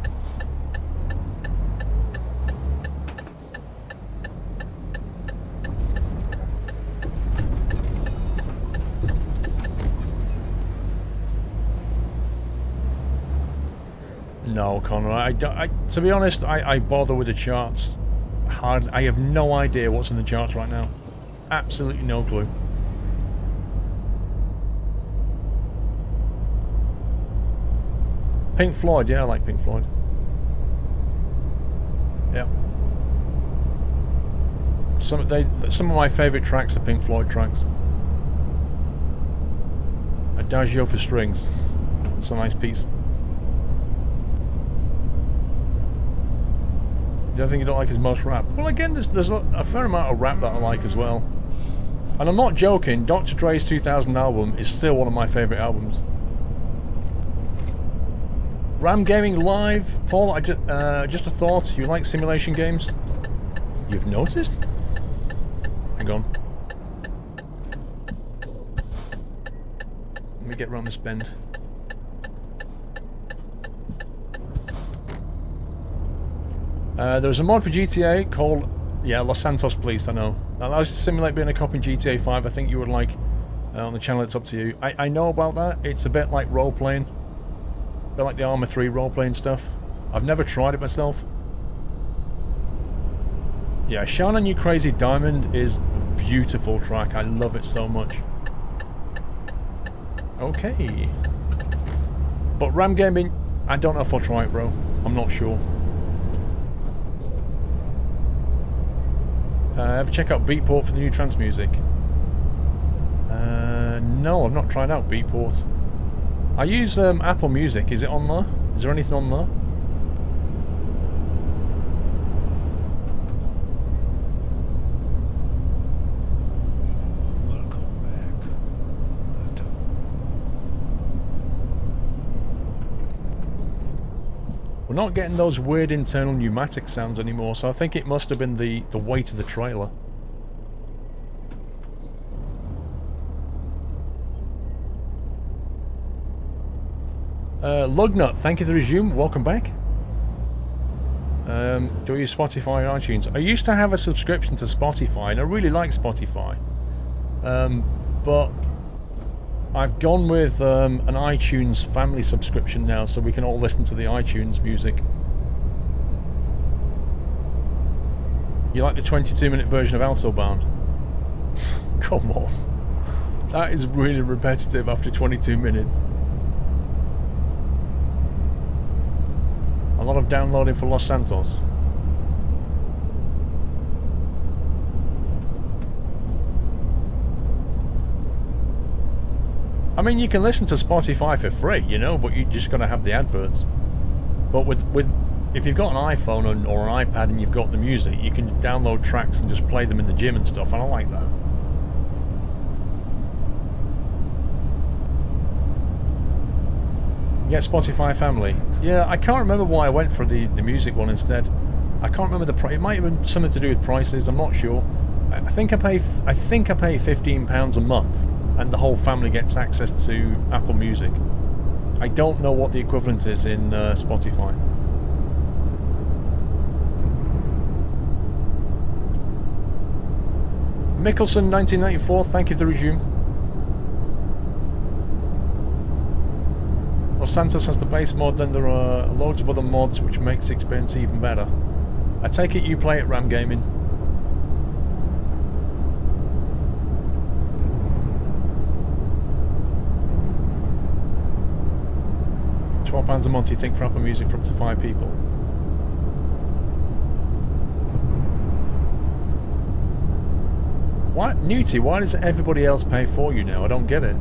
Speaker 1: No, Conrad, to be honest, I bother with the charts hard. I have no idea what's in the charts right now. Absolutely no clue. Pink Floyd, yeah, I like Pink Floyd. Yeah. Some of my favourite tracks are Pink Floyd tracks. Adagio for strings. It's a nice piece. You don't think you don't like his most rap? Well, again, there's a fair amount of rap that I like as well. And I'm not joking, Dr. Dre's 2000 album is still one of my favourite albums. Ram Gaming Live, Paul, just a thought, you like simulation games? You've noticed? Hang on. Let me get around this bend. There's a mod for GTA called, yeah, Los Santos Police, I know. That allows you to simulate being a cop in GTA 5. I think you would like on the channel, it's up to you. I know about that. It's a bit like role-playing. A bit like the Arma 3 role-playing stuff. I've never tried it myself. Yeah, Shine On You Crazy Diamond is a beautiful track. I love it so much. Okay. But Ram Gaming, I don't know if I'll try it, bro. I'm not sure. Ever check out Beatport for the new trance music? No, I've not tried out Beatport. I use Apple Music. Is it on there? Is there anything on there?
Speaker 2: Welcome back, Nata.
Speaker 1: We're not getting those weird internal pneumatic sounds anymore, so I think it must have been the weight of the trailer. Lugnut, thank you for the resume. Welcome back. Do I use Spotify or iTunes? I used to have a subscription to Spotify, and I really like Spotify. But I've gone with an iTunes family subscription now, so we can all listen to the iTunes music. You like the 22-minute version of Autobahn? Come on. That is really repetitive after 22 minutes. A lot of downloading for Los Santos. I mean, you can listen to Spotify for free, you know, but you just got to have the adverts. But with if you've got an iPhone or an iPad and you've got the music, you can download tracks and just play them in the gym and stuff, and I like that. Get Spotify family. Yeah, I can't remember why I went for the music one instead. I can't remember the price. It might have been something to do with prices. I'm not sure. I think I pay £15 a month, and the whole family gets access to Apple Music. I don't know what the equivalent is in Spotify. Mickelson 1994, thank you for the resume. Los Santos has the base mod, then there are loads of other mods which makes the experience even better. I take it you play at Ram Gaming. £12 a month you think for Apple Music for up to 5 people? What? Newty, why does everybody else pay for you now? I don't get it.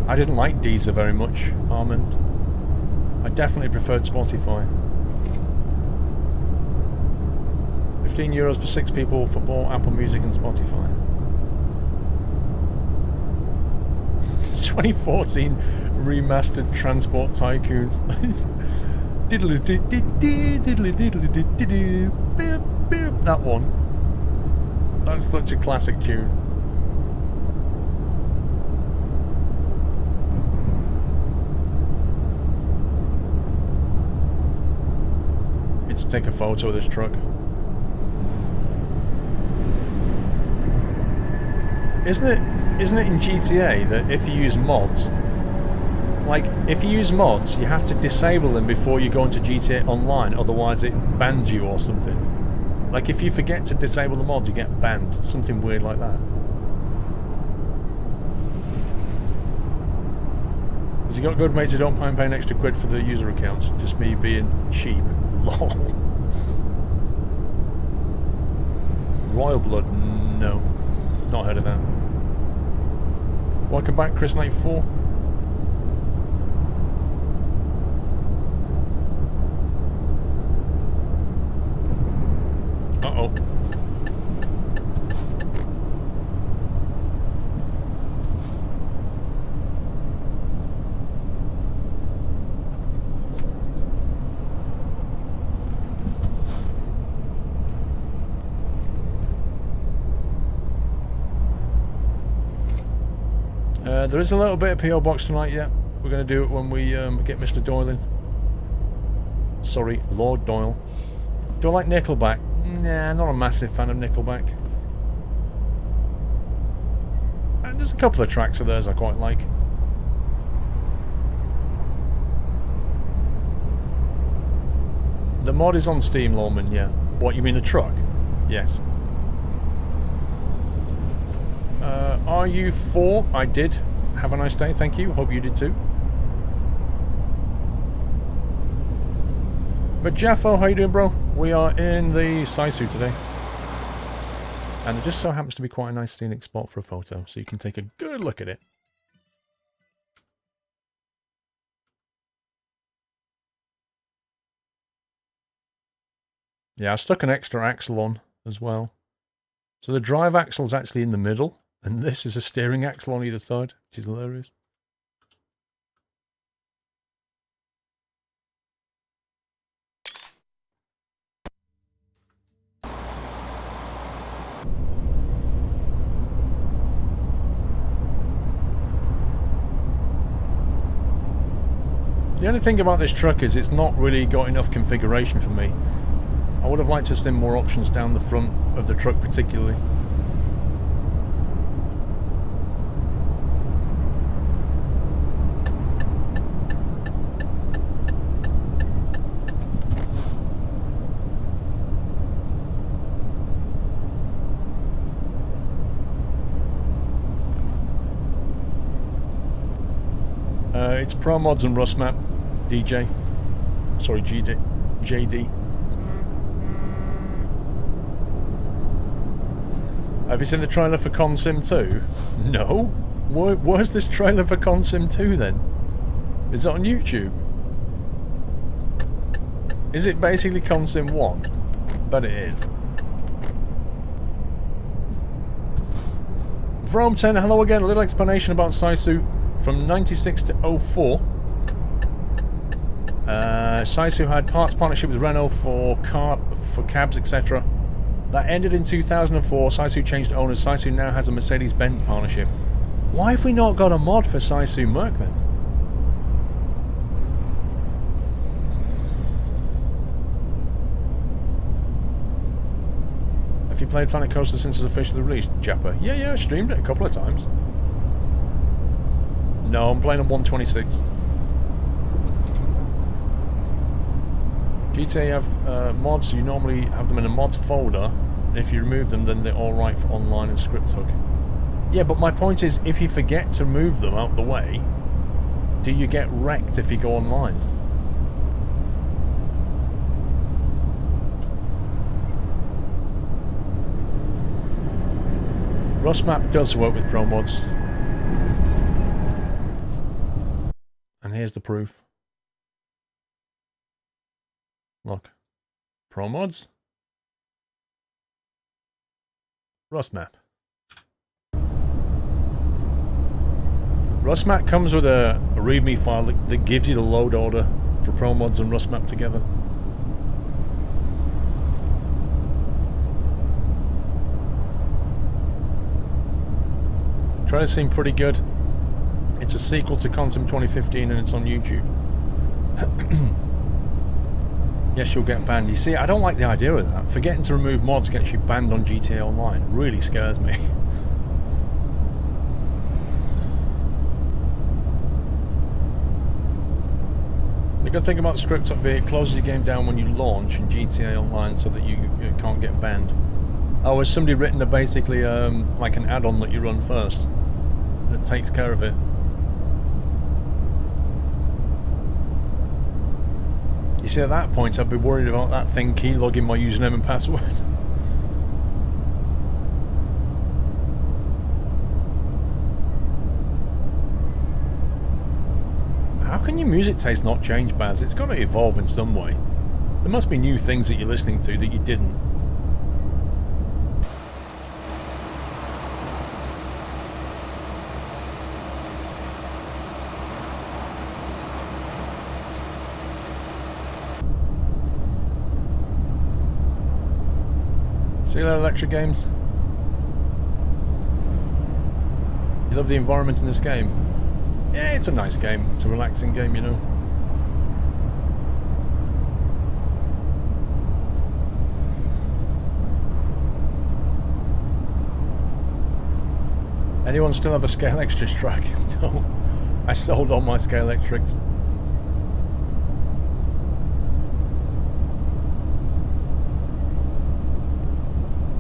Speaker 1: I didn't like Deezer very much, Armand. I definitely preferred Spotify. €15 for 6 people for both Apple Music and Spotify. 2014 remastered Transport Tycoon. That one. That's such a classic tune. It's to take a photo of this truck. Isn't it in GTA that if you use mods, like if you use mods, you have to disable them before you go into GTA Online, otherwise it bans you or something. Like if you forget to disable the mods, you get banned. Something weird like that. Has he got good mates who don't mind paying extra quid for the user accounts? Just me being cheap. Lol. Royal Blood? No. Not heard of that. Welcome back, Chris94. Uh-oh. There is a little bit of P.O. Box tonight, yeah. We're going to do it when we get Mr. Doyle in. Sorry, Lord Doyle. Do I like Nickelback? Nah, not a massive fan of Nickelback. There's a couple of tracks of theirs I quite like. The mod is on Steam, Lawman, yeah. What, you mean the truck? Yes. RU4, I did. Have a nice day, thank you. Hope you did too. But Jaffo, how you doing, bro? We are in the Saisu today. And it just so happens to be quite a nice scenic spot for a photo, so you can take a good look at it. Yeah, I stuck an extra axle on as well. So the drive axle is actually in the middle, and this is a steering axle on either side, which is hilarious. The only thing about this truck is it's not really got enough configuration for me. I would have liked to see more options down the front of the truck particularly. It's Pro Mods and Rust Map, DJ. Sorry, JD. Have you seen the trailer for Consim 2? No? Where's this trailer for Consim 2 then? Is it on YouTube? Is it basically Consim 1? Bet it is. From 10, hello again. A little explanation about Saisu. From 96 to 04. Saisu had parts partnership with Renault for cabs, etc. That ended in 2004. Saisu changed owners. Saisu now has a Mercedes-Benz partnership. Why have we not got a mod for Saisu Merc then? Have you played Planet Coaster since it's officially released, Japper? Yeah, I streamed it a couple of times. No, I'm playing on 126. GTA have mods, you normally have them in a mods folder, and if you remove them, then they're alright for online and script hook. Yeah, but my point is, if you forget to move them out the way, do you get wrecked if you go online? Rustmap does work with pro mods. And here's the proof. Look. Pro mods. Rustmap. Rustmap comes with a README file that gives you the load order for pro mods and Rustmap together. Trailer seemed pretty good. It's a sequel to Content 2015 and it's on YouTube. Yes, you'll get banned. You see, I don't like the idea of that. Forgetting to remove mods gets you banned on GTA Online. It really scares me. The good thing about script up there, it closes your game down when you launch in GTA Online so that you can't get banned. Oh, has somebody written a basically like an add-on that you run first that takes care of it? You see, at that point, I'd be worried about that thing keylogging my username and password. How can your music taste not change, Baz? It's got to evolve in some way. There must be new things that you're listening to that you didn't. See you later, Electric Games. You love the environment in this game? Yeah, it's a nice game. It's a relaxing game, you know. Anyone still have a Scale Extras track? No. I sold all my Scale Electrics.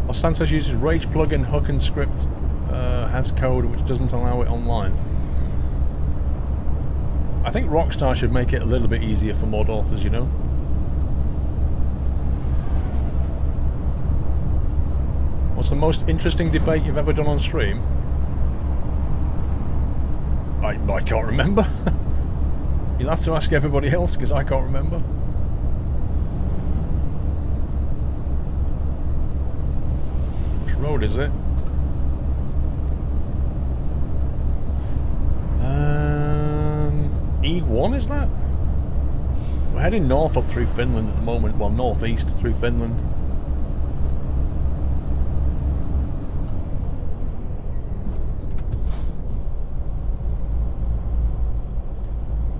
Speaker 1: Los Santos uses Rage plugin hook and script has code which doesn't allow it online. I think Rockstar should make it a little bit easier for mod authors, you know? What's the most interesting debate you've ever done on stream? I can't remember. You'll have to ask everybody else because I can't remember. Which road is it? E1 is that? We're heading north up through Finland at the moment, well, northeast through Finland.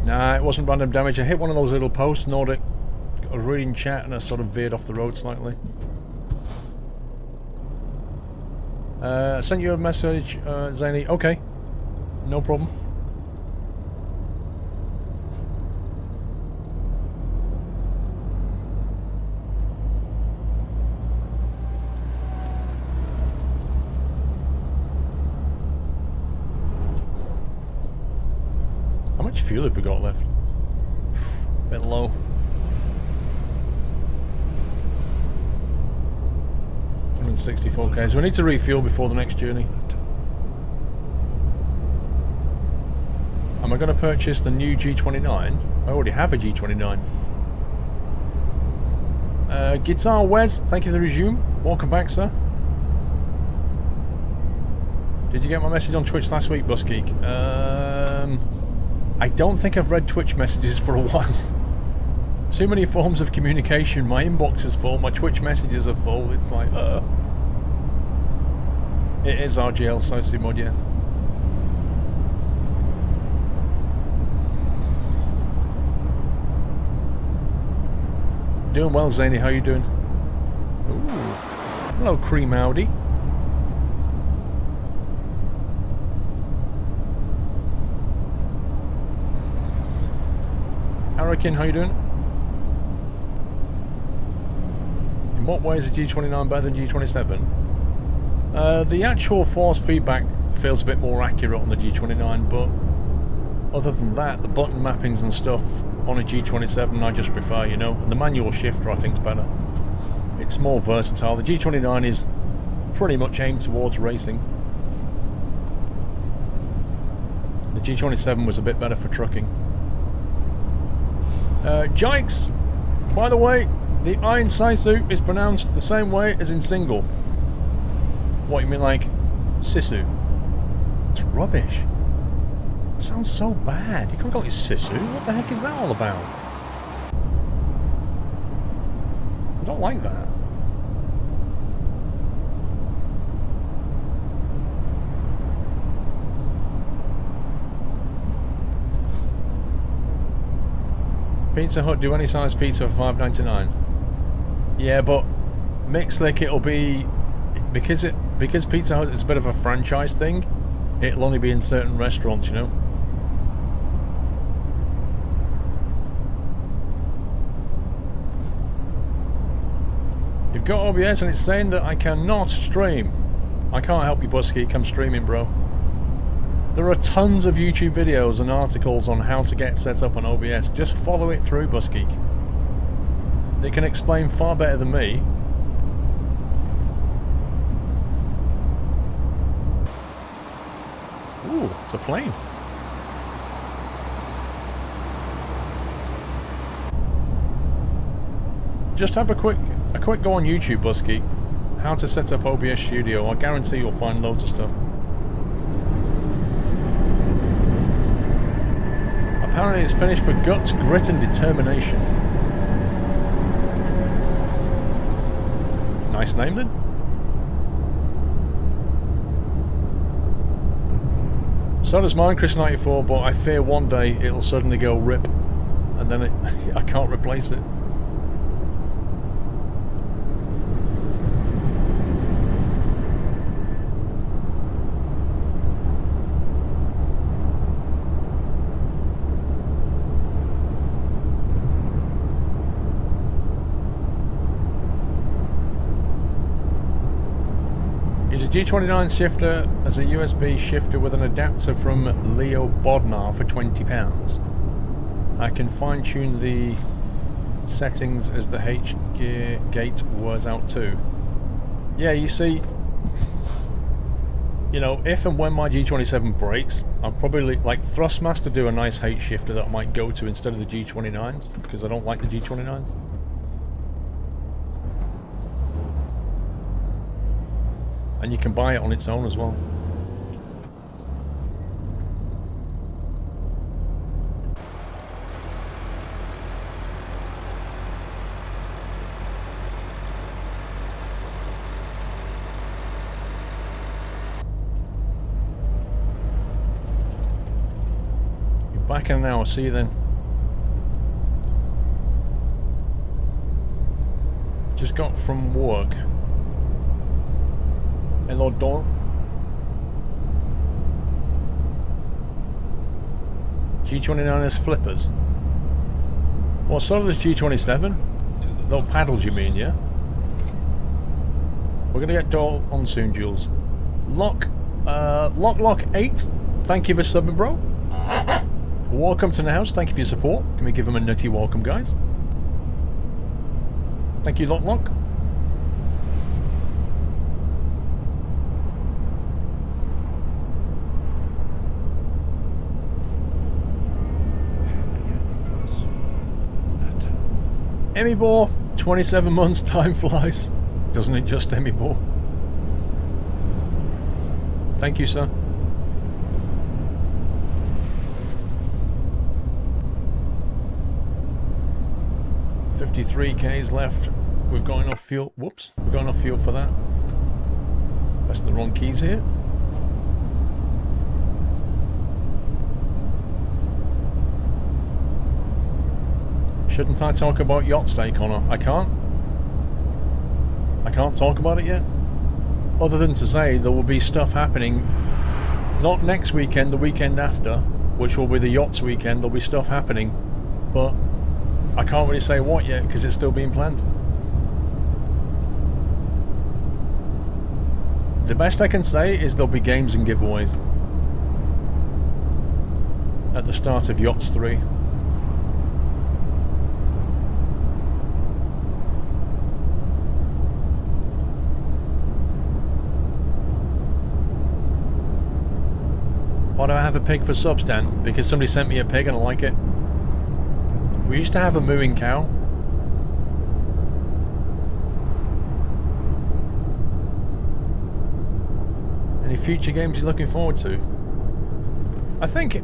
Speaker 1: Nah, it wasn't random damage. I hit one of those little posts, Nordic. I was reading chat and I sort of veered off the road slightly. I sent you a message, Zany. Okay, no problem. How much fuel have we got left? Bit low. $164k, so we need to refuel before the next journey. Am I going to purchase the new G29? I already have a G29. Guitar Wes, thank you for the resume. Welcome back, sir. Did you get my message on Twitch last week, Busgeek? I don't think I've read Twitch messages for a while. Too many forms of communication. My inbox is full, my Twitch messages are full. It's like, It is RGL Sosu mod, yes. Doing well, Zany. How you doing? Ooh. Hello, Cream Audi. Hurricane, how you doing? In what way is the G29 better than G27? The actual force feedback feels a bit more accurate on the G29, but other than that, the button mappings and stuff on a G27 I just prefer, you know. And the manual shifter I think is better. It's more versatile. The G29 is pretty much aimed towards racing. The G27 was a bit better for trucking. Jikes! By the way, the I in Saisu is pronounced the same way as in single. What, you mean like Sisu? It's rubbish. It sounds so bad. You can't call it Sisu. What the heck is that all about? I don't like that. Pizza Hut, do any size pizza for $5.99? Yeah, but Mixlick it'll be because Pizza Hut is a bit of a franchise thing. It'll only be in certain restaurants, you know. You've got OBS and it's saying that I cannot stream. I can't help you, Busgeek. I'm streaming, bro. There are tons of YouTube videos and articles on how to get set up on OBS. Just follow it through, Busgeek. They can explain far better than me. Ooh, it's a plane. Just have a quick go on YouTube, Busgeek. How to set up OBS Studio. I guarantee you'll find loads of stuff. Apparently it's finished for guts, grit and determination. Nice name then. So does mine, Chris94, but I fear one day it'll suddenly go rip and then I can't replace it. G29 shifter as a USB shifter with an adapter from Leo Bodnar for £20. I can fine-tune the settings as the H gear gate wears out too. Yeah, you see, you know, if and when my G27 breaks, I'll probably like Thrustmaster do a nice H shifter that I might go to instead of the G29s because I don't like the G29s. And you can buy it on its own as well. You're back in an hour, see you then. Just got from work. Hello, Doyle. G29 has flippers. Well, so does G27. Little paddles, you mean, yeah? We're gonna get Doyle on soon, Jules. Lock 8. Thank you for subbing, bro. Welcome to the house. Thank you for your support. Can we give him a nutty welcome, guys? Thank you, Lock. Emmy Ball, 27 months, time flies. Doesn't it just, Emmy Ball? Thank you, sir. $53K's left. We've got enough fuel. Whoops. We've got enough fuel for that. Pressing the wrong keys here. Shouldn't I talk about Yacht Day, Connor? I can't. I can't talk about it yet. Other than to say there will be stuff happening. Not next weekend, the weekend after, which will be the Yachts weekend. There'll be stuff happening. But I can't really say what yet because it's still being planned. The best I can say is there'll be games and giveaways at the start of Yachts 3. Why do I have a pig for subs, Dan? Because somebody sent me a pig and I like it. We used to have a mooing cow. Any future games you're looking forward to? I think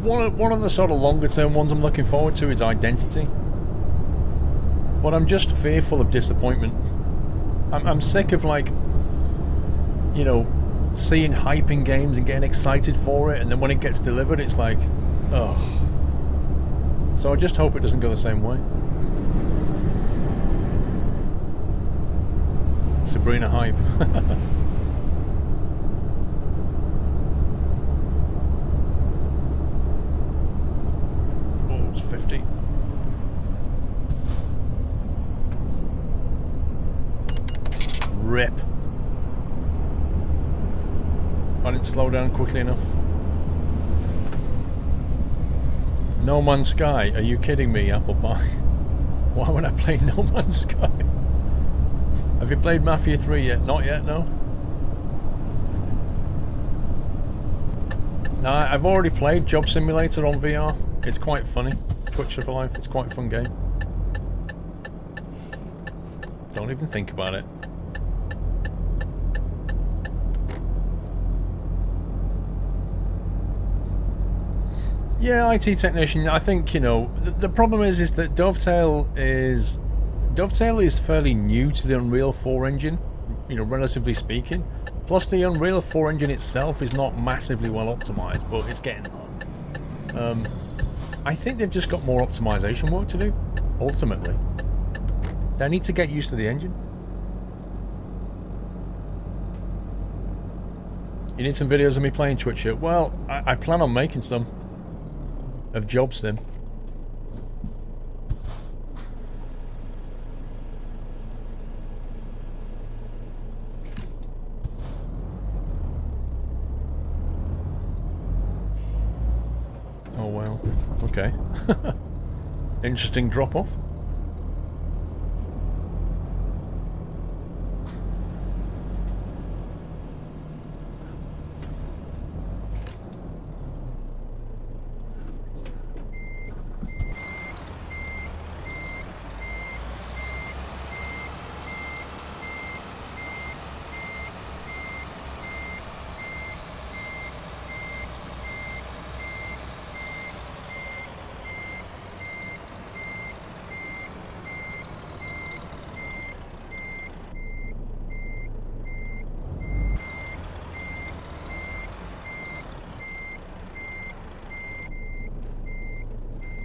Speaker 1: one of the sort of longer term ones I'm looking forward to is Identity. But I'm just fearful of disappointment. I'm sick of, like, you know, seeing hype in games and getting excited for it, and then when it gets delivered it's like, oh. So I just hope it doesn't go the same way. Sabrina hype. Oh, it's 50. Rip. I didn't slow down quickly enough. No Man's Sky? Are you kidding me, Apple Pie? Why would I play No Man's Sky? Have you played Mafia 3 yet? Not yet, no? Nah, I've already played Job Simulator on VR. It's quite funny. Twitcher for life. It's quite a fun game. Don't even think about it. Yeah, IT technician. I think, you know, the problem is that Dovetail is fairly new to the Unreal 4 engine, you know, relatively speaking. Plus, the Unreal 4 engine itself is not massively well optimized, but it's getting there. I think they've just got more optimization work to do. Ultimately, they need to get used to the engine. You need some videos of me playing Twitcher. Well, I plan on making some. Of Job Sim. Oh wow. Okay. Interesting drop off.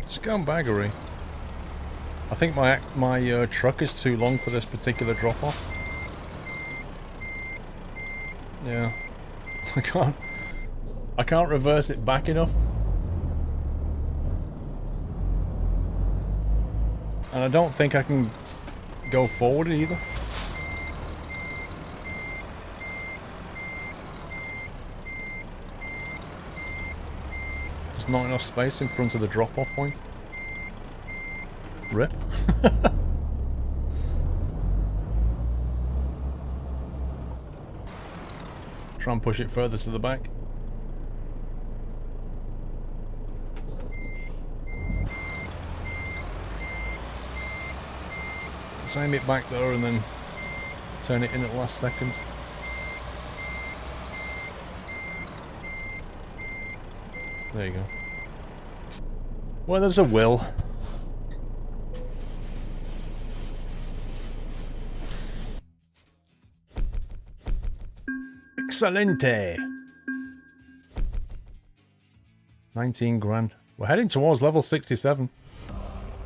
Speaker 1: Scumbaggery. I think my truck is too long for this particular drop-off. Yeah. I can't reverse it back enough. And I don't think I can go forward either. There's not enough space in front of the drop-off point. Rip. Try and push it further to the back. Let's aim it back there and then turn it in at the last second. There you go. Well, there's a will. Excelente! 19 grand. We're heading towards level 67.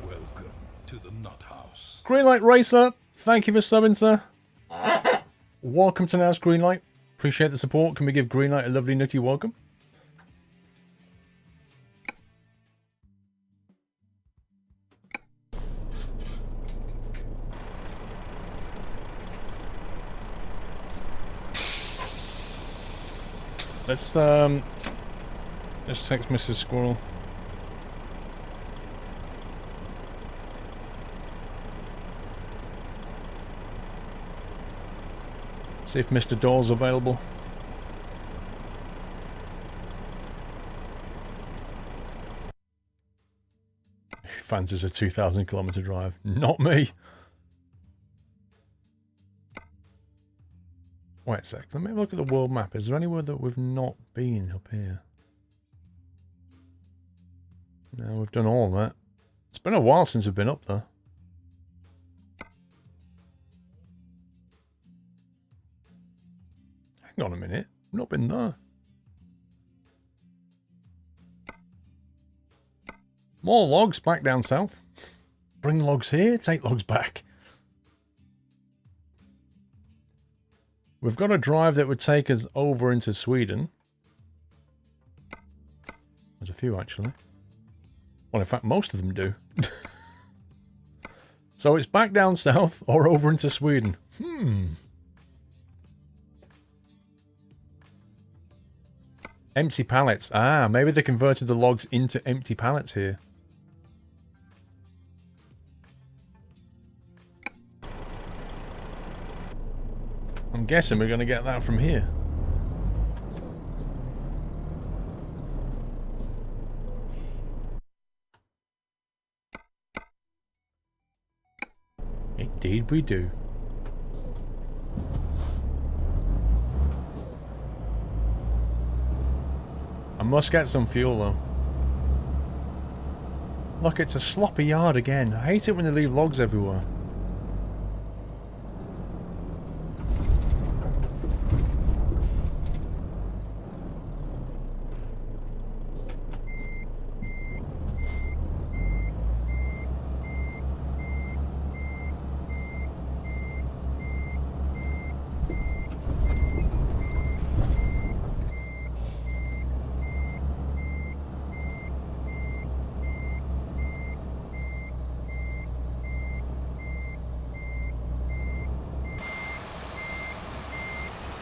Speaker 2: Welcome to the Nut House.
Speaker 1: Greenlight Racer, thank you for subbing, sir. Welcome to Now's Greenlight. Appreciate the support. Can we give Greenlight a lovely nutty welcome? Let's text Mrs. Squirrel. See if Mr. Doyle's available. Who fancies a 2,000-kilometer drive? Not me. Wait a sec. Let me have a look at the world map. Is there anywhere that we've not been up here? No, we've done all that. It's been a while since we've been up there. Hang on a minute. I've not been there. More logs back down south. Bring logs here, take logs back. We've got a drive that would take us over into Sweden. There's a few, actually. Well, in fact, most of them do. So it's back down south or over into Sweden. Empty pallets. Ah, maybe they converted the logs into empty pallets here. I'm guessing we're going to get that from here. Indeed we do. I must get some fuel though. Look, it's a sloppy yard again. I hate it when they leave logs everywhere.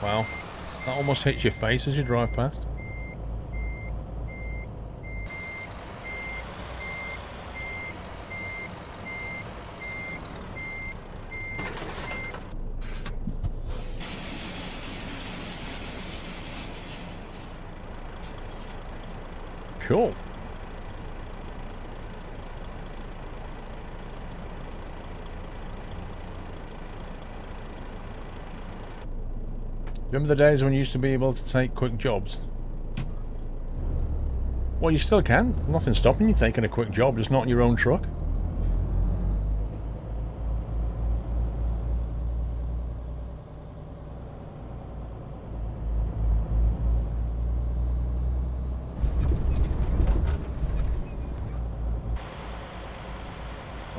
Speaker 1: Wow, that almost hits your face as you drive past. Cool. Remember the days when you used to be able to take quick jobs? Well, you still can. Nothing's stopping you taking a quick job, just not in your own truck.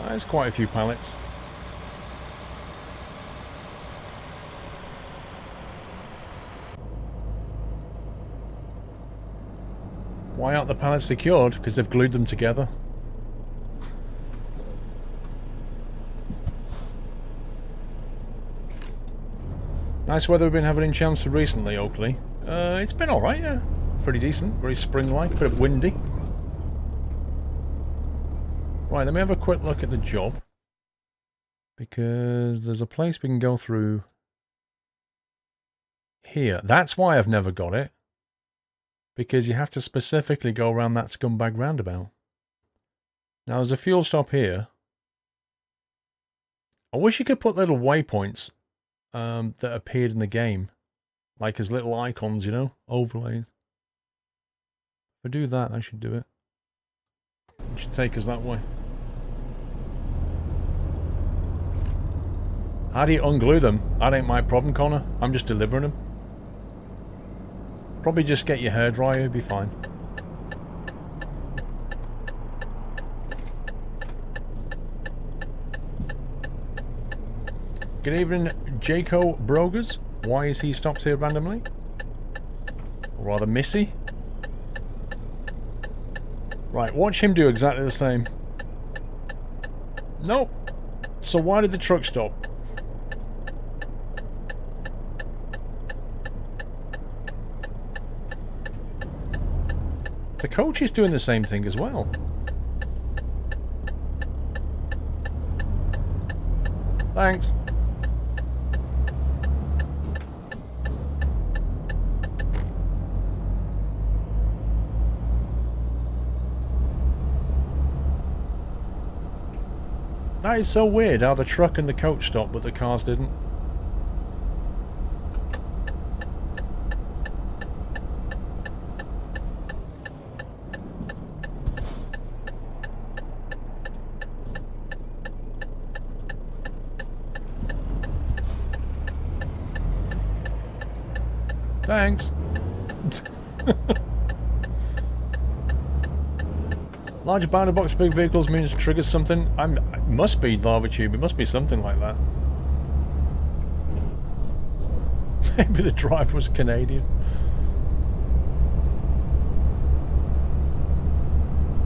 Speaker 1: There's quite a few pallets. Why aren't the pallets secured? Because they've glued them together. Nice weather we've been having in Chelmsford recently, Oakley. It's been alright, yeah. Pretty decent, very spring-like, a bit windy. Right, let me have a quick look at the job. Because there's a place we can go through here. That's why I've never got it. Because you have to specifically go around that scumbag roundabout. Now there's a fuel stop here. I wish you could put little waypoints that appeared in the game. Like as little icons, you know? Overlays. If I do that, I should do it. It should take us that way. How do you unglue them? That ain't my problem, Connor. I'm just delivering them. Probably just get your hairdryer, it'll be fine. Good evening, Jaco Brogers. Why is he stopped here randomly? Or rather, Missy. Right, watch him do exactly the same. Nope. So why did the truck stop? The coach is doing the same thing as well. Thanks. That is so weird how the truck and the coach stopped but the cars didn't. Thanks. Large boundary box, big vehicles means triggers something. It must be lava tube. It must be something like that. Maybe the driver was Canadian.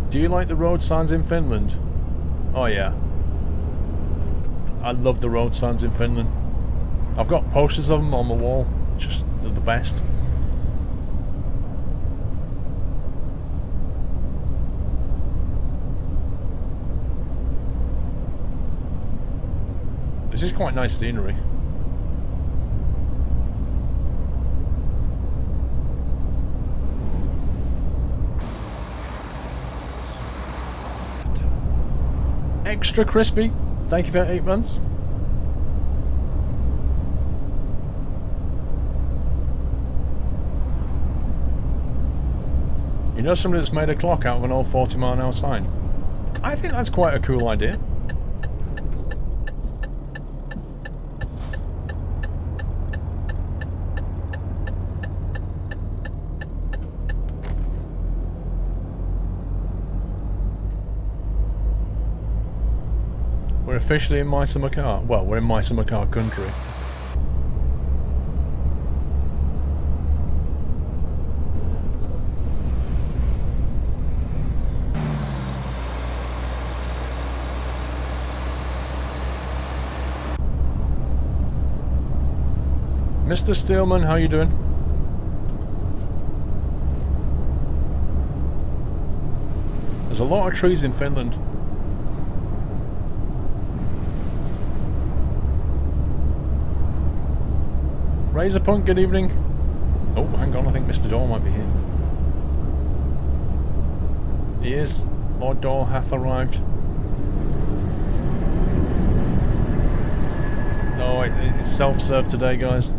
Speaker 1: Do you like the road signs in Finland? Oh yeah. I love the road signs in Finland. I've got posters of them on my wall. Just they're the best. This is quite nice scenery. Extra crispy. Thank you for 8 months. You know somebody that's made a clock out of an old 40-mile-an-hour sign? I think that's quite a cool idea. We're officially in My Summer Car. Well, we're in My Summer Car country. Mr. Steelman, how you doing? There's a lot of trees in Finland. Razorpunk, good evening. Oh, hang on, I think Mr. Doyle might be here. He is. Lord Doyle hath arrived. No, it's self-serve today, guys.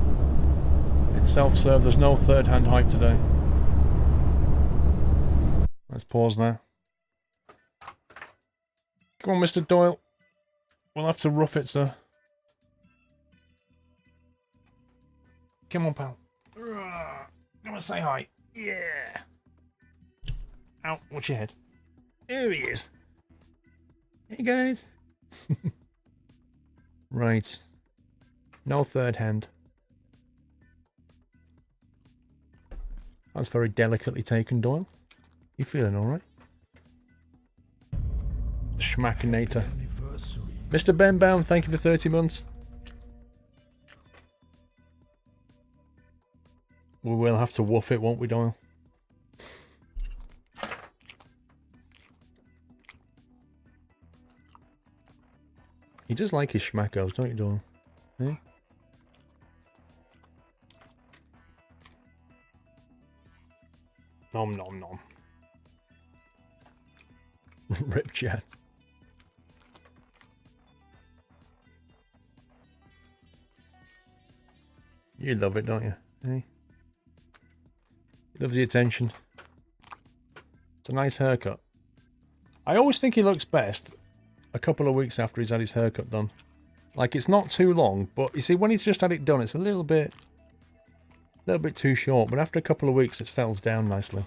Speaker 1: It's self-serve, there's no third-hand hype today. Let's pause there. Come on, Mr. Doyle. We'll have to rough it, sir. Come on, pal. Come on, say hi. Yeah. Ow, watch your head. There he is. Hey, guys. Right. No third hand. That's very delicately taken, Doyle. You feeling alright? Schmackinator. Mr. Benbaum, thank you for 30 months. We will have to woof it, won't we, Doyle? He does like his schmackos, don't you, Doyle? Eh? Nom nom nom. Rip chat. You love it, don't you? Eh? He loves the attention. It's a nice haircut. I always think he looks best a couple of weeks after he's had his haircut done. Like, it's not too long, but you see, when he's just had it done, it's a little bit too short. But after a couple of weeks, it settles down nicely.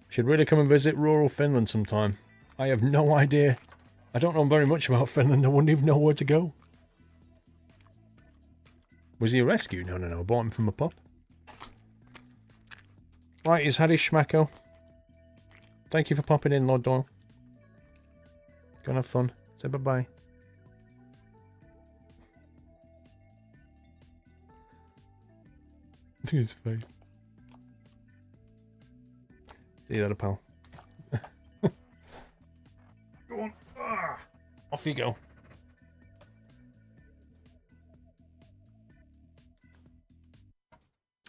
Speaker 1: Should really come and visit rural Finland sometime. I have no idea. I don't know very much about Finland. I wouldn't even know where to go. Was he a rescue? No, no, no. I bought him from a pup. Right, he's had his schmacko. Thank you for popping in, Lord Doyle. Go and have fun. Say bye-bye. Look at his face. See you later, pal. Go on. Ah, off you go.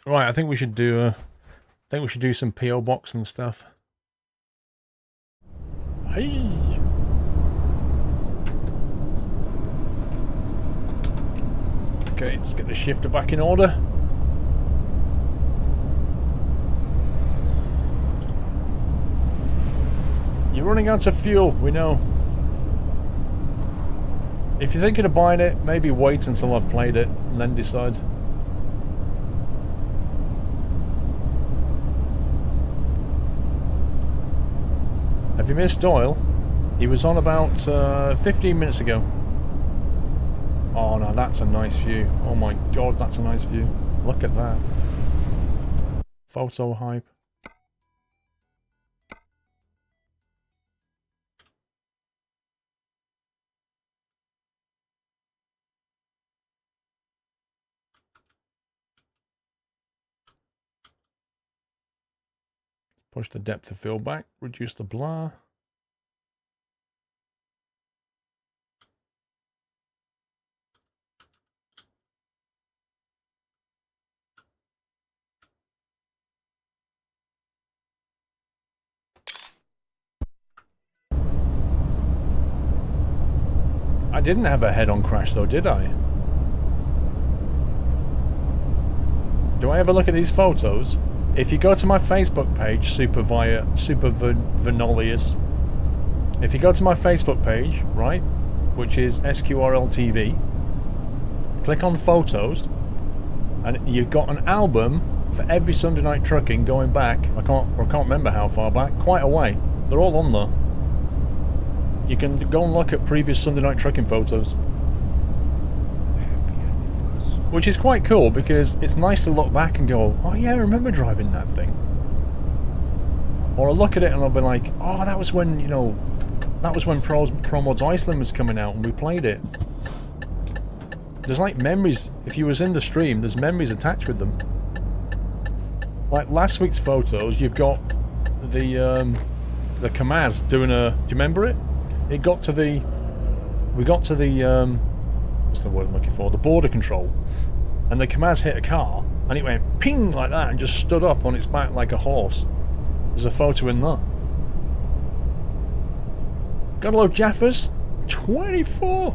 Speaker 1: Right, I think we should do some PO box and stuff. Hey. Okay, let's get the shifter back in order. You're running out of fuel, we know. If you're thinking of buying it, maybe wait until I've played it and then decide. Have you missed Doyle? He was on about 15 minutes ago. Oh no, that's a nice view. Oh my god, that's a nice view. Look at that. Photo hype. Push the depth of field back, reduce the blur. I didn't have a head-on crash though, did I? Do I ever look at these photos? If you go to my Facebook page, Super Venolius, if you go to my Facebook page, right, which is SQRLTV, click on photos, and you've got an album for every Sunday Night Trucking going back. I can't remember how far back, quite a way. They're all on there. You can go and look at previous Sunday Night Trucking photos. Which is quite cool because it's nice to look back and go, oh yeah, I remember driving that thing. Or I'll look at it and I'll be like, oh, that was when, you know, that was when Pro Mods Iceland was coming out and we played it. There's like memories, if you was in the stream, there's memories attached with them. Like last week's photos, you've got the Kamaz doing a, do you remember it? We got to the, what's the word I'm looking for? The border control. And the Kamaz hit a car, and it went ping like that, and just stood up on its back like a horse. There's a photo in there. Gotta love Jaffers. 24!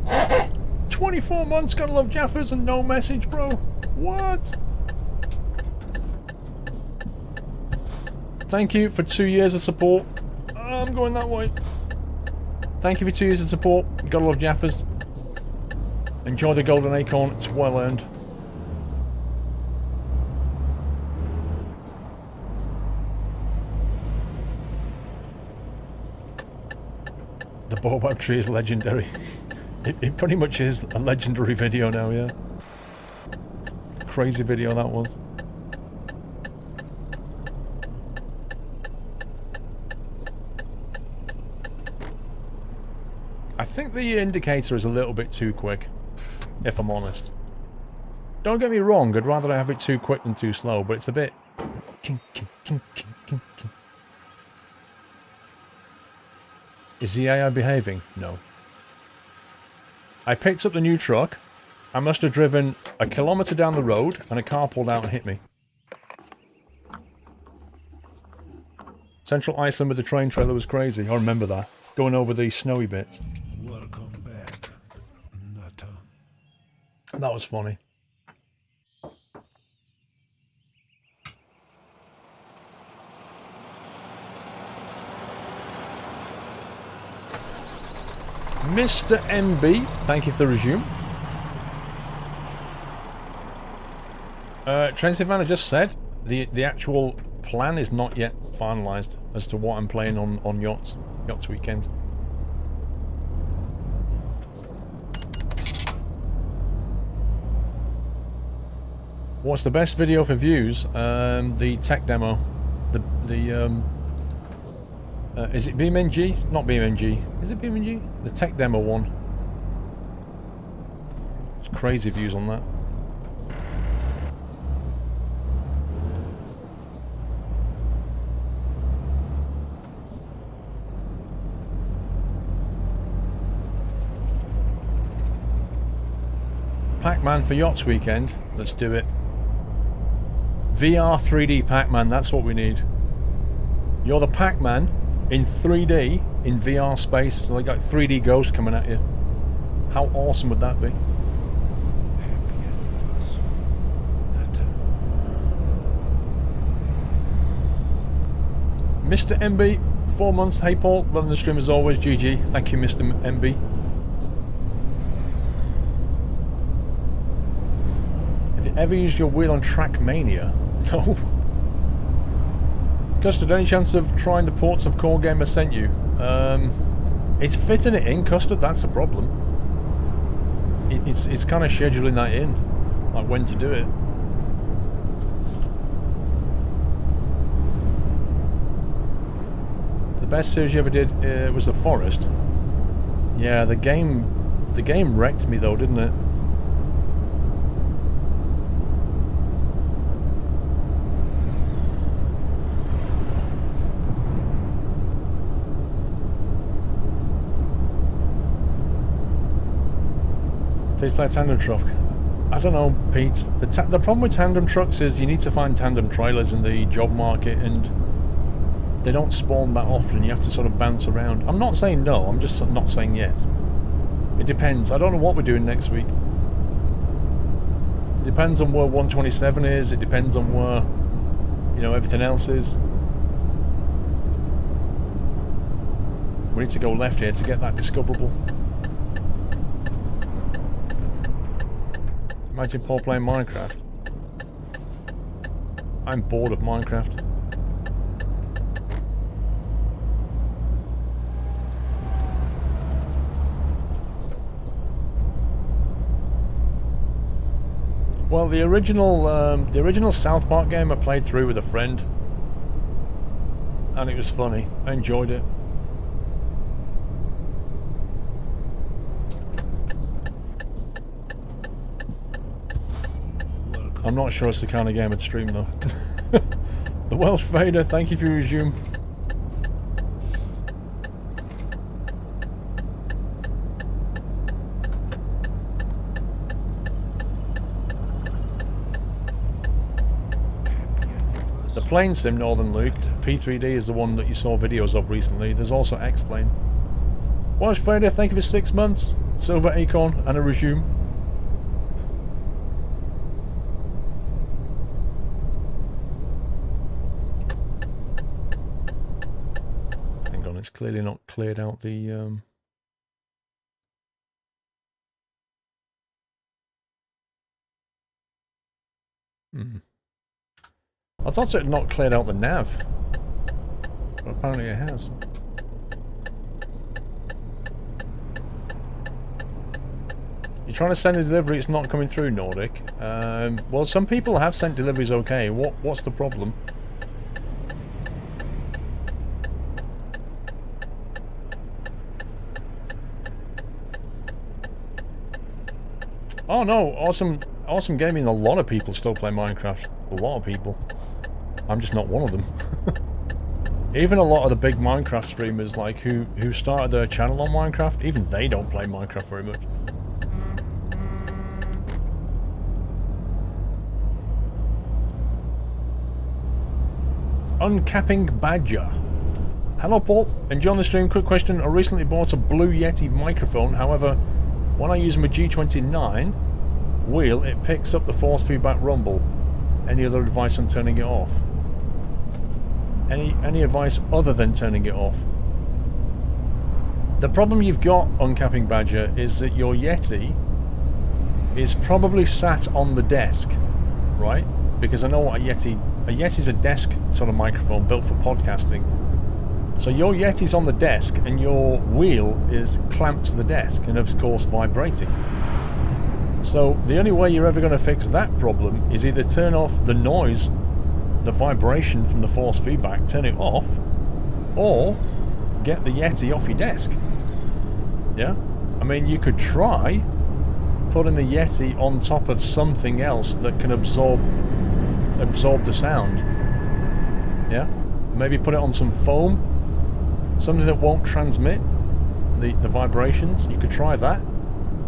Speaker 1: 24 months, gotta love Jaffers, and no message, bro. What? Thank you for 2 years of support. I'm going that way. Thank you for 2 years of support. Gotta love Jaffers. Enjoy the golden acorn, it's well earned. The baobab tree is legendary. It pretty much is a legendary video now, yeah. Crazy video that was. I think the indicator is a little bit too quick, if I'm honest. Don't get me wrong, I'd rather have it too quick than too slow, but it's a bit... Is the AI behaving? No. I picked up the new truck. I must have driven a kilometre down the road and a car pulled out and hit me. Central Iceland with the train trailer was crazy. I remember that. Going over the snowy bits.
Speaker 2: Welcome back, Nutter.
Speaker 1: That was funny. Mr. MB, thank you for the resume. Train Savannah just said the actual plan is not yet finalised as to what I'm playing on Yachts Weekend. What's the best video for views? The tech demo. Is it BeamNG? Not BeamNG. Is it BeamNG? The tech demo one. It's crazy views on that. Pac-Man for Yachts Weekend. Let's do it. VR 3D Pac-Man, that's what we need. You're the Pac-Man in 3D in VR space, so they got 3D ghosts coming at you. How awesome would that be? Mr. MB, 4 months. Hey Paul, loving the stream as always. GG. Thank you, Mr. MB. Have you ever used your wheel on Trackmania? No. Custard, any chance of trying the ports of Core Gamer sent you? It's fitting it in, Custard, that's the problem. It's kind of scheduling that in. Like when to do it. The best series you ever did was The Forest. Yeah, the game wrecked me though, didn't it? Please play a tandem truck. I don't know, Pete. The problem with tandem trucks is you need to find tandem trailers in the job market, and they don't spawn that often. You have to sort of bounce around. I'm not saying no, I'm just not saying yes. It depends. I don't know what we're doing next week. It depends on where 127 is. It depends on where, you know, everything else is. We need to go left here to get that discoverable. Imagine Paul playing Minecraft. I'm bored of Minecraft. Well, the original South Park game I played through with a friend, and it was funny. I enjoyed it. I'm not sure it's the kind of game I'd stream though. The Welsh Vader, thank you for your resume. The Plane Sim, Northern Luke. P3D is the one that you saw videos of recently. There's also X-Plane. Welsh Vader, thank you for 6 months. Silver Acorn and a resume. It's clearly not cleared out the I thought it had not cleared out the nav, but apparently it has. You're trying to send a delivery, it's not coming through, Nordic. Well, some people have sent deliveries okay. What's the problem? Oh no, awesome gaming. A lot of people still play Minecraft. A lot of people. I'm just not one of them. Even a lot of the big Minecraft streamers, like who started their channel on Minecraft, even they don't play Minecraft very much. Uncapping Badger. Hello Paul, enjoying the stream. Quick question, I recently bought a Blue Yeti microphone, however, when I use my G29 wheel, it picks up the force feedback rumble. Any other advice on turning it off? Any advice other than turning it off? The problem you've got on Capping Badger is that your Yeti is probably sat on the desk, right? Because I know what a Yeti's a desk sort of microphone built for podcasting. So your Yeti's on the desk and your wheel is clamped to the desk and of course vibrating. So the only way you're ever going to fix that problem is either turn off the noise, the vibration from the force feedback, turn it off, or get the Yeti off your desk. Yeah? I mean, you could try putting the Yeti on top of something else that can absorb the sound. Yeah? Maybe put it on some foam, something that won't transmit the vibrations. You could try that.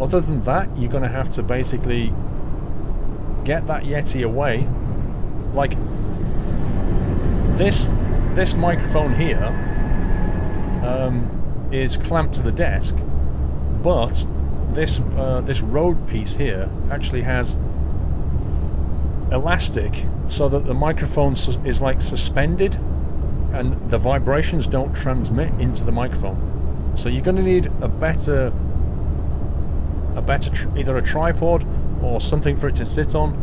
Speaker 1: Other than that, you're going to have to basically get that Yeti away. Like this microphone here is clamped to the desk, but this Rode piece here actually has elastic so that the microphone is like suspended and the vibrations don't transmit into the microphone. So you're going to need a better either a tripod or something for it to sit on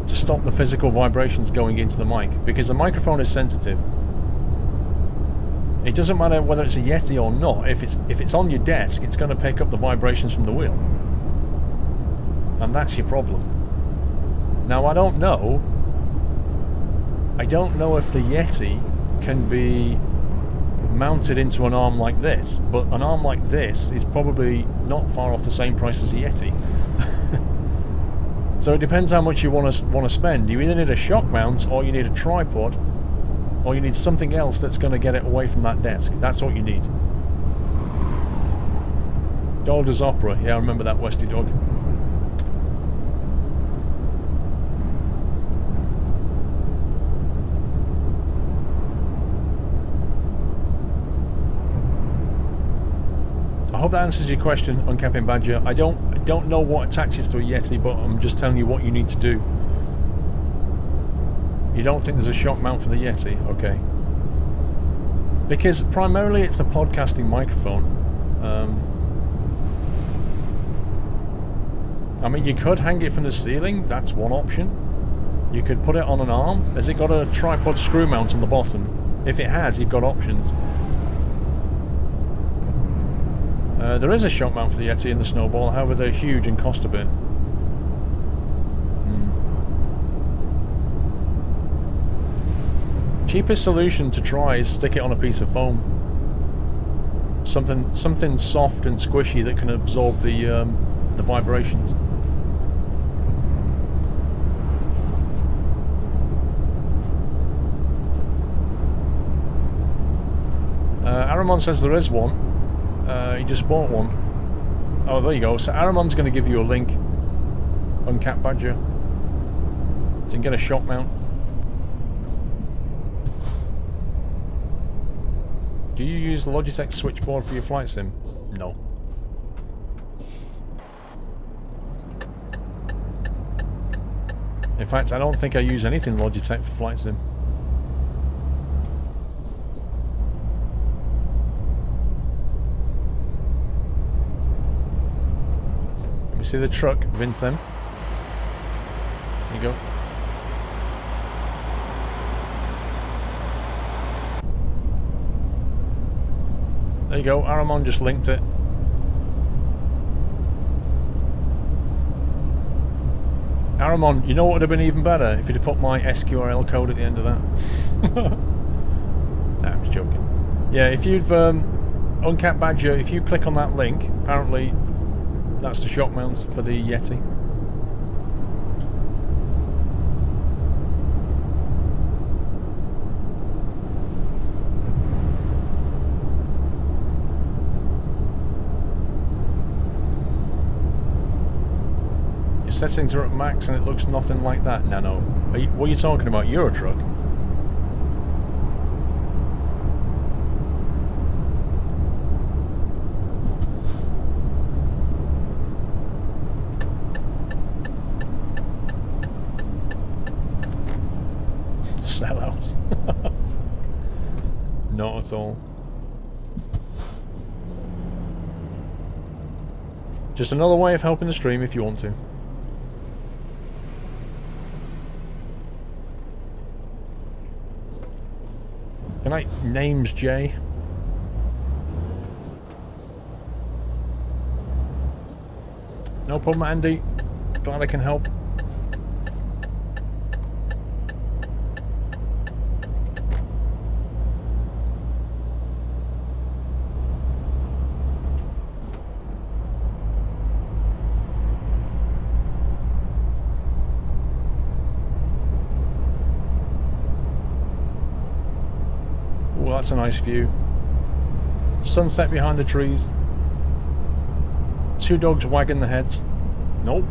Speaker 1: to stop the physical vibrations going into the mic, because the microphone is sensitive. It doesn't matter whether it's a Yeti or not. If it's on your desk, it's going to pick up the vibrations from the wheel, and that's your problem. Now I don't know if the Yeti can be mounted into an arm like this, but an arm like this is probably not far off the same price as a Yeti. So it depends how much you want to spend. You either need a shock mount, or you need a tripod, or you need something else that's going to get it away from that desk. That's what you need. Doyle does opera. Yeah, I remember that, Westy Dog. I hope that answers your question on Capping Badger. I don't know what attaches to a Yeti, but I'm just telling you what you need to do. You don't think there's a shock mount for the Yeti? Okay. Because primarily it's a podcasting microphone. I mean, you could hang it from the ceiling. That's one option. You could put it on an arm. Has it got a tripod screw mount on the bottom? If it has, you've got options. There is a shock mount for the Yeti in the Snowball, however they're huge and cost a bit. Cheapest solution to try is stick it on a piece of foam. Something soft and squishy that can absorb the vibrations. Aramon says there is one. He just bought one. Oh, there you go. So Aramon's going to give you a link on Cat Badger, so you can get a shock mount. Do you use the Logitech switchboard for your flight sim? No. In fact, I don't think I use anything Logitech for flight sim. See the truck, Vincent? There you go. There you go, Aramon just linked it. Aramon, you know what would have been even better? If you'd have put my SQRL code at the end of that. Nah, I'm just joking. Yeah, if you've on Cat Badger, if you click on that link, apparently that's the shock mount for the Yeti. Your settings are at max and it looks nothing like that, Nano. What are you talking about? Euro truck? Sellouts. Not at all. Just another way of helping the stream if you want to. Good night, name's Jay. No problem, Andy. Glad I can help. Oh, that's a nice view. Sunset behind the trees. Two dogs wagging their heads. Nope.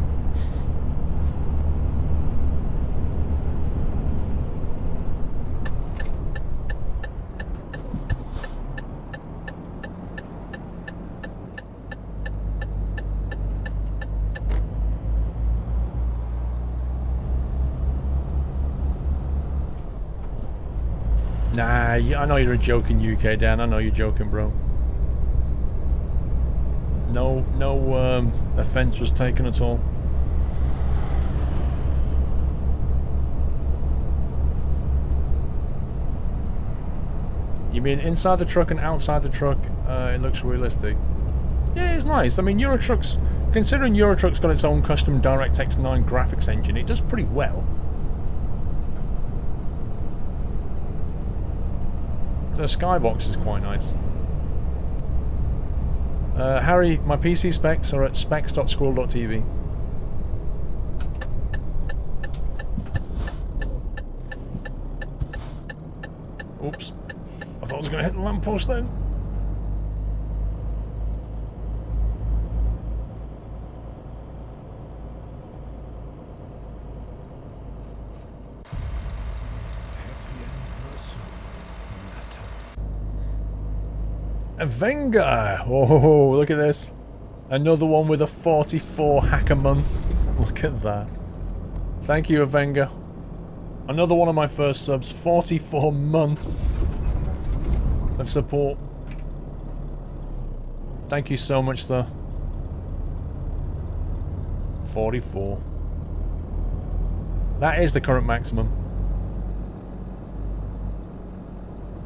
Speaker 1: Nah, I know you're joking, UK Dan. I know you're joking, bro. No offense was taken at all. You mean inside the truck and outside the truck, it looks realistic? Yeah, it's nice. I mean, Eurotruck's... Considering Eurotruck's got its own custom DirectX 9 graphics engine, it does pretty well. The skybox is quite nice. Harry, my PC specs are at specs.squirrel.tv. Oops. I thought I was going to hit the lamppost then. Venga! Oh, look at this. Another one with a 44 hack a month. Look at that. Thank you, Avenga. Another one of my first subs. 44 months of support. Thank you so much, sir. 44. That is the current maximum.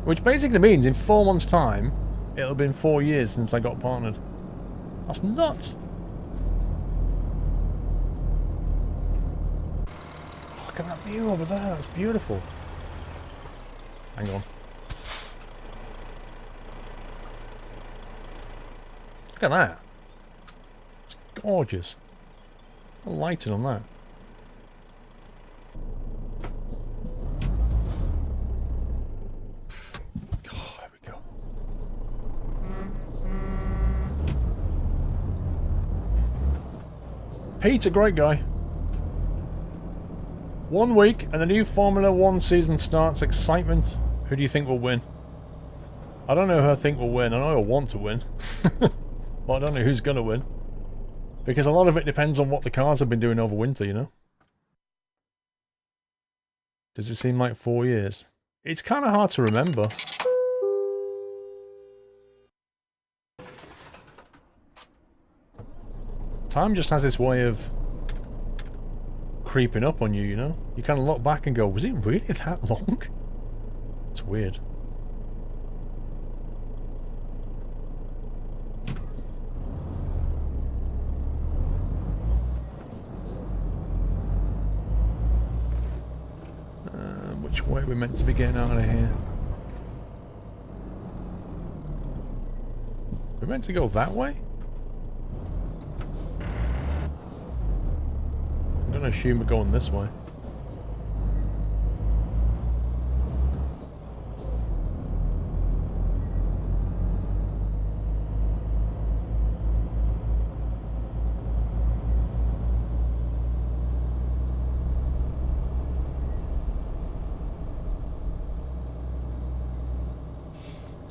Speaker 1: Which basically means in 4 months' time, it'll have been 4 years since I got partnered. That's nuts. Look at that view over there. That's beautiful. Hang on. Look at that. It's gorgeous. The lighting on that. Pete's a great guy. 1 week and the new Formula 1 season starts. Excitement. Who do you think will win? I don't know who I think will win. I know I want to win. But I don't know who's going to win. Because a lot of it depends on what the cars have been doing over winter, you know? Does it seem like 4 years? It's kind of hard to remember. Time just has this way of creeping up on you, you know? You kind of look back and go, was it really that long? It's weird. Which way are we meant to be getting out of here? We're meant to go that way? I'm gonna assume we're going this way.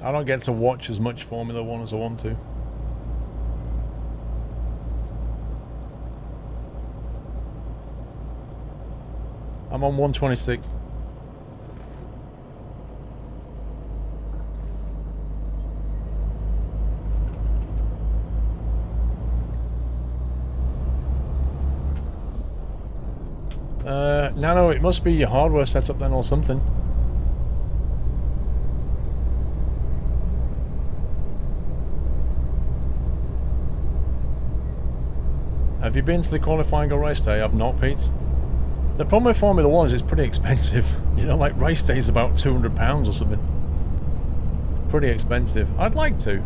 Speaker 1: I don't get to watch as much Formula 1 as I want to. I'm on 126. No, it must be your hardware setup then or something. Have you been to the qualifying or race day? I've not, Pete. The problem with Formula 1 is it's pretty expensive. You know, like race day is about £200 or something. It's pretty expensive. I'd like to.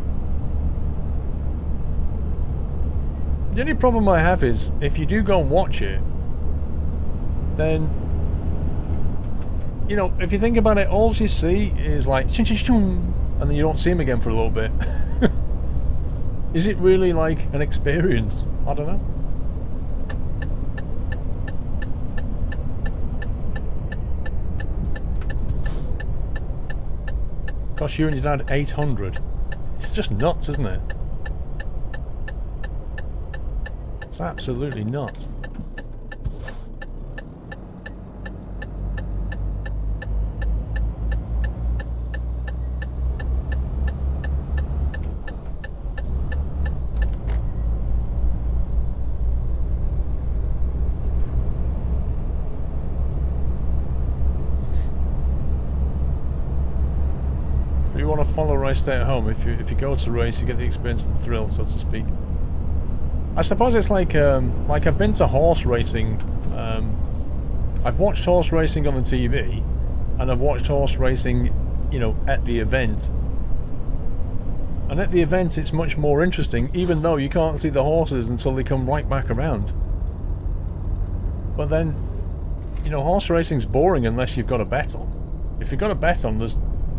Speaker 1: The only problem I have is, if you do go and watch it, then, you know, if you think about it, all you see is like, and then you don't see him again for a little bit. Is it really like an experience? I don't know. Cost you and your dad 800. It's just nuts, isn't it? It's absolutely nuts. If you want to follow a race, stay at home. If you go to race, you get the experience and thrill, so to speak. I suppose it's like I've been to horse racing. I've watched horse racing on the TV, and I've watched horse racing, you know, at the event. And at the event, it's much more interesting, even though you can't see the horses until they come right back around. But then, you know, horse racing's boring unless you've got a bet on. If you've got a bet on,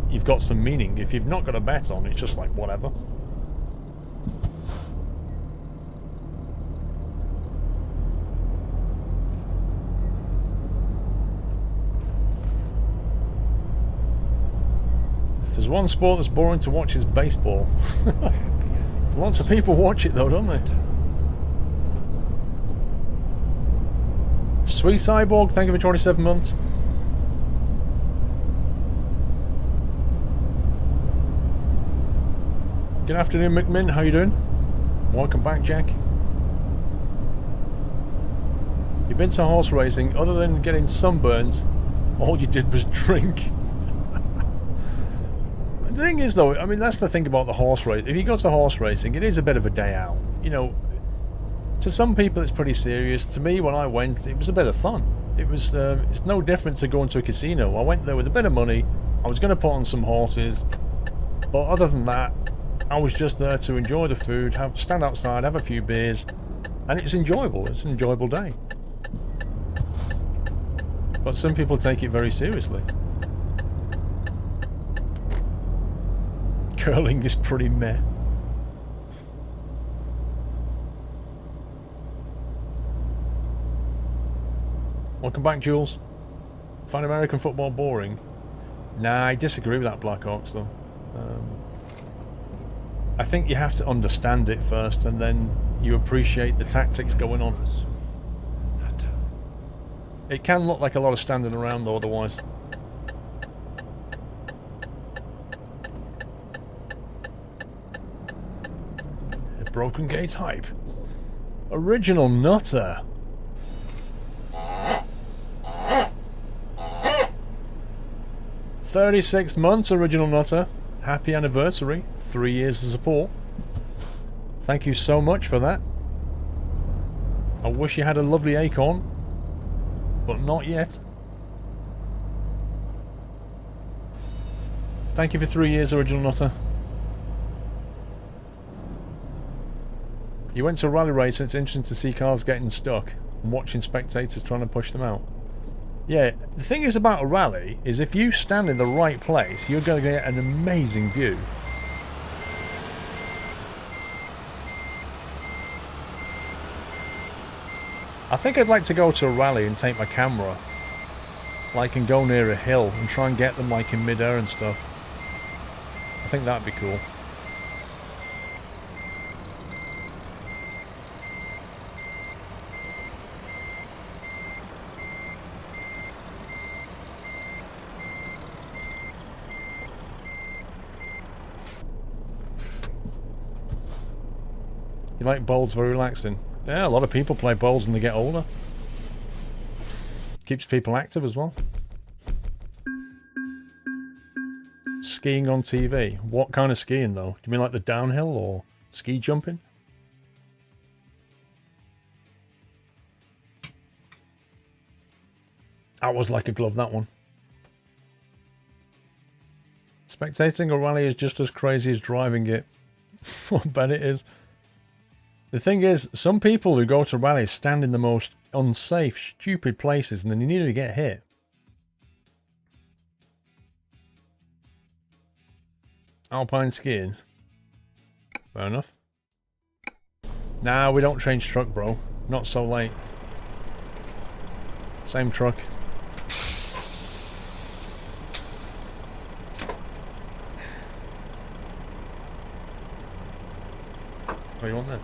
Speaker 1: you've got some meaning. If you've not got a bet on, it's just like whatever. If there's one sport that's boring to watch, is baseball. Lots of people watch it though, don't they? Sweet Cyborg, thank you for 27 months. Good afternoon, McMinn. How you doing? Welcome back, Jack. You've been to horse racing. Other than getting sunburns, all you did was drink. The thing is, though, I mean, that's the thing about the horse race. If you go to horse racing, it is a bit of a day out. You know, to some people it's pretty serious. To me, when I went, it was a bit of fun. It was. It's no different to going to a casino. I went there with a bit of money. I was going to put on some horses, but other than that, I was just there to enjoy the food, stand outside, have a few beers, and it's enjoyable. It's an enjoyable day. But some people take it very seriously. Curling is pretty meh. Welcome back, Jules. Find American football boring? Nah, I disagree with that, Blackhawks, though. I think you have to understand it first, and then you appreciate the tactics going on. It can look like a lot of standing around, though, otherwise. Broken Gate hype. Original Nutter. "36 months, Original Nutter. Happy anniversary. 3 years of support. Thank you so much for that. I wish you had a lovely acorn, but not yet. Thank you for 3 years, Original Nutter. You went to a rally race and it's interesting to see cars getting stuck and watching spectators trying to push them out. Yeah, the thing is about a rally is if you stand in the right place, you're going to get an amazing view. I think I'd like to go to a rally and take my camera, like, and go near a hill and try and get them like in mid-air and stuff. I think that'd be cool. You like bowls, very relaxing. Yeah, a lot of people play bowls when they get older. Keeps people active as well. Skiing on TV. What kind of skiing though? Do you mean like the downhill or ski jumping? That was like a glove, that one. Spectating a rally is just as crazy as driving it. I bet it is. The thing is, some people who go to rallies stand in the most unsafe, stupid places and then you nearly get hit. Alpine skiing. Fair enough. Nah, we don't change truck, bro. Not so late. Same truck. Oh, you want this?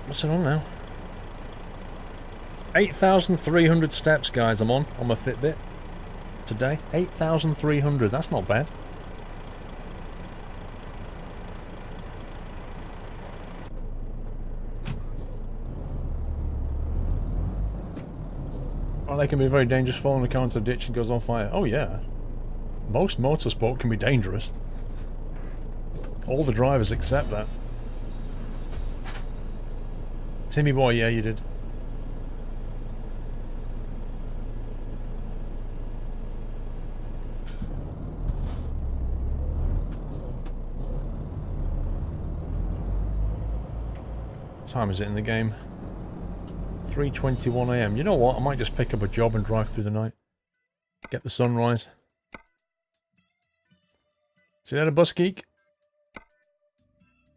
Speaker 1: What's it on now? 8,300 steps, guys, I'm on my Fitbit. Today. 8,300, that's not bad. Well, they can be very dangerous, following the car into a ditch and goes on fire. Oh yeah. Most motorsport can be dangerous. All the drivers accept that. Timmy boy, yeah, you did. What time is it in the game? 3:21 AM. You know what? I might just pick up a job and drive through the night. Get the sunrise. See that a bus geek?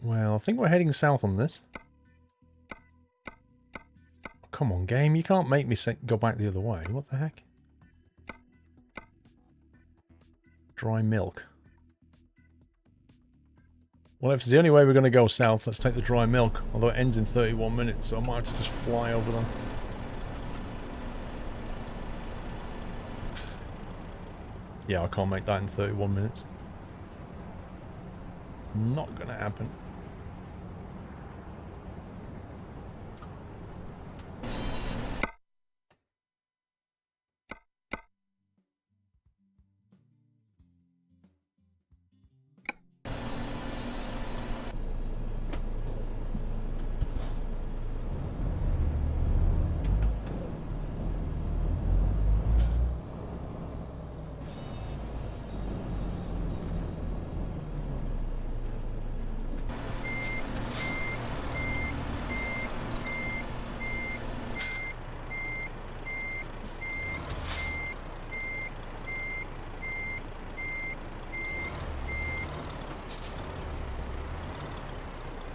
Speaker 1: Well, I think we're heading south on this. Come on, game. You can't make me go back the other way. What the heck? Dry milk. Well, if it's the only way we're going to go south, let's take the dry milk. Although it ends in 31 minutes, so I might have to just fly over there. Yeah, I can't make that in 31 minutes. Not going to happen.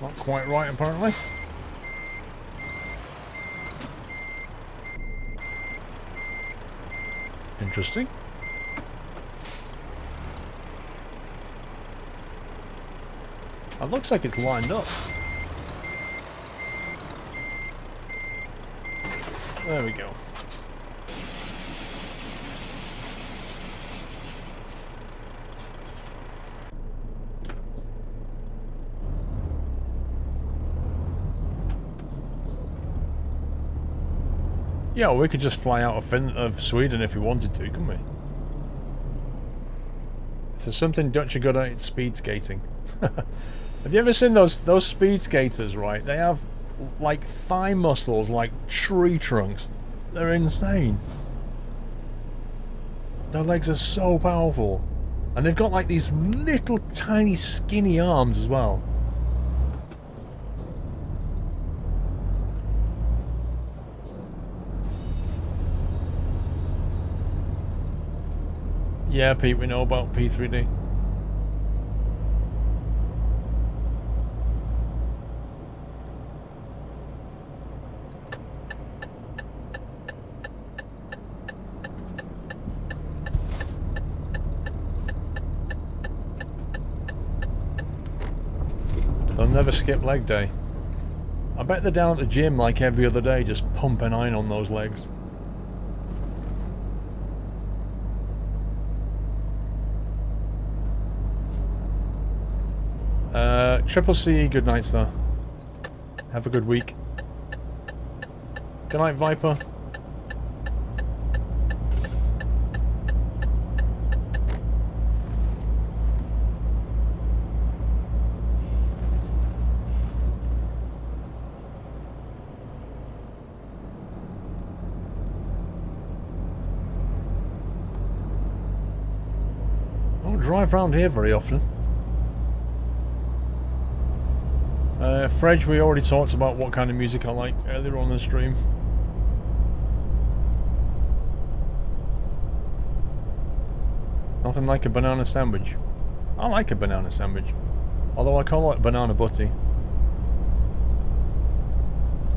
Speaker 1: Not quite right, apparently. Interesting. It looks like it's lined up. There we go. Yeah, we could just fly out of Sweden if we wanted to, couldn't we? If there's something Dutch are good at, it's speed skating. Have you ever seen those speed skaters, right? They have, like, thigh muscles like tree trunks. They're insane. Their legs are so powerful. And they've got, like, these little tiny skinny arms as well. Yeah, Pete, we know about P3D. They'll never skip leg day. I bet they're down at the gym like every other day, just pumping iron on those legs. Triple C, good night, sir. Have a good week. Good night, Viper. I don't drive around here very often. Fredge, we already talked about what kind of music I like earlier on the stream. Nothing like a banana sandwich. I like a banana sandwich. Although I call it banana butty.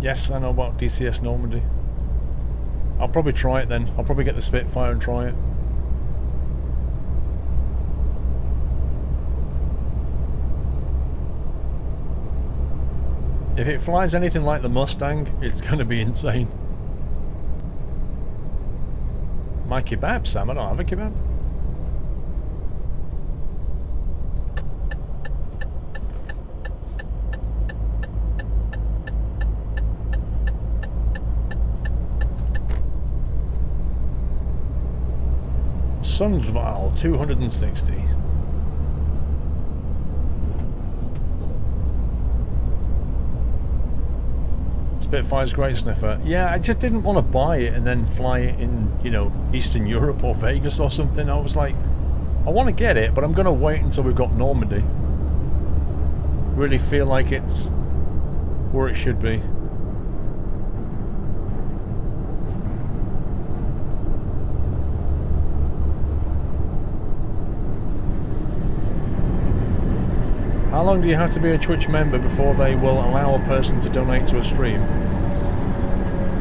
Speaker 1: Yes, I know about DCS Normandy. I'll probably try it then. I'll probably get the Spitfire and try it. If it flies anything like the Mustang, it's gonna be insane. My kebab, Sam? I don't have a kebab. Sundsvall, 260. Spitfire's great sniffer. Yeah, I just didn't want to buy it and then fly it in, you know, Eastern Europe or Vegas or something. I was like, I want to get it, but I'm going to wait until we've got Normandy. Really feel like it's where it should be. How long do you have to be a Twitch member before they will allow a person to donate to a stream?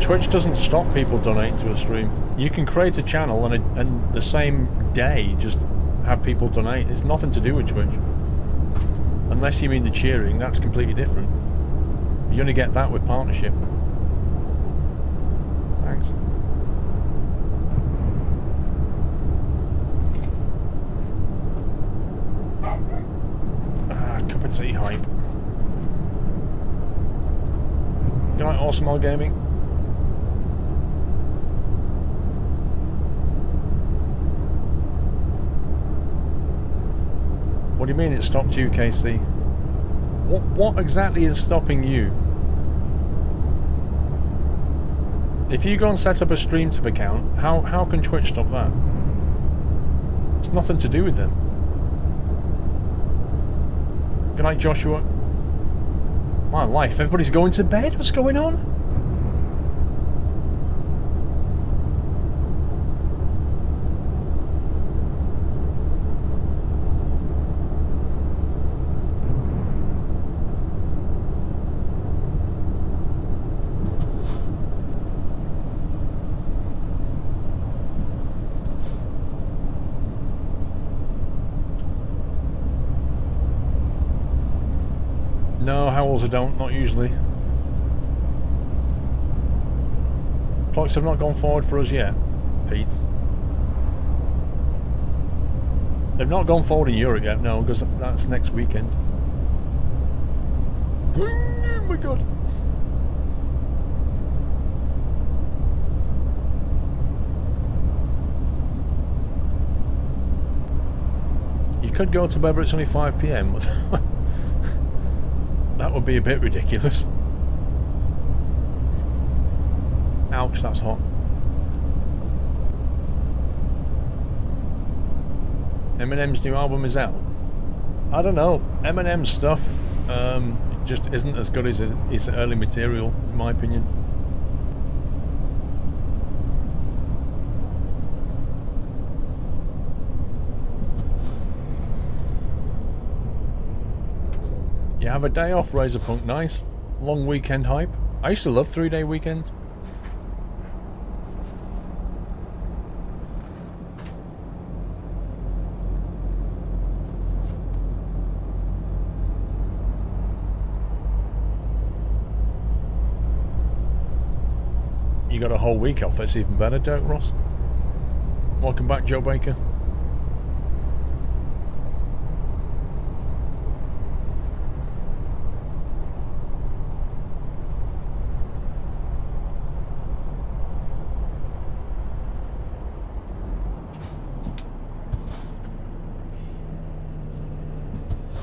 Speaker 1: Twitch doesn't stop people donating to a stream. You can create a channel and the same day just have people donate. It's nothing to do with Twitch. Unless you mean the cheering, that's completely different. You only get that with partnership. Thanks. Cup of tea hype. Good night, Awesome All Gaming. What do you mean it stopped you, KC? What exactly is stopping you? If you go and set up a StreamTip account, how can Twitch stop that? It's nothing to do with them. Good night, Joshua. My life, everybody's going to bed? What's going on? No, Howells I don't, not usually. Clocks have not gone forward for us yet, Pete. They've not gone forward in Europe yet, no, because that's next weekend. Oh my god. You could go to bed, but it's only 5 PM. That would be a bit ridiculous. Ouch, that's hot. Eminem's new album is out. I don't know. Eminem's stuff just isn't as good as his early material, in my opinion. You have a day off, Razorpunk, nice. Long weekend hype. I used to love 3-day weekends. You got a whole week off, that's even better, Dirk Ross. Welcome back, Joe Baker.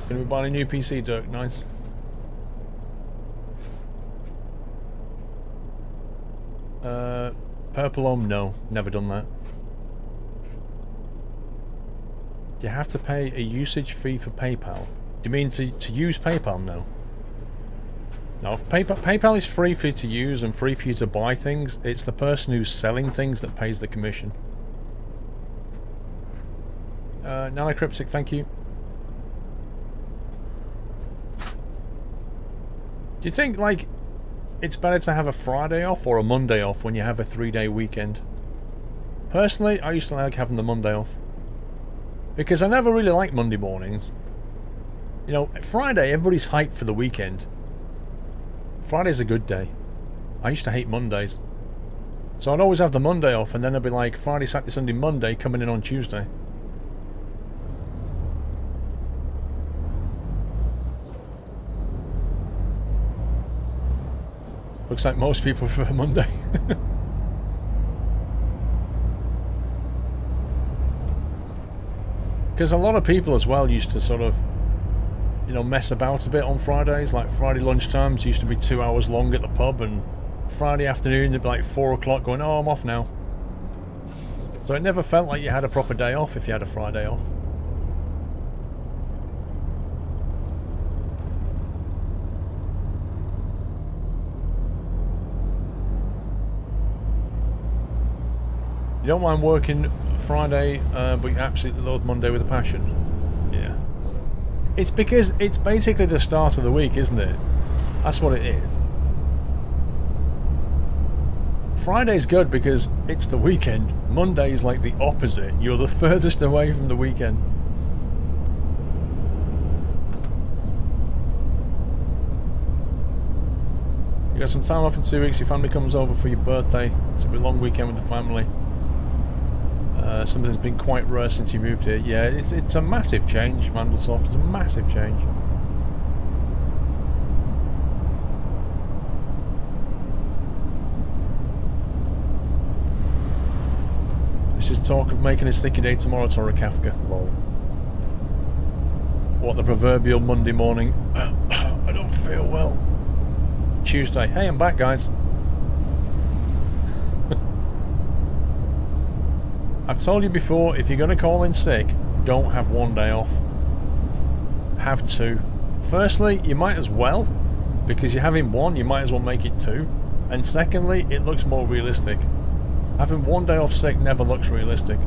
Speaker 1: Gonna be buying a new PC, Dirk. Nice. Purple Home, no. Never done that. Do you have to pay a usage fee for PayPal? Do you mean to use PayPal? No. No, if PayPal is free for you to use and free for you to buy things, it's the person who's selling things that pays the commission. Nanocryptic, thank you. Do you think, like, it's better to have a Friday off or a Monday off when you have a 3-day weekend? Personally, I used to like having the Monday off. Because I never really liked Monday mornings. You know, Friday, everybody's hyped for the weekend. Friday's a good day. I used to hate Mondays. So I'd always have the Monday off, and then I'd be like, Friday, Saturday, Sunday, Monday, coming in on Tuesday. Looks like most people prefer Monday. Because a lot of people as well used to sort of, you know, mess about a bit on Fridays. Like Friday lunchtimes used to be 2 hours long at the pub, and Friday afternoon it'd be like 4 o'clock going, oh, I'm off now. So it never felt like you had a proper day off if you had a Friday off. You don't mind working Friday, but you absolutely loathe Monday with a passion. Yeah. It's because it's basically the start of the week, isn't it? That's what it is. Friday's good because it's the weekend. Monday's like the opposite. You're the furthest away from the weekend. You got some time off in 2 weeks, your family comes over for your birthday. It's a bit long weekend with the family. Something's been quite rare since you moved here. Yeah, it's a massive change, Mandelsoft. It's a massive change. This is talk of making a sticky day tomorrow, Tora Kafka. Lol. What, the proverbial Monday morning? I don't feel well. Tuesday. Hey, I'm back, guys. I've told you before, if you're going to call in sick, don't have 1 day off. Have 2. Firstly, you might as well, because you're having 1, you might as well make it 2. And secondly, it looks more realistic. Having 1 day off sick never looks realistic.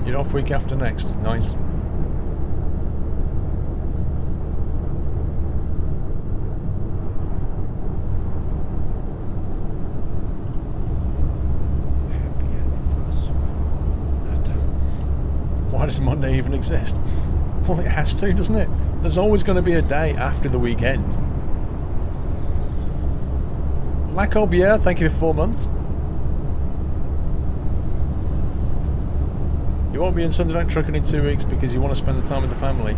Speaker 1: You're off week after next. Nice. Why does Monday even exist? Well, it has to, doesn't it? There's always going to be a day after the weekend. Lacobier, thank you for 4 months. You won't be in Sunday Night Trucking in 2 weeks because you want to spend the time with the family.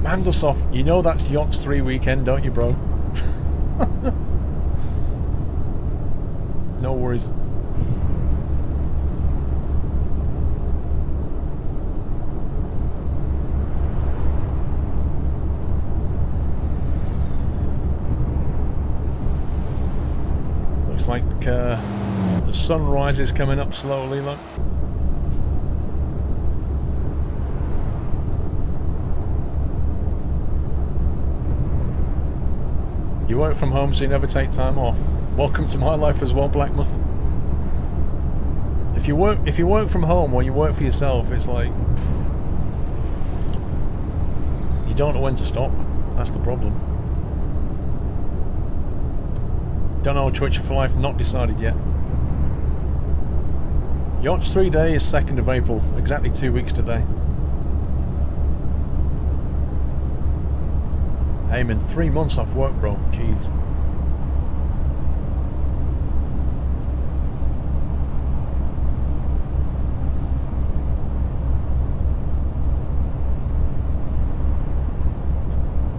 Speaker 1: Mandelsoft, you know that's Yachts 3 weekend, don't you, bro? No worries. Looks like the sunrise is coming up slowly, look. You work from home, so you never take time off. Welcome to my life as well, Blackmouth. If you work from home or you work for yourself, it's like you don't know when to stop. That's the problem. Don't know Twitch for life, not decided yet. Yachts 3 day is 2nd of April, exactly 2 weeks today. Hey, I'm in 3 months off work, bro. Jeez.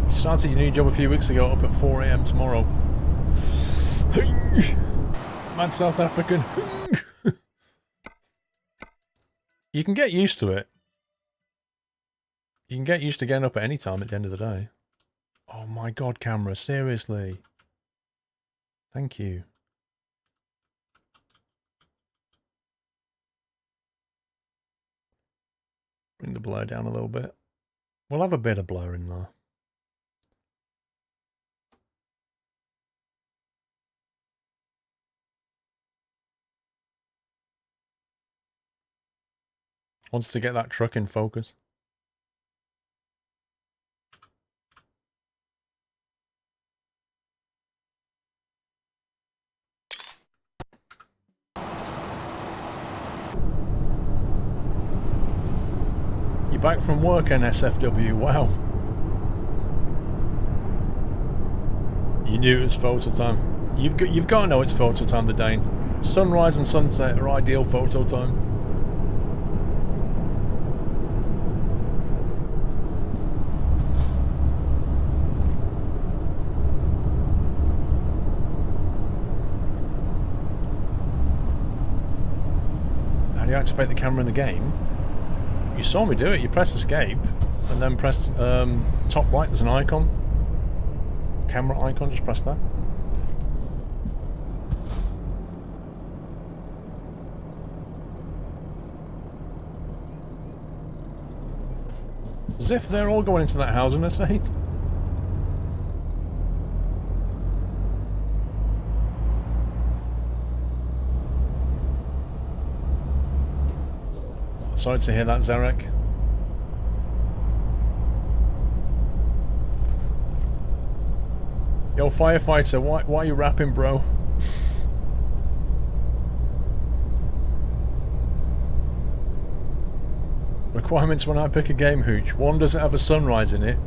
Speaker 1: You started your new job a few weeks ago, up at 4 AM tomorrow. Mad South African. You can get used to it. You can get used to getting up at any time at the end of the day. Oh my god, camera, seriously. Thank you. Bring the blur down a little bit. We'll have a bit of blur in there. Wants to get that truck in focus. You're back from work, NSFW, wow. You knew it was photo time. You've got to know it's photo time, the Dane. Sunrise and sunset are ideal photo time. How do you activate the camera in the game? You saw me do it. You press escape and then press top right, there's an icon. Camera icon, just press that. As if they're all going into that housing estate. Sorry to hear that, Zarek. Yo, firefighter, why are you rapping, bro? Requirements when I pick a game, Hooch. 1, does it have a sunrise in it?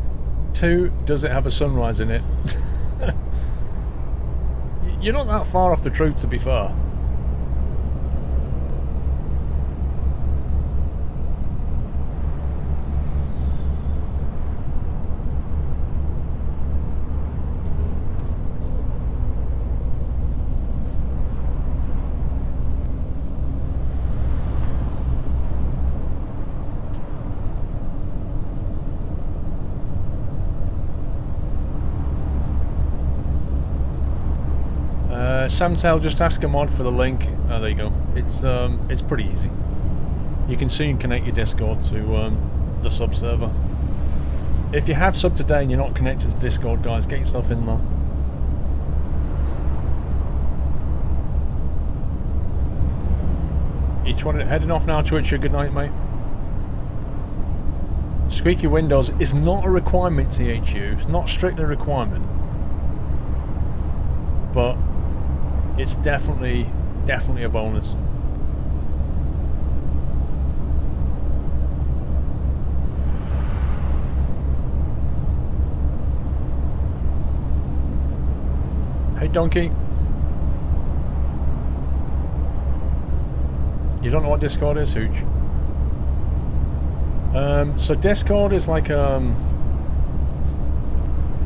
Speaker 1: 2, does it have a sunrise in it? You're not that far off the truth, to be fair. Samtail, just ask a mod for the link. Oh, there you go. It's pretty easy. You can soon connect your Discord to the sub server. If you have sub today and you're not connected to Discord, guys, get yourself in there. Each one heading off now, Twitcher. Good night, mate. Squeaky windows is not a requirement, THU. It's not strictly a requirement. But it's definitely a bonus. Hey, Donkey. You don't know what Discord is, Hooch? So Discord is like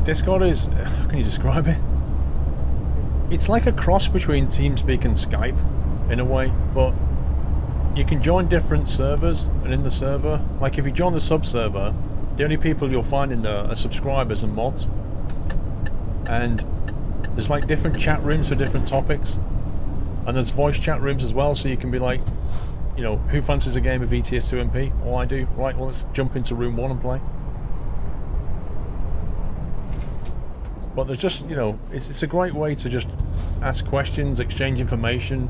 Speaker 1: Discord is, how can you describe it? It's like a cross between TeamSpeak and Skype, in a way, but you can join different servers, and in the server, like if you join the sub-server, the only people you'll find in there are subscribers and mods. And there's like different chat rooms for different topics, and there's voice chat rooms as well, so you can be like, you know, who fancies a game of ETS2MP? Oh, I do. Right, well, let's jump into room 1 and play. But there's just, you know, it's a great way to just ask questions, exchange information,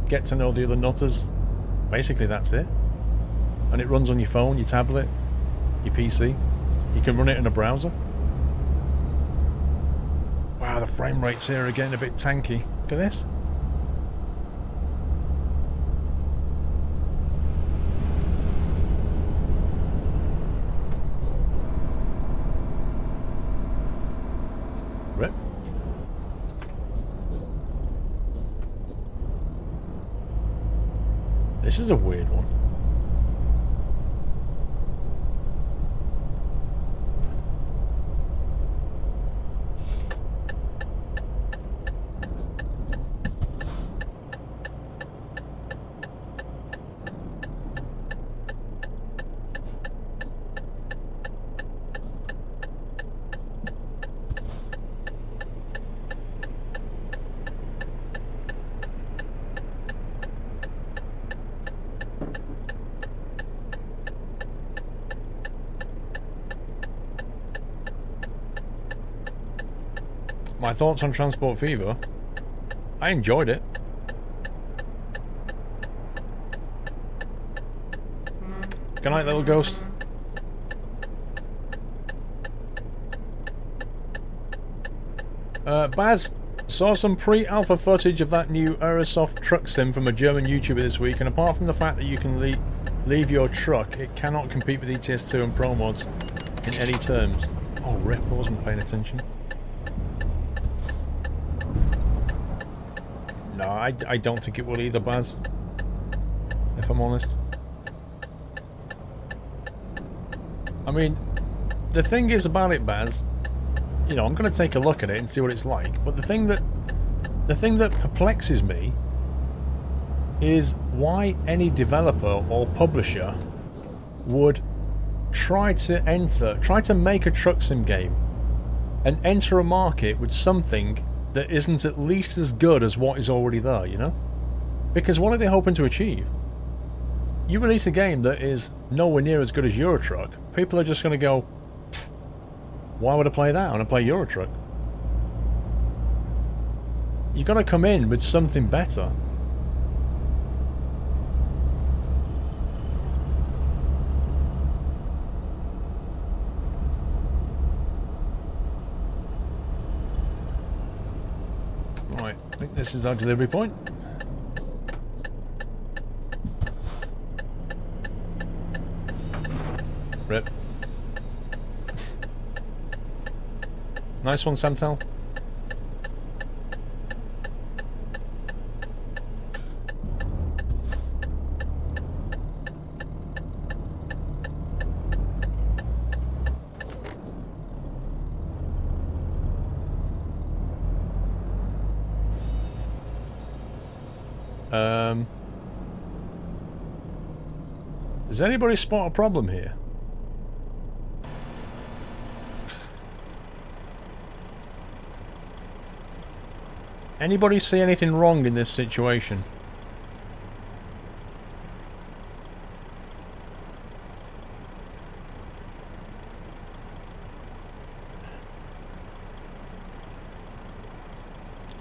Speaker 1: get to know the other nutters. Basically, that's it. And it runs on your phone, your tablet, your PC. You can run it in a browser. Wow, the frame rates here are getting a bit tanky. Look at this. Rip. This is a weird one. My thoughts on Transport Fever. I enjoyed it. Good night, little ghost. Baz, saw some pre-alpha footage of that new Aerosoft truck sim from a German YouTuber this week, and apart from the fact that you can leave your truck, it cannot compete with ETS2 and Pro Mods in any terms. Oh, rip, I wasn't paying attention. No, I don't think it will either, Baz. If I'm honest. I mean, the thing is about it, Baz, you know, I'm going to take a look at it and see what it's like, but the thing that perplexes me is why any developer or publisher would try to make a truck sim game and enter a market with something that isn't at least as good as what is already there, you know? Because what are they hoping to achieve? You release a game that is nowhere near as good as Euro Truck, people are just going to go, why would I play that? I want to play Euro Truck. You've got to come in with something better. Right, I think this is our delivery point. Rip. Nice one, Samtel. Does anybody spot a problem here? Anybody see anything wrong in this situation?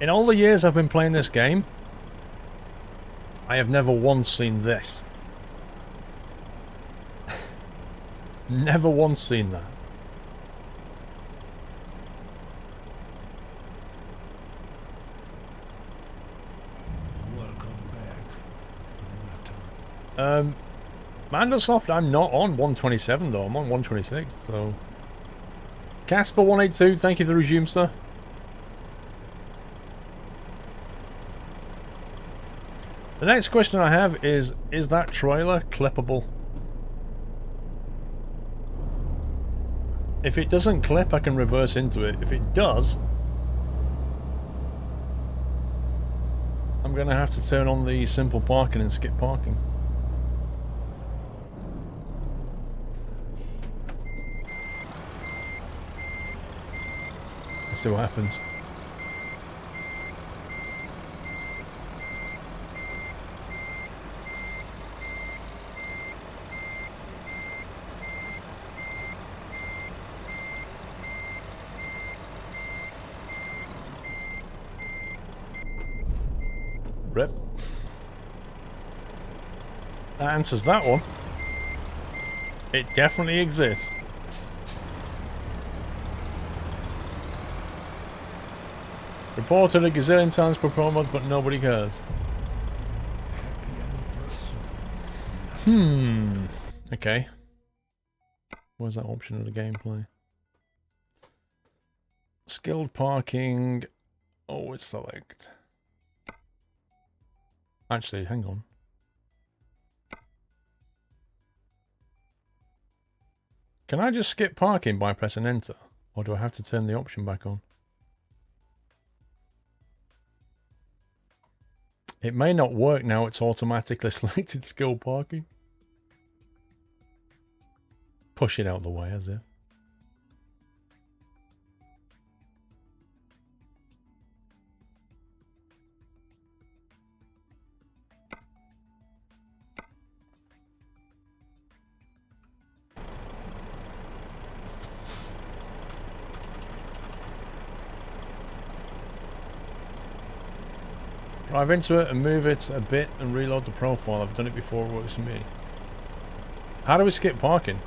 Speaker 1: In all the years I've been playing this game, I have never once seen this. Never once seen that. Mandelsoft, I'm not on 127 though, I'm on 126, so... Casper182, thank you for the resume, sir. The next question I have is that trailer clippable? If it doesn't clip, I can reverse into it. If it does, I'm gonna have to turn on the simple parking and skip parking. Let's see what happens. Rip. That answers that one. It definitely exists. Reported a gazillion times per promo, but nobody cares. Okay. Where's that option of the gameplay? Skilled parking. Always select. Actually, hang on. Can I just skip parking by pressing enter? Or do I have to turn the option back on? It may not work now, it's automatically selected skill parking. Push it out of the way, as if. Drive into it and move it a bit and reload the profile. I've done it before, it works for me. How do we skip parking?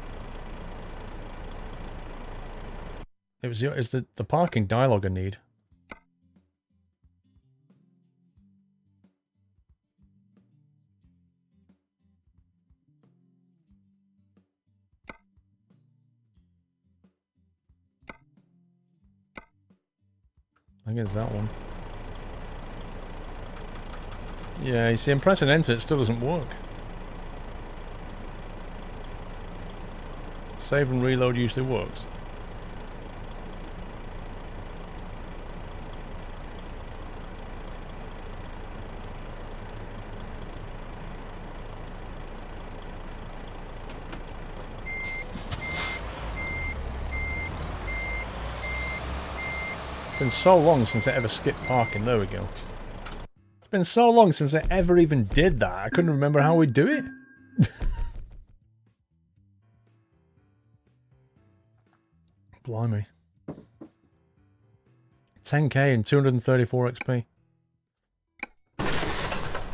Speaker 1: Is the parking dialogue I need? I guess that one. Yeah, you see, I'm pressing enter, it still doesn't work. Save and reload usually works. It's been so long since I ever skipped parking. There we go. It's been so long since I ever even did that. I couldn't remember how we'd do it. Blimey. 10k and 234 XP.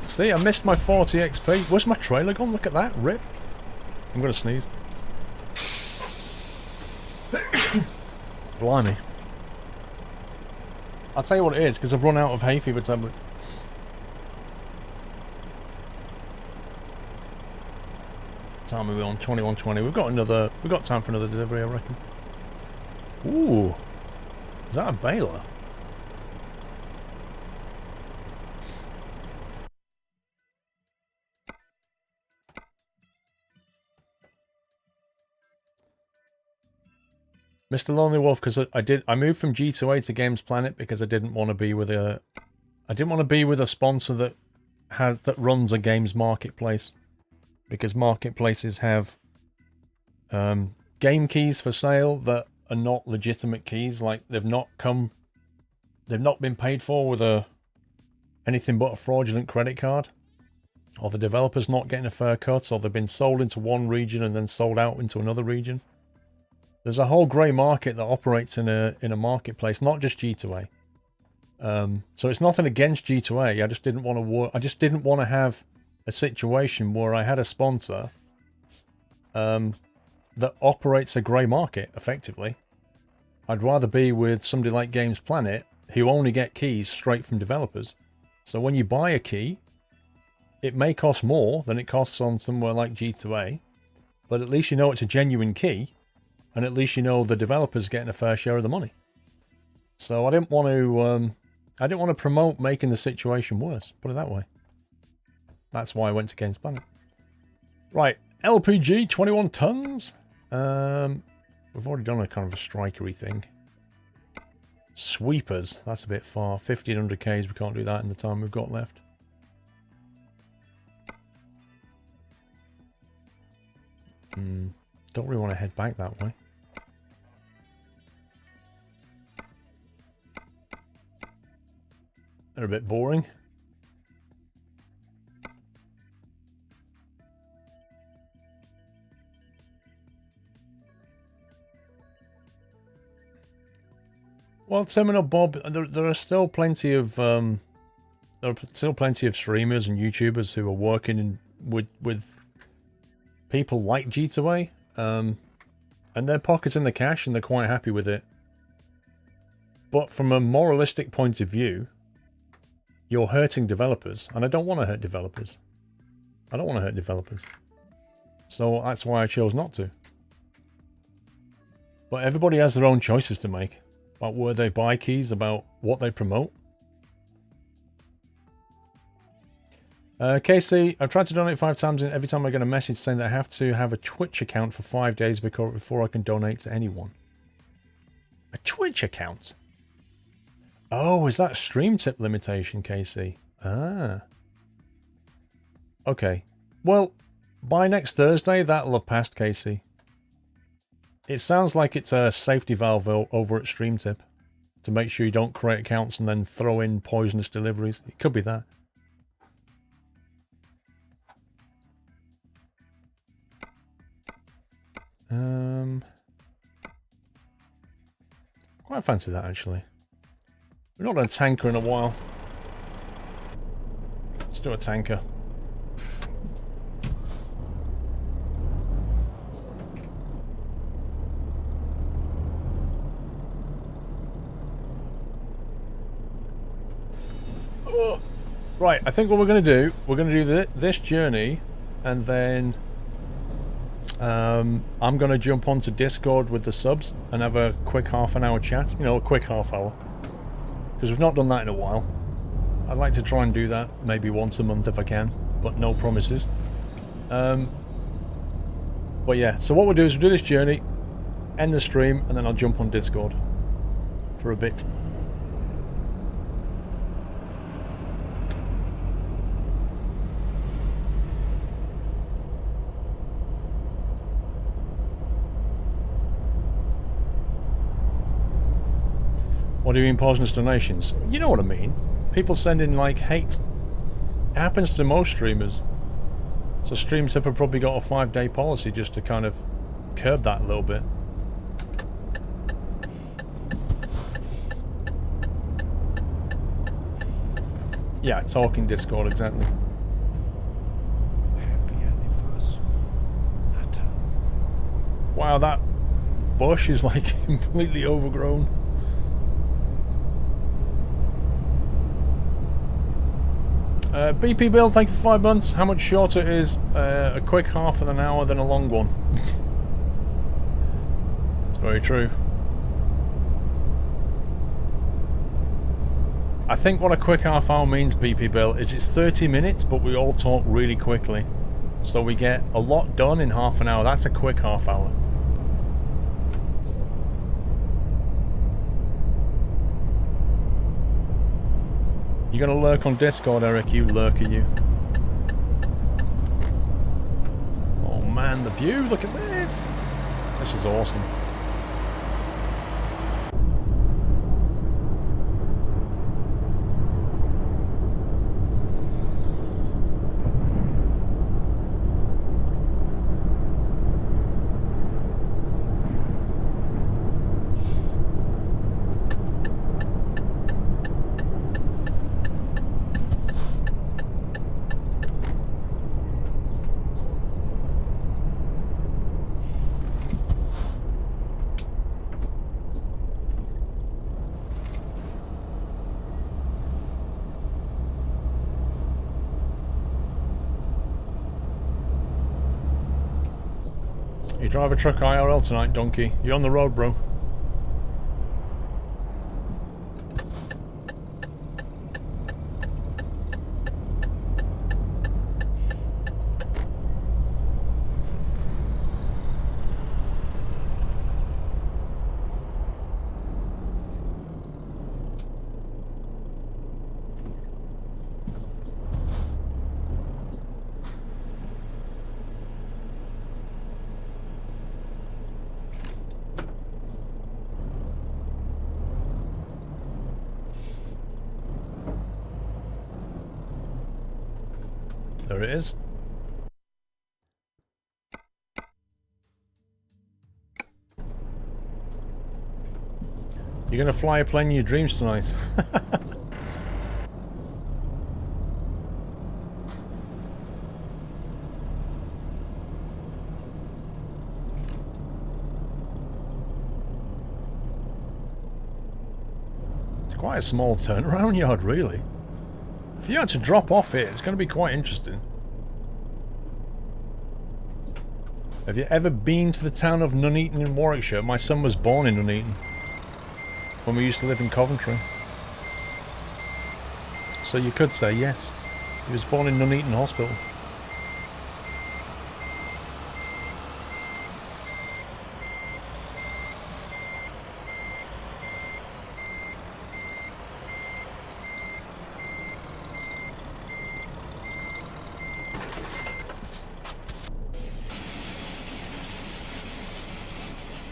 Speaker 1: See, I missed my 40 XP. Where's my trailer gone? Look at that. Rip. I'm gonna sneeze. Blimey. I'll tell you what it is, because I've run out of hay fever tablet. Time are we on? 21:20. We've got time for another delivery, I reckon. Ooh. Is that a baler? Mr. Lonely Wolf, because I moved from G2A to Games Planet because I didn't want to be with a sponsor that runs a games marketplace, because marketplaces have game keys for sale that are not legitimate keys, like they've not been paid for with anything but a fraudulent credit card, or the developer's not getting a fair cut, or they've been sold into one region and then sold out into another region. There's a whole grey market that operates in a marketplace, not just G2A. So it's nothing against G2A. I just didn't want to work. I just didn't want to have a situation where I had a sponsor that operates a grey market effectively. I'd rather be with somebody like Games Planet, who only get keys straight from developers. So when you buy a key, it may cost more than it costs on somewhere like G2A, but at least you know it's a genuine key. And at least you know the developer's getting a fair share of the money. So I didn't want to promote making the situation worse. Put it that way. That's why I went to Games Planet. Right, LPG 21 tons. We've already done a kind of a strikery thing. Sweepers, that's a bit far. 1500 Ks, we can't do that in the time we've got left. Don't really want to head back that way. They're a bit boring. Well, Terminal Bob, there are still plenty of streamers and YouTubers who are working with people like G2A. And their pocket's in the cash and they're quite happy with it. But from a moralistic point of view, you're hurting developers, and I don't want to hurt developers. I don't want to hurt developers. So that's why I chose not to. But everybody has their own choices to make about where they buy keys, about what they promote. Casey, I've tried to donate 5 times, and every time I get a message saying that I have to have a Twitch account for 5 days before I can donate to anyone. A Twitch account? Oh, is that stream tip limitation, Casey? Ah. Okay. Well, by next Thursday, that'll have passed, Casey. It sounds like it's a safety valve over at StreamTip to make sure you don't create accounts and then throw in poisonous deliveries. It could be that. Quite fancy that, actually. We've not done a tanker in a while. Let's do a tanker. Right, I think what we're going to do, this journey, and then I'm going to jump onto Discord with the subs and have a quick half an hour chat. You know, a quick half hour. Because we've not done that in a while. I'd like to try and do that maybe once a month if I can, but no promises. But yeah, so what we'll do is we'll do this journey, end the stream, and then I'll jump on Discord for a bit. What do you mean poisonous donations? You know what I mean. People send in, like, hate. It happens to most streamers. So StreamTip have probably got a 5-day policy just to kind of curb that a little bit. Yeah, talking Discord, exactly.
Speaker 3: Happy anniversary, Nata.
Speaker 1: Wow, that bush is, like, completely overgrown. BP Bill, thank you for 5 months. How much shorter is a quick half of an hour than a long one? It's very true. I think what a quick half hour means, BP Bill, is it's 30 minutes, but we all talk really quickly. So we get a lot done in half an hour. That's a quick half hour. You're gonna lurk on Discord, Eric, you lurker, you. Oh man, the view, look at this! This is awesome. You drive a truck IRL tonight, donkey. You're on the road, bro. There it is. You're gonna fly a plane in your dreams tonight. It's quite a small turnaround yard, really. If you had to drop off it, it's going to be quite interesting. Have you ever been to the town of Nuneaton in Warwickshire? My son was born in Nuneaton when we used to live in Coventry. So you could say yes. He was born in Nuneaton Hospital.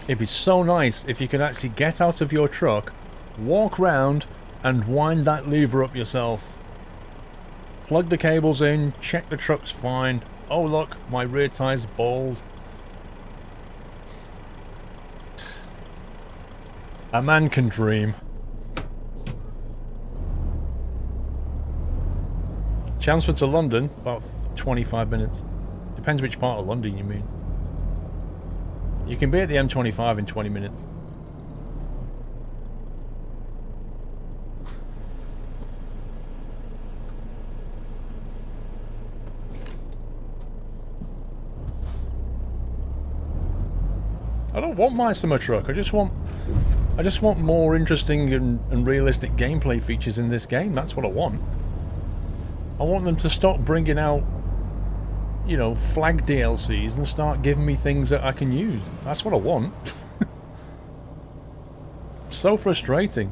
Speaker 1: It'd be so nice if you could actually get out of your truck, walk round, and wind that lever up yourself. Plug the cables in, check the truck's fine. Oh look, my rear tire's bald. A man can dream. Chelmsford to London, about 25 minutes. Depends which part of London you mean. You can be at the M25 in 20 minutes. I don't want my summer truck. I just want more interesting and realistic gameplay features in this game. That's what I want. I want them to stop bringing out, you know, flag DLCs and start giving me things that I can use. That's what I want. So frustrating.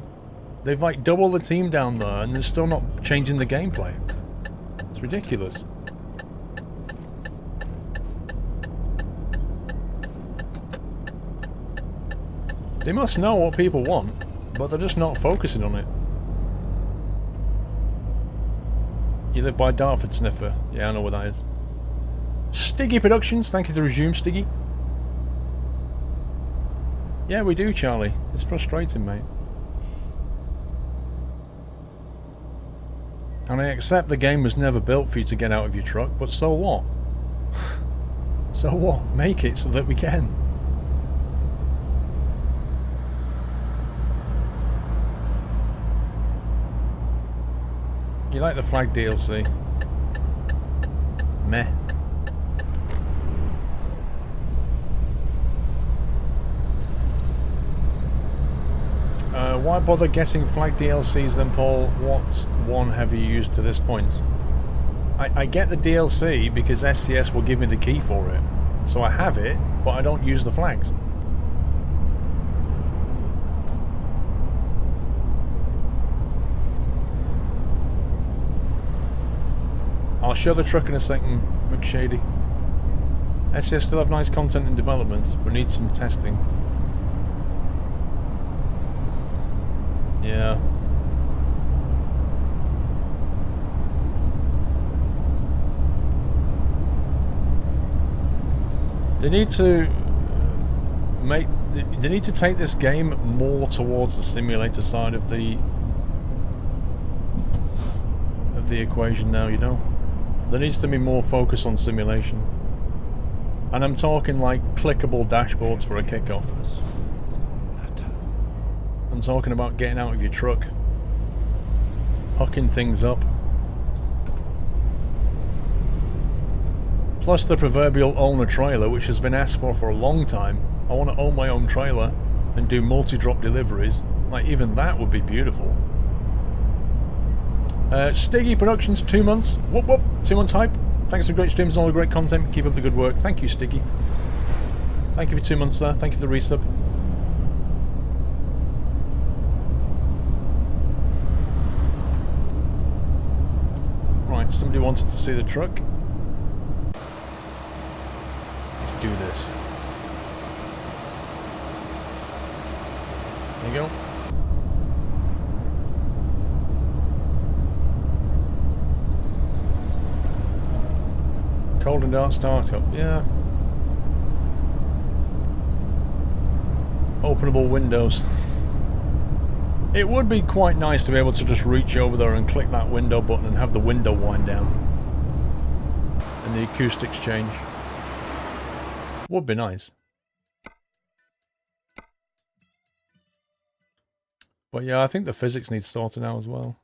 Speaker 1: They've like doubled the team down there and they're still not changing the gameplay. It's ridiculous. They must know what people want, but they're just not focusing on it. You live by Dartford, Sniffer. Yeah, I know where that is. Stiggy Productions, thank you for the resume, Stiggy. Yeah, we do, Charlie. It's frustrating, mate. And I accept the game was never built for you to get out of your truck, but so what? So what? Make it so that we can. You like the flag DLC? Meh. Why bother getting flag DLCs then, Paul? What one have you used to this point? I get the DLC because SCS will give me the key for it. So I have it, but I don't use the flags. I'll show the truck in a second, McShady. SCS still have nice content in development, but need some testing. Yeah. They need to make... They need to take this game more towards the simulator side of the equation now, you know? There needs to be more focus on simulation. And I'm talking like clickable dashboards for a kickoff. I'm talking about getting out of your truck, hooking things up. Plus the proverbial own a trailer, which has been asked for a long time. I want to own my own trailer and do multi-drop deliveries. Like, even that would be beautiful. Stiggy Productions, 2 months. Whoop whoop, 2 months hype. Thanks for great streams and all the great content. Keep up the good work. Thank you, Stiggy. Thank you for 2 months, sir. Thank you for the resub. Right, somebody wanted to see the truck. Let's do this. There you go. Cold and dark startup, yeah. Openable windows. It would be quite nice to be able to just reach over there and click that window button and have the window wind down. And the acoustics change. Would be nice. But yeah, I think the physics needs sorting out as well.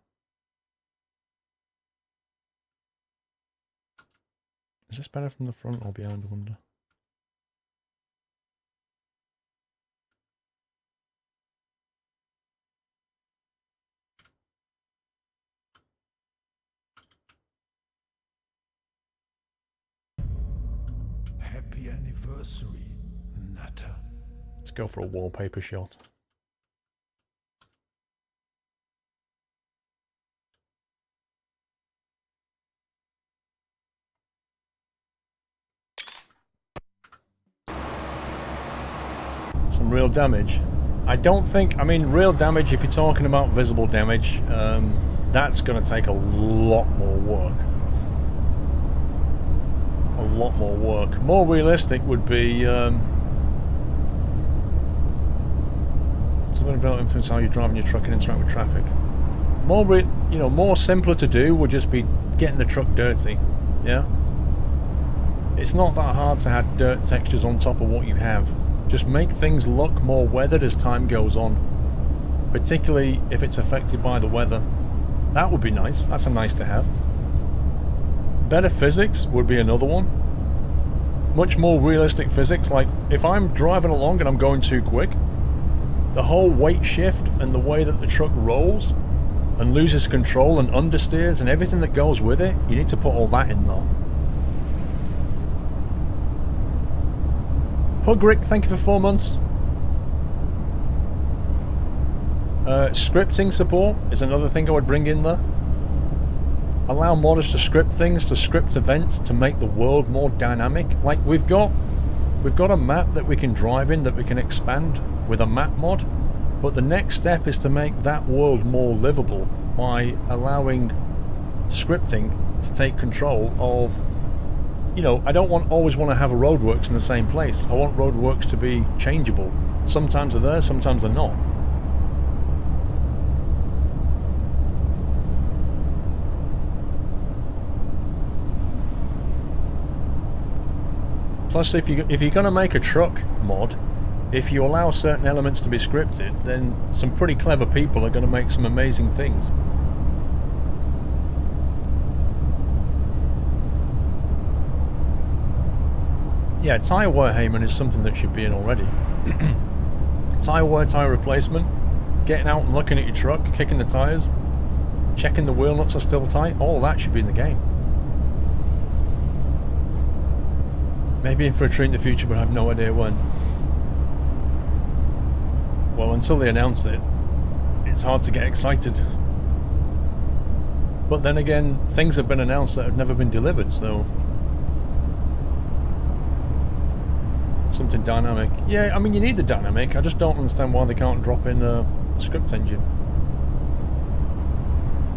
Speaker 1: Is this better from the front or behind, I wonder?
Speaker 3: Happy anniversary, Nutter.
Speaker 1: Let's go for a wallpaper shot. Some real damage. I don't think, I mean, real damage, if you're talking about visible damage, that's going to take a lot more work. A lot more work. More realistic would be something that influence how you're driving your truck and interact with traffic. More, more simpler to do would just be getting the truck dirty. Yeah? It's not that hard to add dirt textures on top of what you have. Just make things look more weathered as time goes on. Particularly if it's affected by the weather. That would be nice. That's a nice to have. Better physics would be another one. Much more realistic physics. Like, if I'm driving along and I'm going too quick, the whole weight shift and the way that the truck rolls and loses control and understeers and everything that goes with it, you need to put all that in there. Pugrick, thank you for 4 months. Scripting support is another thing I would bring in there. Allow modders to script things, to script events, to make the world more dynamic. Like, we've got a map that we can drive in, that we can expand with a map mod, but the next step is to make that world more livable by allowing scripting to take control of, you know, I don't always want to have a roadworks in the same place. I want roadworks to be changeable. Sometimes they're there, sometimes they're not. Plus, if you're going to make a truck mod, if you allow certain elements to be scripted, then some pretty clever people are going to make some amazing things. Yeah, tyre wear, Heyman, is something that should be in already. Tyre wear, tyre replacement, getting out and looking at your truck, kicking the tyres, checking the wheel nuts are still tight, all that should be in the game. Maybe in for a treat in the future, but I have no idea when. Well, until they announce it, it's hard to get excited. But then again, things have been announced that have never been delivered, so... Something dynamic. Yeah, I mean, you need the dynamic. I just don't understand why they can't drop in a script engine.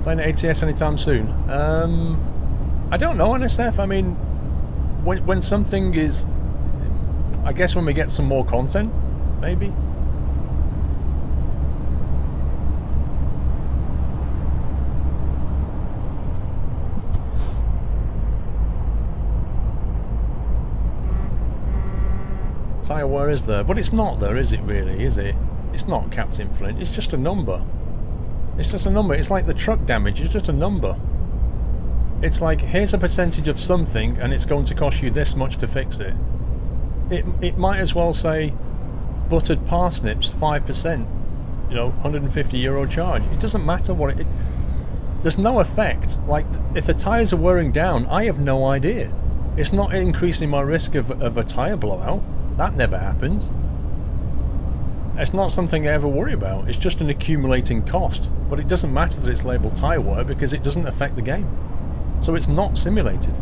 Speaker 1: Playing at ATS anytime soon? I don't know, NSF. I mean... When something is... I guess when we get some more content, maybe? Tyre wear is there, but it's not there, is it really, is it? It's not Captain Flint, it's just a number. It's just a number, it's like the truck damage, it's just a number. It's like, here's a percentage of something and it's going to cost you this much to fix it. It might as well say buttered parsnips, 5%, you know, €150 charge. It doesn't matter what it... There's no effect. Like, if the tyres are wearing down, I have no idea. It's not increasing my risk of a tyre blowout. That never happens. It's not something I ever worry about. It's just an accumulating cost. But it doesn't matter that it's labelled tyre wear because it doesn't affect the game. So it's not simulated.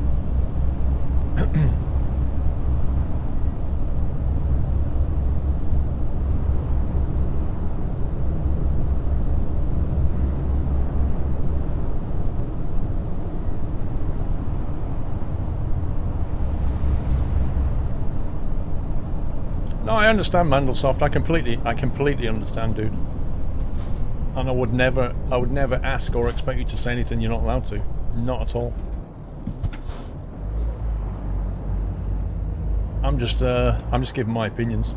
Speaker 1: No, I understand, Mandelsoft. I completely understand, dude. And I would never ask or expect you to say anything you're not allowed to. Not at all. I'm just giving my opinions.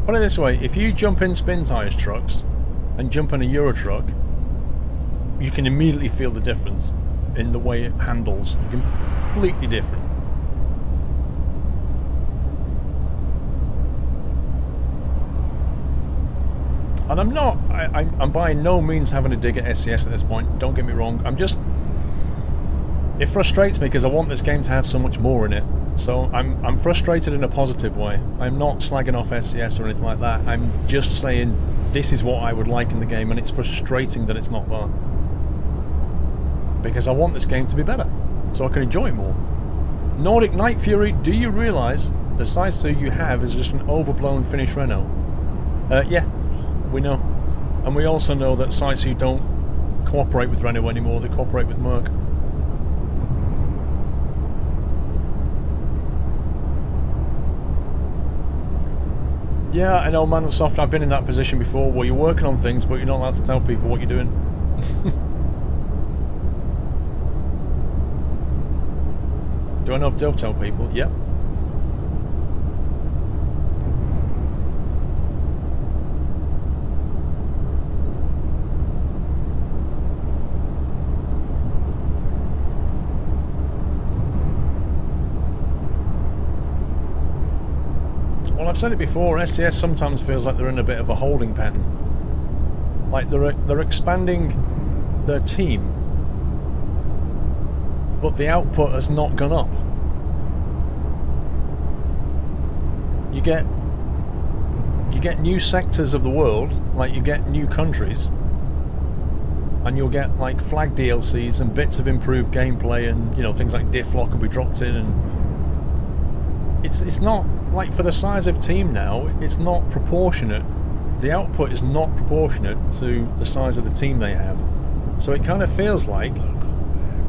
Speaker 1: Put it this way, if you jump in spin tyres trucks and jump in a Euro truck, you can immediately feel the difference in the way it handles. Completely different. And I'm by no means having a dig at SCS at this point, don't get me wrong. It frustrates me because I want this game to have so much more in it. So I'm frustrated in a positive way. I'm not slagging off SCS or anything like that. I'm just saying this is what I would like in the game, and it's frustrating that it's not there. Because I want this game to be better, so I can enjoy it more. Nordic Night Fury, do you realise the Saisu you have is just an overblown Finnish Renault? Yeah, we know. And we also know that Saisu don't cooperate with Renault anymore, they cooperate with Merc. Yeah, I know, Microsoft, I've been in that position before where you're working on things but you're not allowed to tell people what you're doing. Do I know if they'll tell people? Yep. Well, I've said it before, SCS sometimes feels like they're in a bit of a holding pattern. Like they're expanding their team, but the output has not gone up. You get new sectors of the world, like you get new countries, and you'll get like flag DLCs and bits of improved gameplay, and you know, things like diff lock will be dropped in, and it's not like, for the size of team now, it's not proportionate. The output is not proportionate to the size of the team they have. So it kind of feels like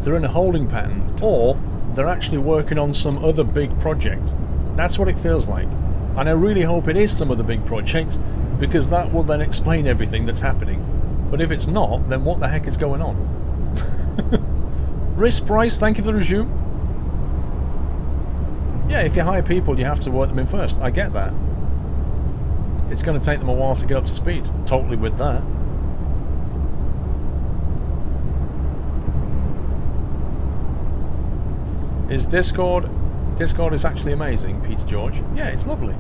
Speaker 1: they're in a holding pattern, or they're actually working on some other big project. That's what it feels like. And I really hope it is some other big project, because that will then explain everything that's happening. But if it's not, then what the heck is going on? Risk Price, thank you for the resume. Yeah, if you hire people, you have to work them in first. I get that. It's going to take them a while to get up to speed. Totally with that. Is Discord is actually amazing, Peter George. Yeah, it's lovely.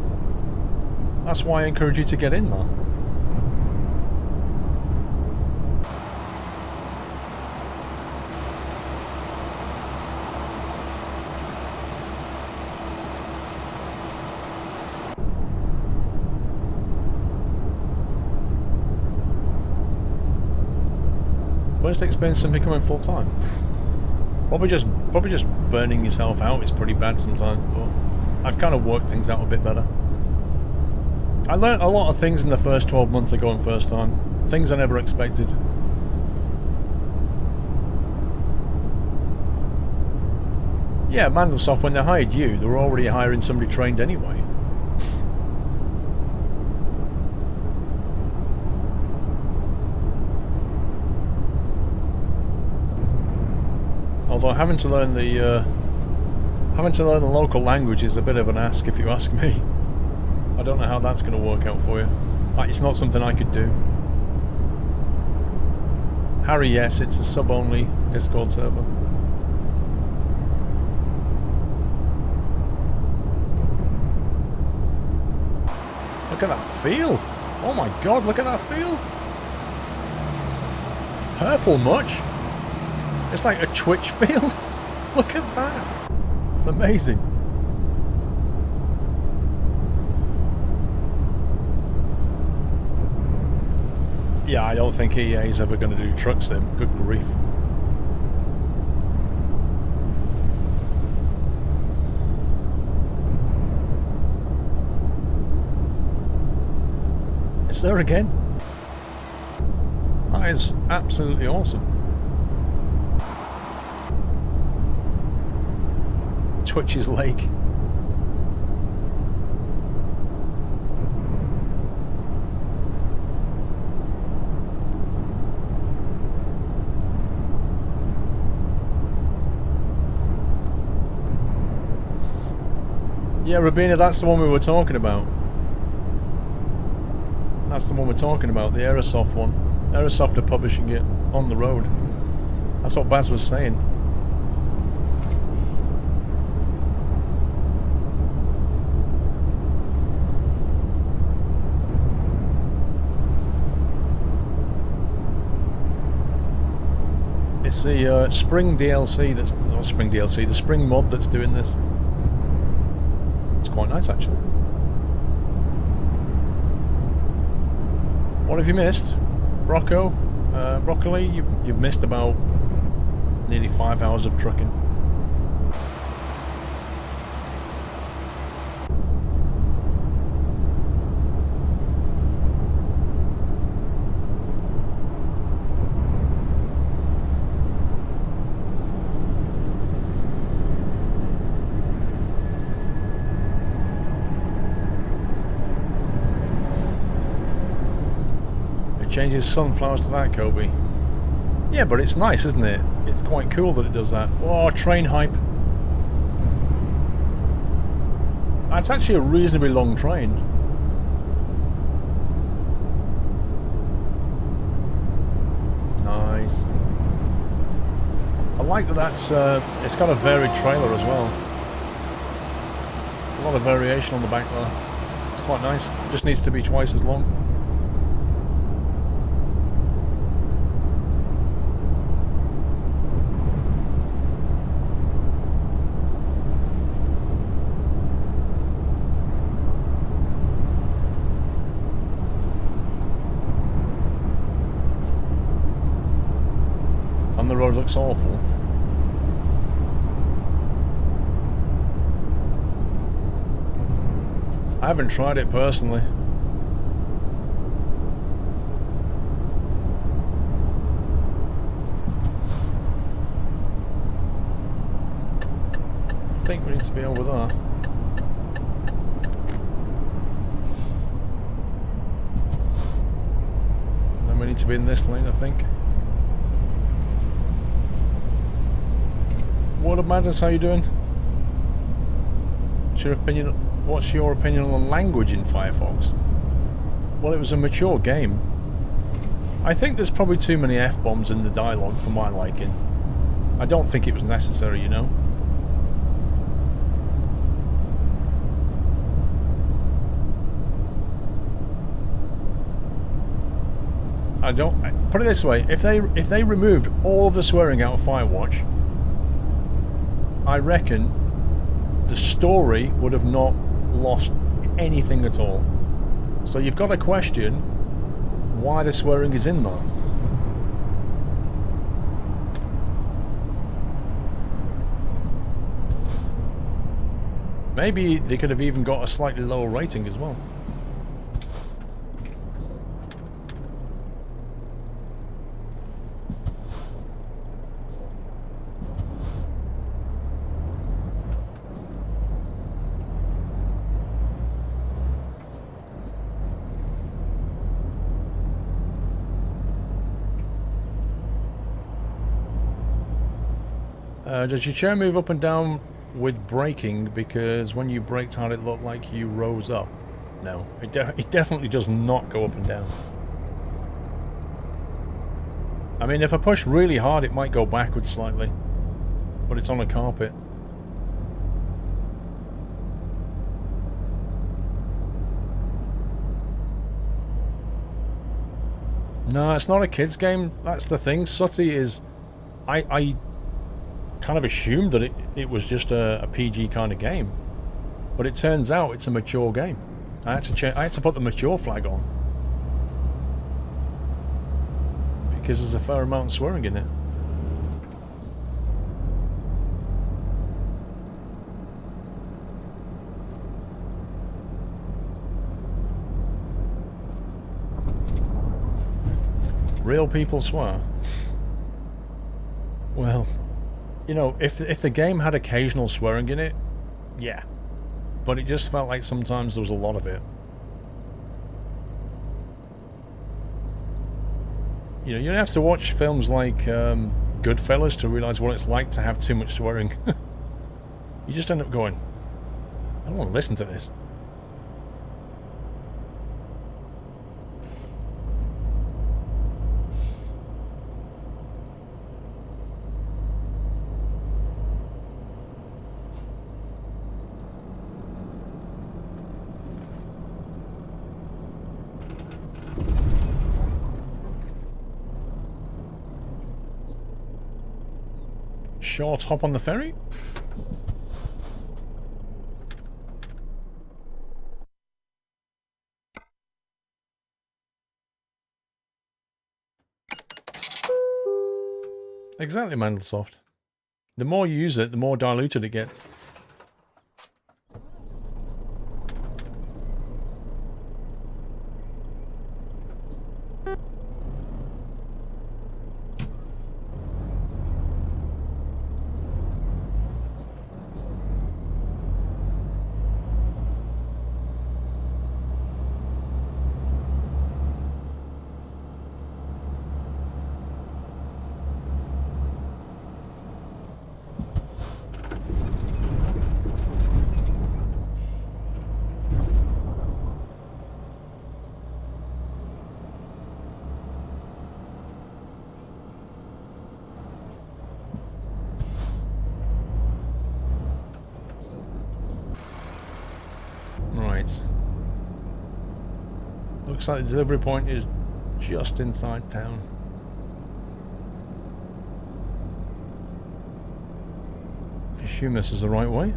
Speaker 1: That's why I encourage you to get in there. Worst experience in becoming full time. Probably just burning yourself out is pretty bad sometimes, but I've kind of worked things out a bit better. I learnt a lot of things in the first 12 months of going first time. Things I never expected. Yeah, Microsoft, when they hired you, they were already hiring somebody trained anyway. Although having to learn the local language is a bit of an ask, if you ask me. I don't know how that's going to work out for you. It's not something I could do. Harry, yes, it's a sub-only Discord server. Look at that field! Oh my god, look at that field! Purple much? It's like a Twitch field. Look at that. It's amazing. Yeah, I don't think EA is ever going to do truck sim. Good grief. It's there again. That is absolutely awesome. Twitch's Lake. Yeah, Rabina, that's the one we were talking about. That's the one we're talking about, the Aerosoft one. Aerosoft are publishing it on the road. That's what Baz was saying. It's the Spring DLC that's... not Spring DLC, the Spring mod that's doing this. It's quite nice, actually. What have you missed? Broccoli, you've missed about nearly 5 hours of trucking. Changes sunflowers to that, Kobe. Yeah, but it's nice, isn't it? It's quite cool that it does that. Oh, train hype. That's actually a reasonably long train. Nice. I like that that's, it's got a varied trailer as well. A lot of variation on the back there. It's quite nice. Just needs to be twice as long. And the road looks awful. I haven't tried it personally. I think we need to be over there. Then we need to be in this lane, I think. What up, Madness? How you doing? What's your opinion on the language in Firefox? Well, it was a mature game. I think there's probably too many F-bombs in the dialogue for my liking. I don't think it was necessary, you know? Put it this way, if they removed all of the swearing out of Firewatch, I reckon the story would have not lost anything at all. So you've got to question why the swearing is in there. Maybe they could have even got a slightly lower rating as well. Does your chair move up and down with braking? Because when you braked hard it looked like you rose up. No, it definitely does not go up and down. I mean, if I push really hard it might go backwards slightly. But it's on a carpet. No, it's not a kid's game. That's the thing. Sooty is... I kind of assumed that it was just a PG kind of game, but it turns out it's a mature game. I had to put the mature flag on because there's a fair amount of swearing in it. Real people swear. Well, you know, if the game had occasional swearing in it, yeah. But it just felt like sometimes there was a lot of it. You know, you don't have to watch films like Goodfellas to realise what it's like to have too much swearing. You just end up going, I don't want to listen to this. Short hop on the ferry? Exactly, Mandelsoft. The more you use it, the more diluted it gets. Right. Looks like the delivery point is just inside town. I assume this is the right way.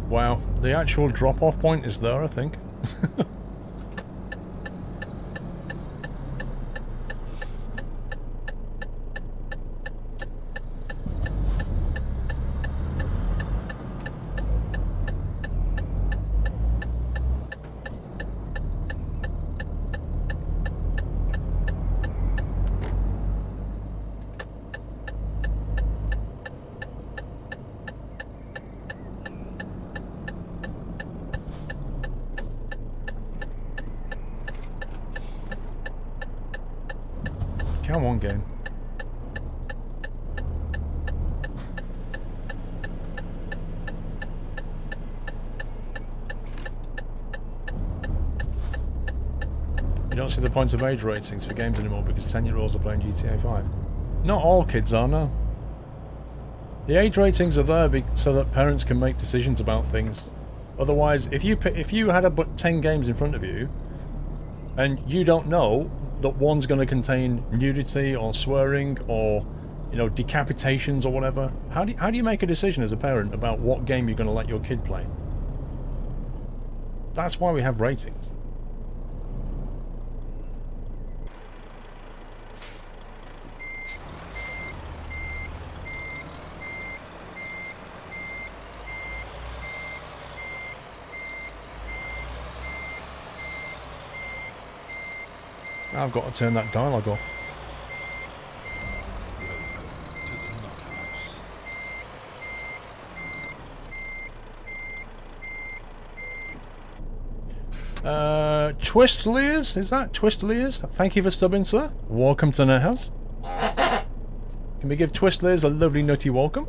Speaker 1: Wow, the actual drop-off point is there, I think. Come on, game. You don't see the points of age ratings for games anymore because 10-year-olds are playing GTA 5. Not all kids are, no. The age ratings are there so that parents can make decisions about things. Otherwise, if you had but 10 games in front of you, and you don't know that one's going to contain nudity or swearing or, you know, decapitations or whatever, how do you make a decision as a parent about what game you're going to let your kid play? That's why we have ratings. I've got to turn that dialogue off.
Speaker 2: Welcome to the Nut House.
Speaker 1: Twistleers? Is that Twistleers? Thank you for subbing, sir. Welcome to the house. Can we give Twistleers a lovely nutty welcome?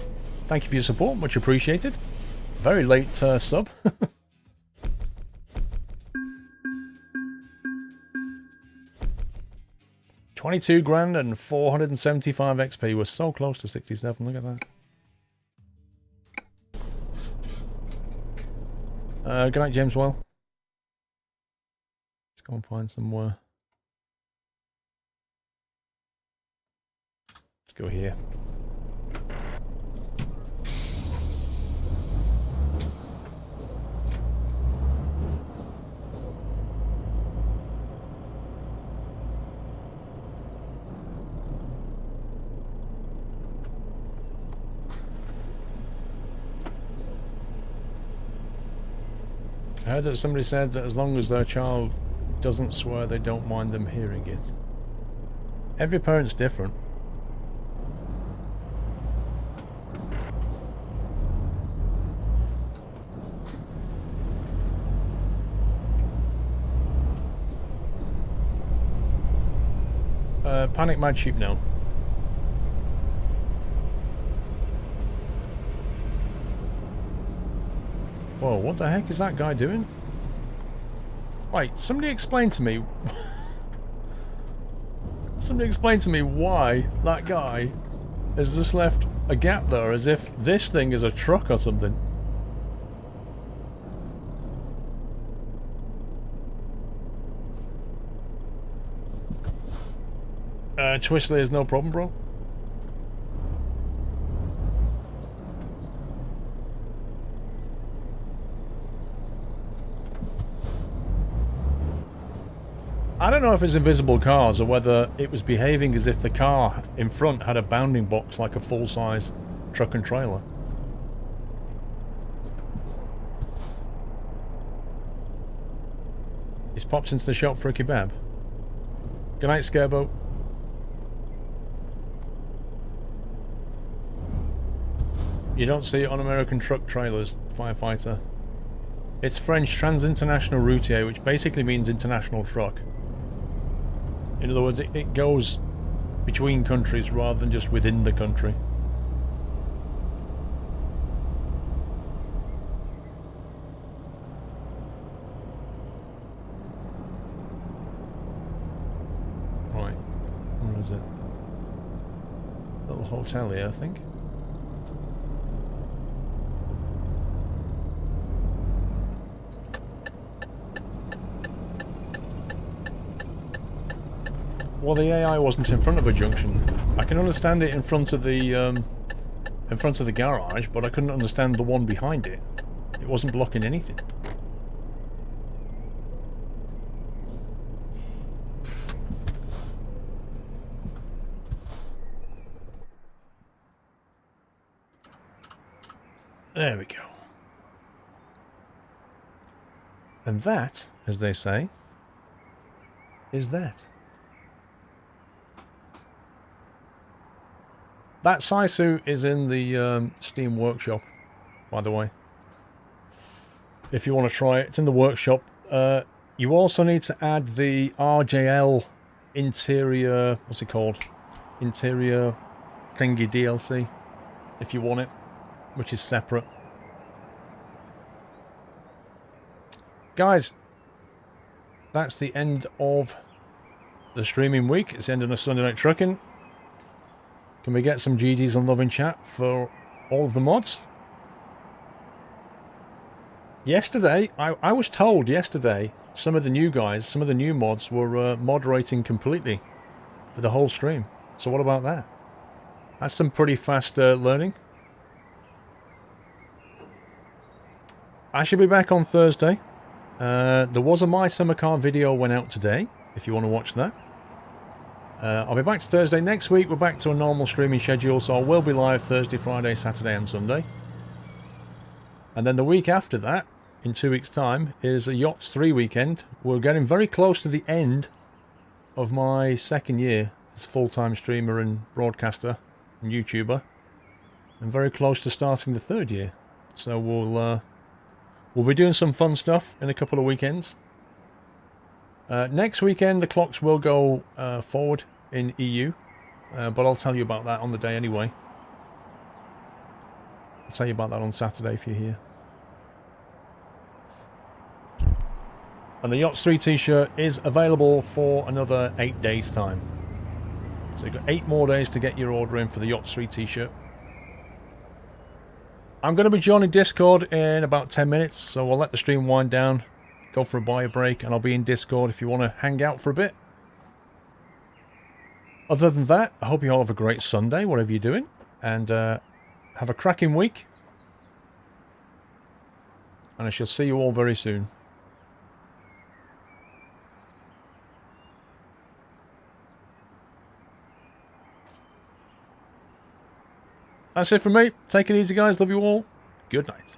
Speaker 1: Thank you for your support, much appreciated. Very late sub. 22 grand and 475 XP. We're so close to 67. Look at that. Good night, James. Well, let's go and find somewhere. Let's go here. I heard that somebody said that as long as their child doesn't swear, they don't mind them hearing it. Every parent's different. Panic Mad Sheep now. Whoa, what the heck is that guy doing? Wait, somebody explain to me... somebody explain to me why that guy has just left a gap there as if this thing is a truck or something. Twistley is no problem, bro. I don't know if it's invisible cars or whether it was behaving as if the car in front had a bounding box like a full-size truck and trailer. He's popped into the shop for a kebab. Good night, Scareboat. You don't see it on American truck trailers, firefighter. It's French Trans-International Routier, which basically means international truck. In other words, it goes between countries rather than just within the country. is it? Little hotel here, I think. Well, the AI wasn't in front of a junction. I can understand it in front of the garage, but I couldn't understand the one behind it. It wasn't blocking anything. There we go. And that, as they say, is that. That Saisu is in the Steam workshop, by the way. If you want to try it, it's in the workshop. You also need to add the RJL interior, what's it called? Interior thingy DLC, if you want it, which is separate. Guys, that's the end of the streaming week. It's the end of the Sunday Night Trucking. Can we get some GGs and love in chat for all of the mods? Yesterday, I was told yesterday, some of the new guys, some of the new mods were moderating completely for the whole stream. So what about that? That's some pretty fast learning. I should be back on Thursday. There was a My Summer Car video went out today, if you want to watch that. I'll be back to Thursday. Next week, we're back to a normal streaming schedule, so I will be live Thursday, Friday, Saturday, and Sunday. And then the week after that, in 2 weeks' time, is a Yachts 3 weekend. We're getting very close to the end of my second year as full-time streamer and broadcaster and YouTuber. And very close to starting the third year. So we'll be doing some fun stuff in a couple of weekends. Next weekend, the clocks will go forward in EU, but I'll tell you about that on the day anyway. I'll tell you about that on Saturday if you're here. And the Yachts 3 t-shirt is available for another 8 days' time. So you've got 8 more days to get your order in for the Yachts 3 t-shirt. I'm going to be joining Discord in about 10 minutes, so I'll let the stream wind down. Go for a bio break, and I'll be in Discord if you want to hang out for a bit. Other than that, I hope you all have a great Sunday, whatever you're doing, and have a cracking week. And I shall see you all very soon. That's it from me. Take it easy, guys. Love you all. Good night.